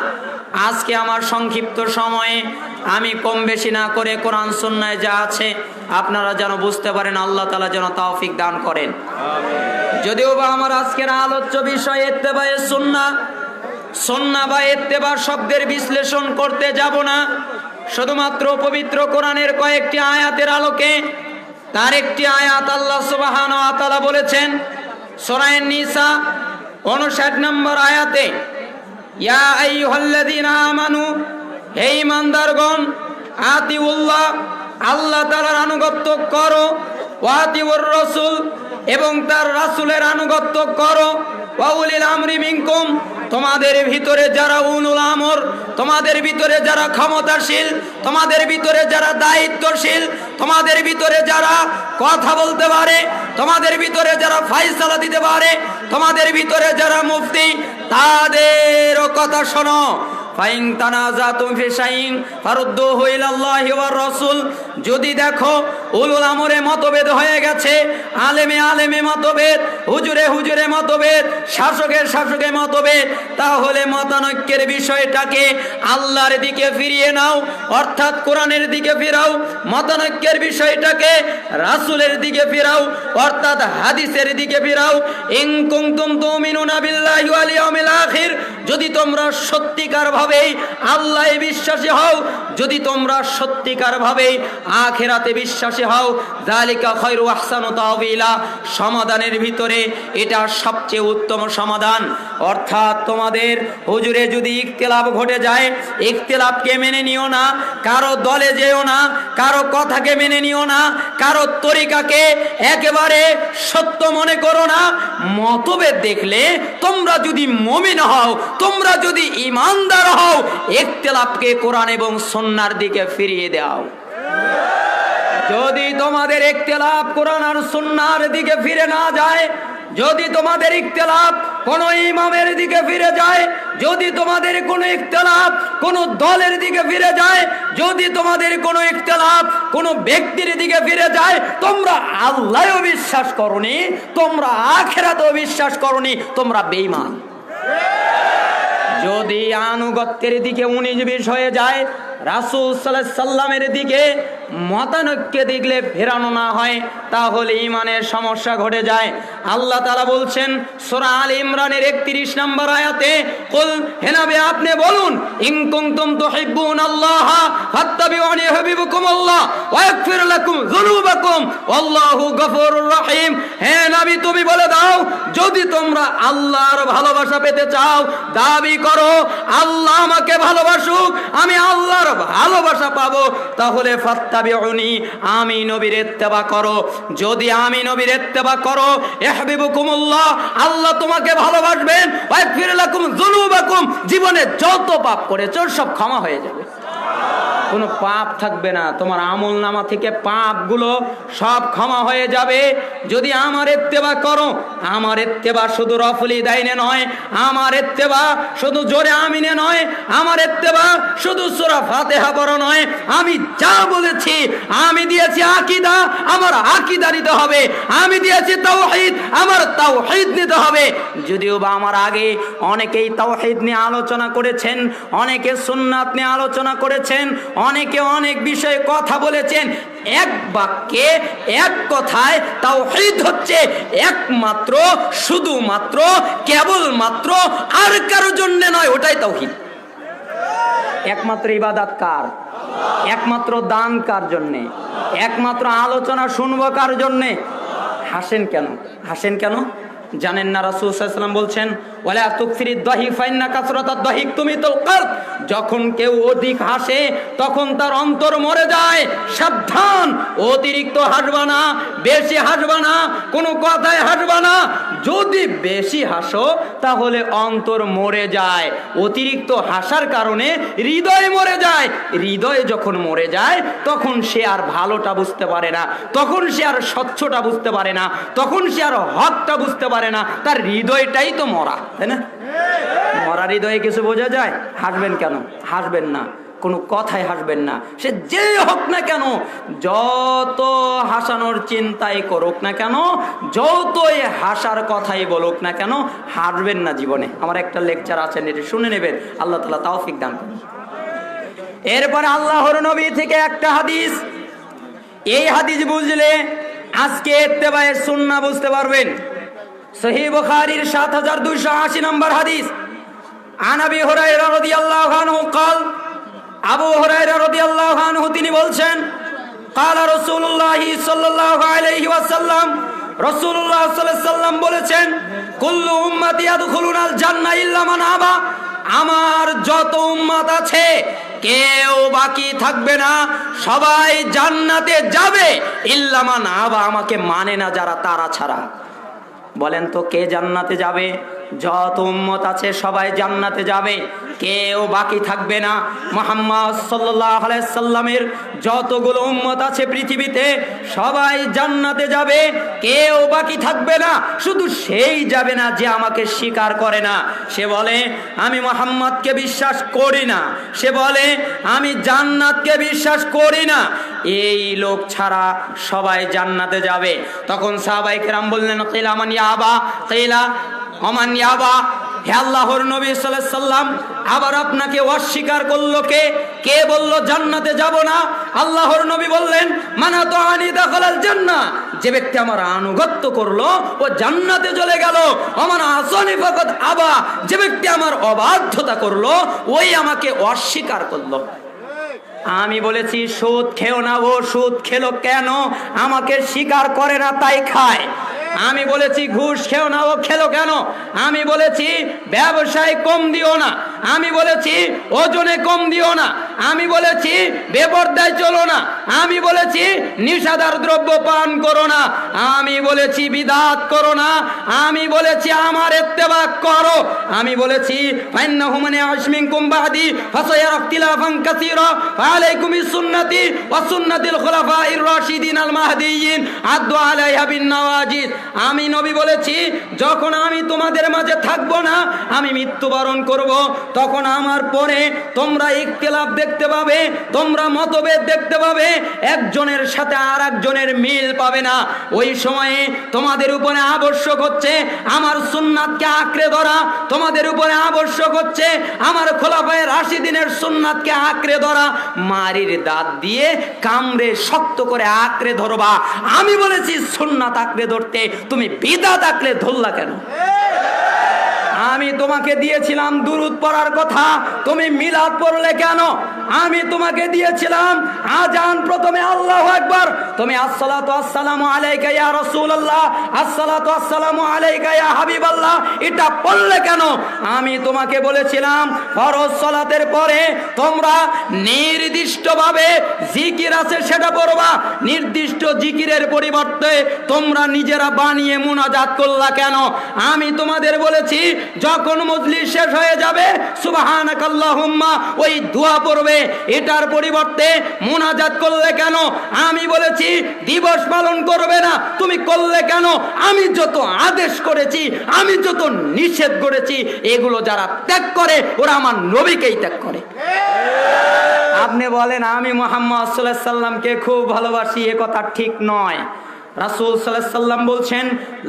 আজকে আমার সংক্ষিপ্ত সময়ে আমি কম বেশি না করে কোরআন সুন্নায় যা আছে আপনারা যেন বুঝতে পারেন, আল্লাহ তাআলা যেন তৌফিক দান করেন। যদিও বা আমার আজকের আলোচ্য বিষয় ইত্তেবায়ে সুন্নাহ, সুন্নাহ বা ইত্তেবা শব্দের বিশ্লেষণ করতে যাব না, শুধুমাত্র পবিত্র কোরআনের কয়েকটি আয়াতের আলোকে। তার একটি আয়াত আল্লাহ সুবহানাহু ওয়া তাআলা বলেছেন সূরা নিসা 59 নম্বর আয়াতে, ইয়া আইয়ুহাল্লাযীনা আমানু, হে ঈমানদারগণ, আতিউল্লাহ, আল্লাহ তাআলার আনুগত্য করো, ওয়া আতিউর রাসূল, এবং তার রাসূলের আনুগত্য করো, ওয়া উলিল আমরি মিনকুম, তোমাদের ভিতরে যারা উলুল আমর, তোমাদের ভিতরে যারা ক্ষমতাশীল, তোমাদের ভিতরে যারা দায়িত্বশীল, তোমাদের ভিতরে যারা কথা বলতে পারে, তোমাদের ভিতরে যারা ফয়সালা দিতে পারে, তোমাদের ভিতরে যারা মুফতি, তাদেরও কথা শোনো। ফাইন তানাজাতুম ফি শাইইন ফারুদ্দুহু ইলাল্লাহি ওয়ার রাসূল, যদি দেখো উলুল আমরে মতভেদ হয়ে গেছে, আলেমে মতভেদ, হুজুরে মতভেদ, শাসকে মতভেদ, তাহলে মতানৈক্যের বিষয়টাকে আল্লাহর দিকে ফিরিয়ে নাও, অর্থাৎ কোরআনের দিকে ফিরাও। মতানৈক্যের বিষয়টাকে রাসূলের দিকে ফিরাও, অর্থাৎ হাদিসের দিকে ফিরাও। ইন কুনতুম তুমিনুনা বিল্লাহি ওয়াল ইয়াউমিল আখির, যদি তোমরা সত্যিকার ভাবে আল্লাহে বিশ্বাসী হও, যদি তোমরা সত্যিকার ভাবে আখিরাতে বিশ্বাসী হও, যালিকা খায়রু আহসানু তাওয়িলা, সমাধানের ভিতরে এটা সবচেয়ে উত্তম সমাধান। অর্থাৎ তোমাদের হুজুরে যদি ইখতিলাফ ঘটে যায়, ইখতিলাফকে মেনে নিও না, কারো দলে যেও না, কারো কথাকে মেনে নিও না, কারো তরিকাকে একেবারে সত্য মনে করো না। মতভেদ দেখলে তোমরা যদি মুমিন হও, তোমরা যদি ঈমানদার হও, ইখতিলাফকে কোরআন এবং সুন্নাহর দিকে ফিরিয়ে দাও। যদি তোমাদের ইখতিলাফ কোরআন আর সুন্নাহর দিকে ফিরে না যায়, যদি তোমাদের ইখতিলাফ কোন ইমামের দিকে ফিরে যায়, যদি তোমাদের কোনো ইখতিলাফ কোনো দলের দিকে ফিরে যায়, যদি তোমাদের কোনো ইখতিলাফ কোনো ব্যক্তির দিকে ফিরে যায়, তোমরা আল্লাহও বিশ্বাস করনি, তোমরা আখিরাতেও বিশ্বাস করনি, তোমরা বেঈমান। যদি আনুগত্যের দিকে 19-20 হয়ে যায়, রাসূল সাল্লাল্লাহু আলাইহি সাল্লামের দিকে মতানৈক্য দেখলে ফেরানো না হয়, তাহলে ঈমানের সমস্যা ঘটে যায়। আল্লাহ তাআলা বলছেন সূরা আলে ইমরানের 31 নম্বর আয়াতে, কুল, হে নবী আপনি বলুন, ইন কুনতুম তুহিব্বুনাল্লাহ ফাত্তাবিউনি ইউহিব্বুকুমুল্লাহ ওয়া ইয়াগফির লাকুম যুনুবাকুম ওয়াল্লাহু গফুরুর রহিম। হে নবী তুমি বলে দাও, যদি তোমরা আল্লাহর ভালোবাসা পেতে চাও, দাবি করো আল্লাহ আমাকে ভালোবাসুক, আমি আল্লাহর ভালোবাসা পাবো, তাহলে ফাত্তাবিউনি, আমি নবীর ইত্তেবা করো। যদি আমি নবীর ইত্তেবা করো, ইউহিব্বুকুমুল্লাহ, আল্লাহ তোমাকে ভালোবাসবেন, ওয়া ইয়াগফির লাকুম যুনুবাকুম, জীবনে যত পাপ করেছো সব ক্ষমা হয়ে যাবে, কোনো পাপ থাকবে না, তোমার আমল নামা থেকে পাপগুলো সব ক্ষমা হয়ে যাবে। যদি আমার ইত্তেবা করো, আমার ইত্তেবা শুধু রফুল ইদাইনে নয়, আমার ইত্তেবা শুধু জোরে আমিনে নয়, আমার ইত্তেবা শুধু সূরা ফাতিহা পড়া নয়, আমি যা বলেছি, আমি দিয়েছি আকীদা, আমার আকীদা নিতে হবে, আমি দিয়েছি তাওহীদ, আমার তাওহীদ নিতে হবে। যদিও বা আমার আগে অনেকেই তাওহীদ নিয়ে আলোচনা করেছেন, অনেকে সুন্নাত নিয়ে আলোচনা করেছেন, অনেকে অনেক বিষয়ে কথা বলেছেন, এক বাক্যে এক কথায় তাওহীদ হচ্ছে একমাত্র, শুধুমাত্র, কেবলমাত্র, আর কারোর জন্য নয়, ওটাই তাওহীদ। একমাত্র ইবাদত কার? একমাত্র দান কার জন্যে? একমাত্র আলোচনা শুনবো কার জন্যে? হাসেন কেন? হাসেন কেন জানেন না? রাসূল সাল্লাল্লাহু আলাইহি ওয়াসাল্লাম বলছেন, ওয়ালা তুকসিরিদ দাহি ফাইন্না কাসরাতাদ দাহিক তুমিতুল কলব। যখন কেউ অধিক হাসে তখন তার অন্তর মরে যায়। সাবধান, অতিরিক্ত হাসবা না, বেশি হাসবা না, কোনো কথায় হাসবা না। যদি বেশি হাসো তাহলে অন্তর মরে যায়। অতিরিক্ত হাসার কারণে হৃদয় মরে যায়। হৃদয় যখন মরে যায় তখন সে আর ভালোটা বুঝতে পারে না, তখন সে আর স্বচ্ছটা বুঝতে পারে না, তখন সে আর হকটা বুঝতে পারে না। তার হৃদয়টাই তো মরা, তাই না? মরা হৃদয়ে কিছু বোঝা যায়? হাসবেন কেন? হাসবেন না, কোনো কথায় হাসবেন না। সে যে হোক না কেন, যত হাসানোর চিন্তাই করুক না কেন, যতই হাসার কথাই বলুক না কেন, হাসবেন না জীবনে। আমার একটা লেকচার আছে, এটি শুনে নেবেন, আল্লাহ তাআলা তৌফিক দান করুন। এরপর আল্লাহর নবী থেকে একটা হাদিস, এই হাদিস বুঝলে আজকে ইত্তেবায়ে সুন্নাহ বুঝতে পারবেন। সহিহ বুখারীর 7280 নম্বর হাদিস। আন আবি হুরায়রা রাদিয়াল্লাহু আনহু قال, আবু হুরায়রা রাদিয়াল্লাহু আনহু তিনি বলছেন, قال রাসূলুল্লাহ সাল্লাল্লাহু আলাইহি ওয়াসাল্লাম, রাসূলুল্লাহ সাল্লাল্লাহু আলাইহি ওয়াসাল্লাম বলেছেন, কুল্লু উম্মতি ইয়াদখুলুনাল জান্নাহ ইল্লা মান আবা। আমার যত উম্মত আছে কেউ বাকি থাকবে না, সবাই জান্নাতে যাবে, ইল্লা মান আবা, আমাকে মানে না যারা, তারা ছাড়া। বলেন তো কে জান্নাতে যাবে? যত উম্মত আছে সবাই জান্নাতে যাবে, কেউ বাকি থাকবে না। মুহাম্মদ সাল্লাল্লাহু আলাইহি সাল্লামের যতগুলো উম্মত আছে পৃথিবীতে সবাই জান্নাতে যাবে, কেউ বাকি থাকবে না। শুধু সেই যাবে না যে আমাকে স্বীকার করে না। সে বলে আমি মুহাম্মদকে বিশ্বাস করি না, সে বলে আমি জান্নাতকে বিশ্বাস করি না। এই লোক ছাড়া সবাই জান্নাতে যাবে। তখন সাহাবায়ে কেরাম বললেন, কিলা মান ইয়াবা, কিলা ওমান ইয়াবা, হে আল্লাহর নবী সাল্লাল্লাহু আলাইহি সাল্লাম, আবার আপনাকে অস্বীকার করলো কে? কে বলল জান্নাতে যাব না? আল্লাহর নবী বললেন, মানা তাআনি দাখালাল জান্নাহ, যে ব্যক্তি আমার আনুগত্য করলো ও জান্নাতে চলে গেল। ওমান আসানি ফাকাদ আবা, যে ব্যক্তি আমার অবাধ্যতা করলো ওই আমাকে অস্বীকার করলো। আমি বলেছি সুদ খেও না, ও সুদ খেলো কেন? আমাকে স্বীকার করে না তাই খায়। আমি বলেছি ঘুষ খেও না, ও খেলো কেন? আমি বলেছি ব্যবসায় কম দিও না, আমি বলেছি ওজনে কম দিও না, আমি বলেছি বেপরদায় চলো না, আমি বলেছি নিশাদার দ্রব্য পান করো না, আমি বলেছি বিদআত করো না, আমি বলেছি আমার ইত্তেবা করো, আমি বলেছি ফাইন্নাহু মান ইয়াশমিনকুম বাদি ফাসায়ারা ইখতিলাফান কাসীরা ফাআলাইকুম বিসুন্নতি ওয়া সুন্নাতিল খুলাফাইর রাশিদিন আল মাহদিয়িন আদু আলাইহা বিন নওয়াজিদ। আমি নবী বলেছি যখন আমি তোমাদের মাঝে থাকবো না, আমি মৃত্যুবরণ করব, তখন আমার পরে তোমরা ইখতিলাফ দেখতে পাবে, তোমরা মতভেদ দেখতে পাবে, একজনের সাথে আর একজনের মিল পাবে না। ওই সময়ে তোমাদের উপরে আবশ্যক হচ্ছে আমার সুন্নাতকে আঁকড়ে ধরা, তোমাদের উপরে আবশ্যক হচ্ছে আমার খোলাফায়ে রাশিদিনের সুন্নাতকে আঁকড়ে ধরা। মারির দাঁত দিয়ে কামড়ে শক্ত করে আঁকড়ে ধরবা। আমি বলেছি সুন্নাত আঁকড়ে ধরতে, তুমি বিদআত আঁকড়ে ধরলা কেন? আমি তোমাকে দিয়েছিলাম দুরূদ পড়ার কথা, তুমি মিলাদ পড়লে কেন? আমি তোমাকে দিয়েছিলাম আজান প্রথমে আল্লাহু আকবার, তুমি আসসালাতু আসসালামু আলাইকা ইয়া রাসূলুল্লাহ, আসসালাতু আসসালামু আলাইকা ইয়া হাবিবাল্লাহ, এটা পড়লে কেন? আমি তোমাকে বলেছিলাম ফরজ সালাতের পরে তোমরা নির্দিষ্টভাবে জিকির আছে সেটা পড়বা, নির্দিষ্ট জিকিরের পরিবর্তে তোমরা নিজেরা বানিয়ে মুনাজাত করলা কেন? আমি তোমাদের বলেছি যখন মজলিস শেষ হয়ে যাবে সুবহানাকাল্লাহুম্মা ওই দোয়া পড়বে, এটার পরিবর্তে মুনাজাত করলে কেন? আমি বলেছি দিবস পালন করবে না, তুমি করলে কেন? আমি যত আদেশ করেছি, আমি যত নিষেধ করেছি, এগুলো যারা ত্যাগ করে ওরা আমার নবীকেই ত্যাগ করে। আপনি বলেন আমি মুহাম্মদ সাল্লাল্লাহু আলাইহি সাল্লামকে খুব ভালোবাসি, এ কথা ঠিক নয়। রাসূল সাল্লাল্লাহু আলাইহি সাল্লাম বলছেন,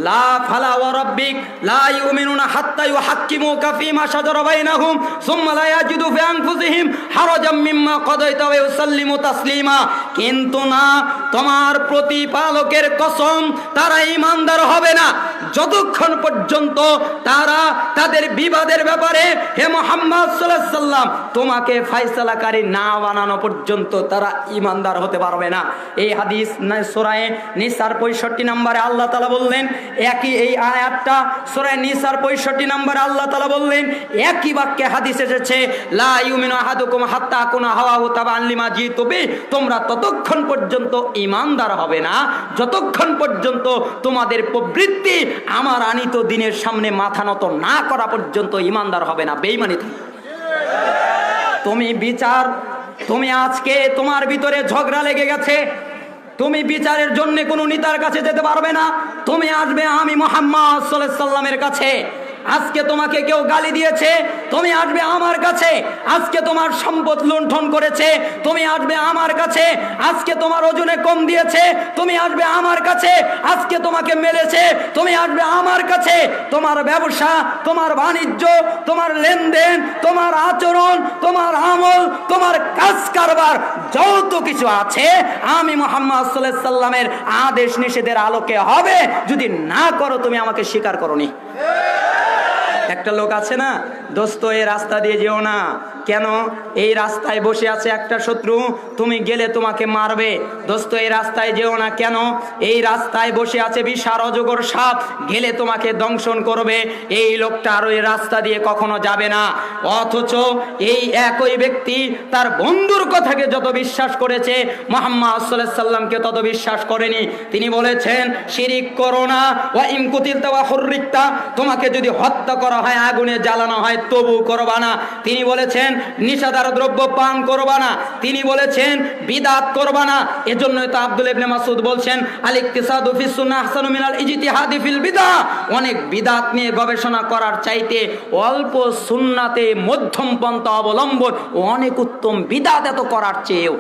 লা ফালা ওয়া রাব্বিক লা ইউমিনুনা হাত্তা ইউহাক্কিমুকা ফীমা শাজারা বাইনাহুম সুম্মা লা ইয়াজিদু ফি আনফুসিহিম হারাজাম মিম্মা কাদাইতা ওয়া ইউসাল্লিমু তাসলিমা। কিন্তু না, তোমার প্রতিপালকের কসম, তারা ঈমানদার হবে না যতক্ষণ পর্যন্ত তারা তাদের বিবাদের ব্যাপারে হে মুহাম্মদ সাল্লাল্লাহু আলাইহি সাল্লাম তোমাকে ফয়সালাকারী না বানানো পর্যন্ত তারা ঈমানদার হতে পারবে না। এই হাদিস সূরা নিসার 65 নম্বরে আল্লাহ তাআলা বললেন, একই এই আয়াতটা সূরা নিসার 65 নম্বরে আল্লাহ তাআলা বললেন, একই বাক্যে হাদিস এসেছে, লা ইউমিনু আহাদুকুম হাত্তা কুনা হাওয়াহু তাবান লিমা জিতু বি। তোমরা ততক্ষণ পর্যন্ত ঈমানদার হবে না যতক্ষণ পর্যন্ত তোমাদের প্রবৃত্তি আমার আনিত দিনের সামনে মাথা নত না করা পর্যন্ত ঈমানদার হবে না, বেঈমানি থাকবে। তুমি আজকে তোমার ভিতরে ঝগড়া লেগে গেছে, তুমি বিচারের জন্য কোনো নেতার কাছে যেতে পারবে না, তুমি আসবে আমি মুহাম্মদ সাল্লাল্লাহু আলাইহি সাল্লামের কাছে। আজকে তোমাকে কেউ গালি দিয়েছে, তুমি আসবে আমার কাছে। আজকে তোমার সম্পদ লুণ্ঠন করেছে, তুমি আসবে আমার কাছে। আজকে তোমার ওজনে কম দিয়েছে, তুমি আসবে আমার কাছে। আজকে তোমাকে মেরেছে, তুমি আসবে আমার কাছে। তোমার ব্যবসা, তোমার বাণিজ্য, তোমার লেনদেন, তোমার আচরণ, তোমার আমল, তোমার কাজ কারবার যত কিছু আছে আমি মুহাম্মদ সাল্লাল্লাহু আলাইহি সাল্লামের আদেশ নিষেধের আলোকে হবে। যদি না করো তুমি আমাকে স্বীকার করোনি। একটা লোক আছে না, দোস্ত এই রাস্তা দিয়ে যেও না, কেন? এই রাস্তায় বসে আছে একটা শত্রু, তুমি গেলে তোমাকে মারবে। দোস্ত এই রাস্তায় যেও না, কেন? এই রাস্তায় বসে আছে বিশাল অজগর সাপ, গেলে তোমাকে দংশন করবে। এই লোকটা আর ওই রাস্তা দিয়ে কখনো যাবে না। অথচ এই একই ব্যক্তি তার বন্ধুর কথাকে যত বিশ্বাস করেছে, মুহাম্মদ সাল্লাল্লাহু আলাইহি সাল্লামকে তত বিশ্বাস করেনি। তিনি বলেছেন, শিরিক করো না, ওয়া ইন কুতিলতা ওয়া হুররিকতা, তোমাকে যদি হত্যা করা হয়, আগুনে জ্বালানো হয়, তবু করবা না। তিনি বলেছেন নিষেধার দ্রব্য পান করবা না। তিনি বলেছেন বিদআত করবা না। এজন্যই তো আব্দুল্লাহ ইবনে মাসউদ বলছেন, আল ইকতিসাদু ফিস সুন্নাহ আহসানু মিনাল ইজতিহাদি ফিল বিদআহ। অনেক বিদআত নিয়ে গবেষণা করার চাইতে অল্প সুন্নাতে মধ্যম পন্থা অবলম্বন অনেক উত্তম। বিদআত এত করার চেয়েও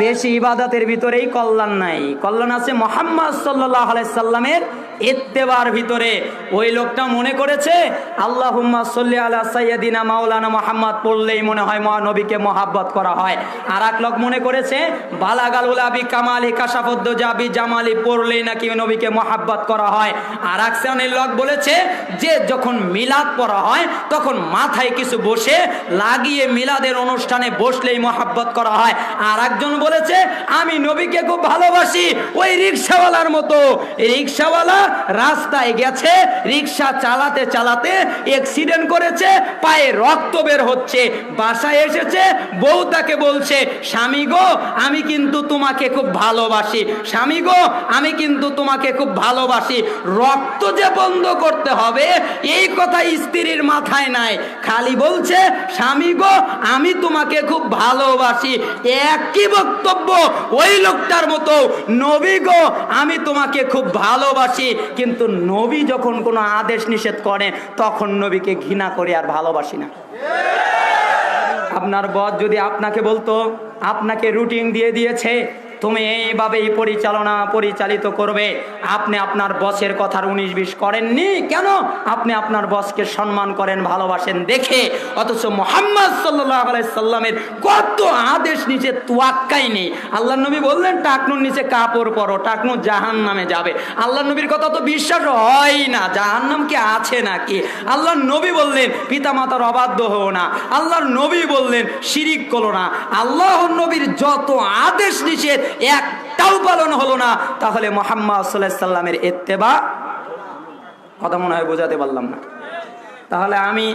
বেশি ইবাদতের ভিতরেই কল্যাণ নাই। কল্যাণ আছে মুহাম্মদ সাল্লাল্লাহু আলাইহি সাল্লামের ইত্তেবার ভিতরে। ওই লোকটা মনে করেছে আল্লাহুম্মা সাল্লি আলা সাইয়্যিদিনা মাওলানা মুহাম্মদ পড়লেই মনে হয় নবীকে মহাব্বত করা হয়। আর এক লোক মনে করেছে বালাগাল উলাবি কামালি কাশাফুদ্দ জাবি জামালি পড়লেই নাকি নবীকে মহাব্বত করা হয়। আর এক শ্রেণীর লোক বলেছে যে যখন মিলাদ পড়া হয় তখন মাথায় কিছু বসে লাগিয়ে মিলাদের অনুষ্ঠানে বসলেই মহাব্বত করা হয়। আর একজন বলেছে আমি নবীকে খুব ভালোবাসি, ওই রিকশাওয়ালার মতো। রিকশাওয়ালা রাস্তায় গেছে, রিকশা চালাতে চালাতে অ্যাক্সিডেন্ট করেছে, পায়ে রক্ত বের হচ্ছে, বাসায় এসেছে, বউ তাকে বলছে, স্বামী গো আমি কিন্তু তোমাকে খুব ভালোবাসি, স্বামী গো আমি কিন্তু তোমাকে খুব ভালোবাসি। রক্ত যে বন্ধ করতে হবে এই কথা স্ত্রীর মাথায় নাই, খালি বলছে স্বামী গো আমি তোমাকে খুব ভালোবাসি। একই বক্তব্য ওই লোকটার মতো, নবী গো আমি তোমাকে খুব ভালোবাসি। কিন্তু নবী যখন কোনো আদেশ নিষেধ করে তখন নবীকে ঘৃণা করে আর ভালোবাসি না। আপনার বস যদি আপনাকে বলতো, আপনাকে রুটিন দিয়ে দিয়েছে তুমি এইভাবেই পরিচালিত করবে, আপনি আপনার বসের কথার 19-20 করেননি কেন? আপনি আপনার বসকে সম্মান করেন, ভালোবাসেন দেখে। অথচ মুহাম্মদ সাল্লাল্লাহু আলাইহি সাল্লামের কত আদেশ নিচে তোয়াক্কাই নেই। আল্লাহর নবী বললেন টাকনুর নিচে কাপড় পরো, টাকনু জাহান্নামে যাবে। আল্লাহর নবীর কথা তো বিশ্বাস হয় না, জাহান্নাম কি আছে নাকি? আল্লাহর নবী বললেন পিতামাতার অবাধ্য হও না, আল্লাহর নবী বললেন শিরিক করো না। আল্লাহর নবীর যত আদেশ নিষেধ একটাও পালন হলো না, তাহলে মুহাম্মদ সাল্লাল্লাহু আলাইহি সাল্লামের ইত্তেবা। কথা মনে হয় বোঝাতে পারলাম না। তাহলে আমি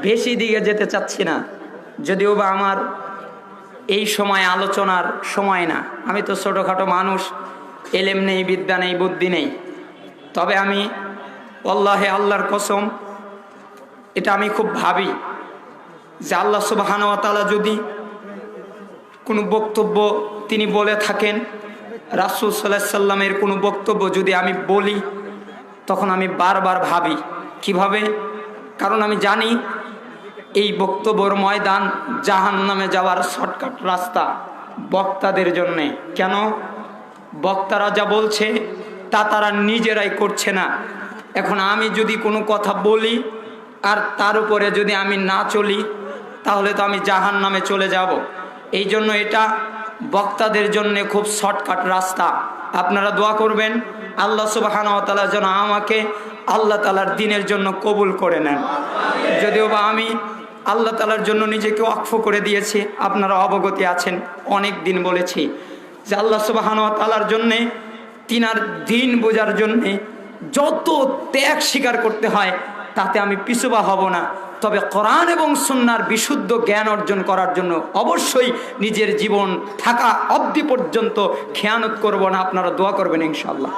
বেশি দিকে যেতে চাচ্ছি না, যদিও বা আমার এই সময় আলোচনার সময় না। আমি তো ছোটোখাটো মানুষ, এলেম নেই, বিদ্যা নেই, বুদ্ধি নেই। তবে আমি আল্লাহে আল্লাহর কসম এটা আমি খুব ভাবি যে আল্লাহ সুবহানাহু ওয়া তাআলা যদি কোনো বক্তব্য তিনি বলে থাকেন, রাসূল সাল্লাল্লাহু আলাইহি সাল্লামের কোনো বক্তব্য যদি আমি বলি, তখন আমি বারবার ভাবি কিভাবে। কারণ আমি জানি এই বক্তব্যের ময়দান জাহান্নামে যাওয়ার শর্টকাট রাস্তা বক্তাদের জন্যে। কেন? বক্তারা যা বলছে তা তারা নিজেরাই করছে না। এখন আমি যদি কোনো কথা বলি আর তার উপরে যদি আমি না চলি তাহলে তো আমি জাহান্নামে চলে যাব। এই জন্য এটা বক্তাদের জন্য খুব শর্টকাট রাস্তা। আপনারা দোয়া করবেন আল্লাহ সুবহানাহু ওয়া তাআলা যেন আমাকে আল্লাহ তাআলার দ্বীনের জন্য কবুল করে নেন। যদিও বা আমি আল্লাহ তাআলার জন্য নিজেকে ওয়াকফ করে দিয়েছি, আপনারা অবগতি আছেন, অনেক দিন বলেছি যে আল্লাহ সুবহানাহু ওয়া তাআলার জন্যে, তিনার দ্বীন বোঝার জন্যে যত ত্যাগ স্বীকার করতে হয় তাতে আমি পিছুপা হব না। তবে কোরআন এবং সুন্নাহর বিশুদ্ধ জ্ঞান অর্জন করার জন্য অবশ্যই নিজের জীবন থাকা অবধি পর্যন্ত খেয়ানত করব না। আপনারা দোয়া করবেন ইনশাআল্লাহ।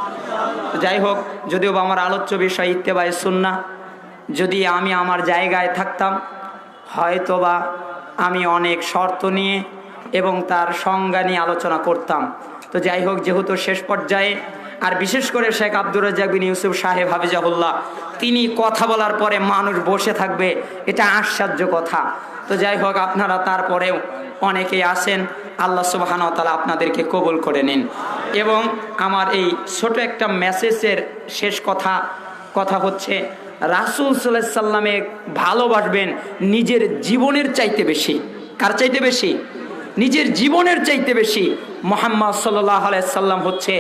যাই হোক, যদিও বা আমার আলোচ্য বিষয় ইত্তেবায়ে সুন্নাহ, যদি আমি আমার জায়গায় থাকতাম হয়তোবা আমি অনেক শর্ত নিয়ে এবং তার সংজ্ঞা নিয়ে আলোচনা করতাম। তো যাই হোক, যেহেতু শেষ পর্যায়ে, আর বিশেষ করে শেখ আব্দুর রাজ্জাক বিন ইউসুফ সাহেব হাফিজাহুল্লাহ, তিনি কথা বলার পরে মানুষ বসে থাকবে, এটা আশ্চর্য কথা। তো যাই হোক, আপনারা তারপরেও অনেকেই আছেন, আল্লাহ সুবহানাহু ওয়া তাআলা আপনাদেরকে কবুল করে নিন। এবং আমার এই ছোট একটা মেসেজের শেষ কথা হচ্ছে, রাসূল সাল্লাল্লাহু আলাইহি সাল্লামে ভালোবাসবেন নিজের জীবনের চাইতে বেশি। কার চাইতে বেশি? নিজের জীবনের চাইতে বেশি। মুহাম্মদ সাল্লাল্লাহু আলাইহি সাল্লাম হচ্ছে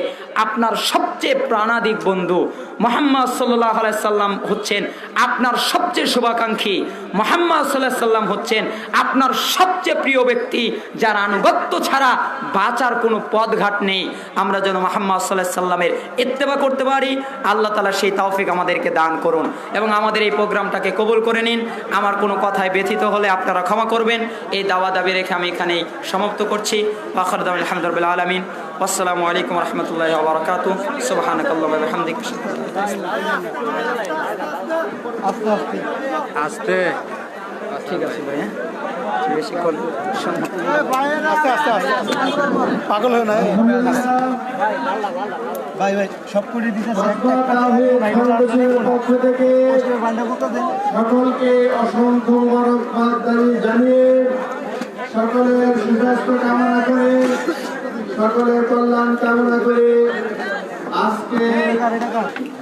আপনার সবচেয়ে প্রাণাধিক বন্ধু। মুহাম্মদ সাল্লাল্লাহু আলাইহি সাল্লাম হচ্ছেন আপনার সবচেয়ে শুভাকাঙ্ক্ষী। মুহাম্মদ সাল্লাল্লাহু আলাইহি সাল্লাম হচ্ছেন আপনার সবচেয়ে প্রিয় ব্যক্তি, যার আনুগত্য ছাড়া বাঁচার কোনো পথঘাট নেই। আমরা যেন মুহাম্মদ সাল্লাল্লাহু আলাইহি সাল্লামের ইত্তেবা করতে পারি, আল্লাহ তাআলা সেই তৌফিক আমাদেরকে দান করুন এবং আমাদের এই প্রোগ্রামটাকে কবুল করে নিন। আমার কোনো কথায় ব্যথিত হলে আপনারা ক্ষমা করবেন। এই দাওয়া দাবি রেখে আমি এখানেই সমাপ্ত করছি। আখিরু দাওয়ানা আলহামদুলিল্লাহি রাব্বিল আলামিন। আসসালামু আলাইকুম ওয়া রাহমাতুল্লাহি ওয়া বারাকাতুহু। সুবহানাকাল্লাহু ওয়া বিহামদিকা। আস্তে ঠিক আছে ভাই, হ্যাঁ বেশিক্ষণ পাগল হয় না ভাই ভাই সব করে দিতেছে। পক্ষ থেকে সকলকে অসংখ্য মোবারকবাদ জানিয়ে সকলের সুস্বাস্থ্য কামনা করে, সকলের কল্যাণ কামনা করে আজকে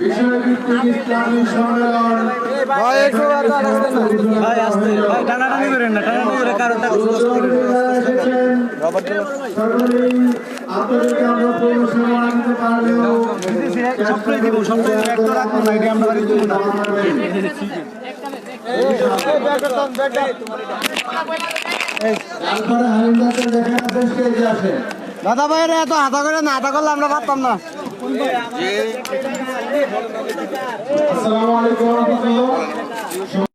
বিষয়ভিত্তিক ইসলামী সম্মেলন সকলেই আপনাদেরকে আমরা পৌরসভা দিতে পারলেও দাদা ভাইয়ের এত হাতা করে না, হাতা করলে আমরা পারতাম না। আসসালামু আলাইকুম।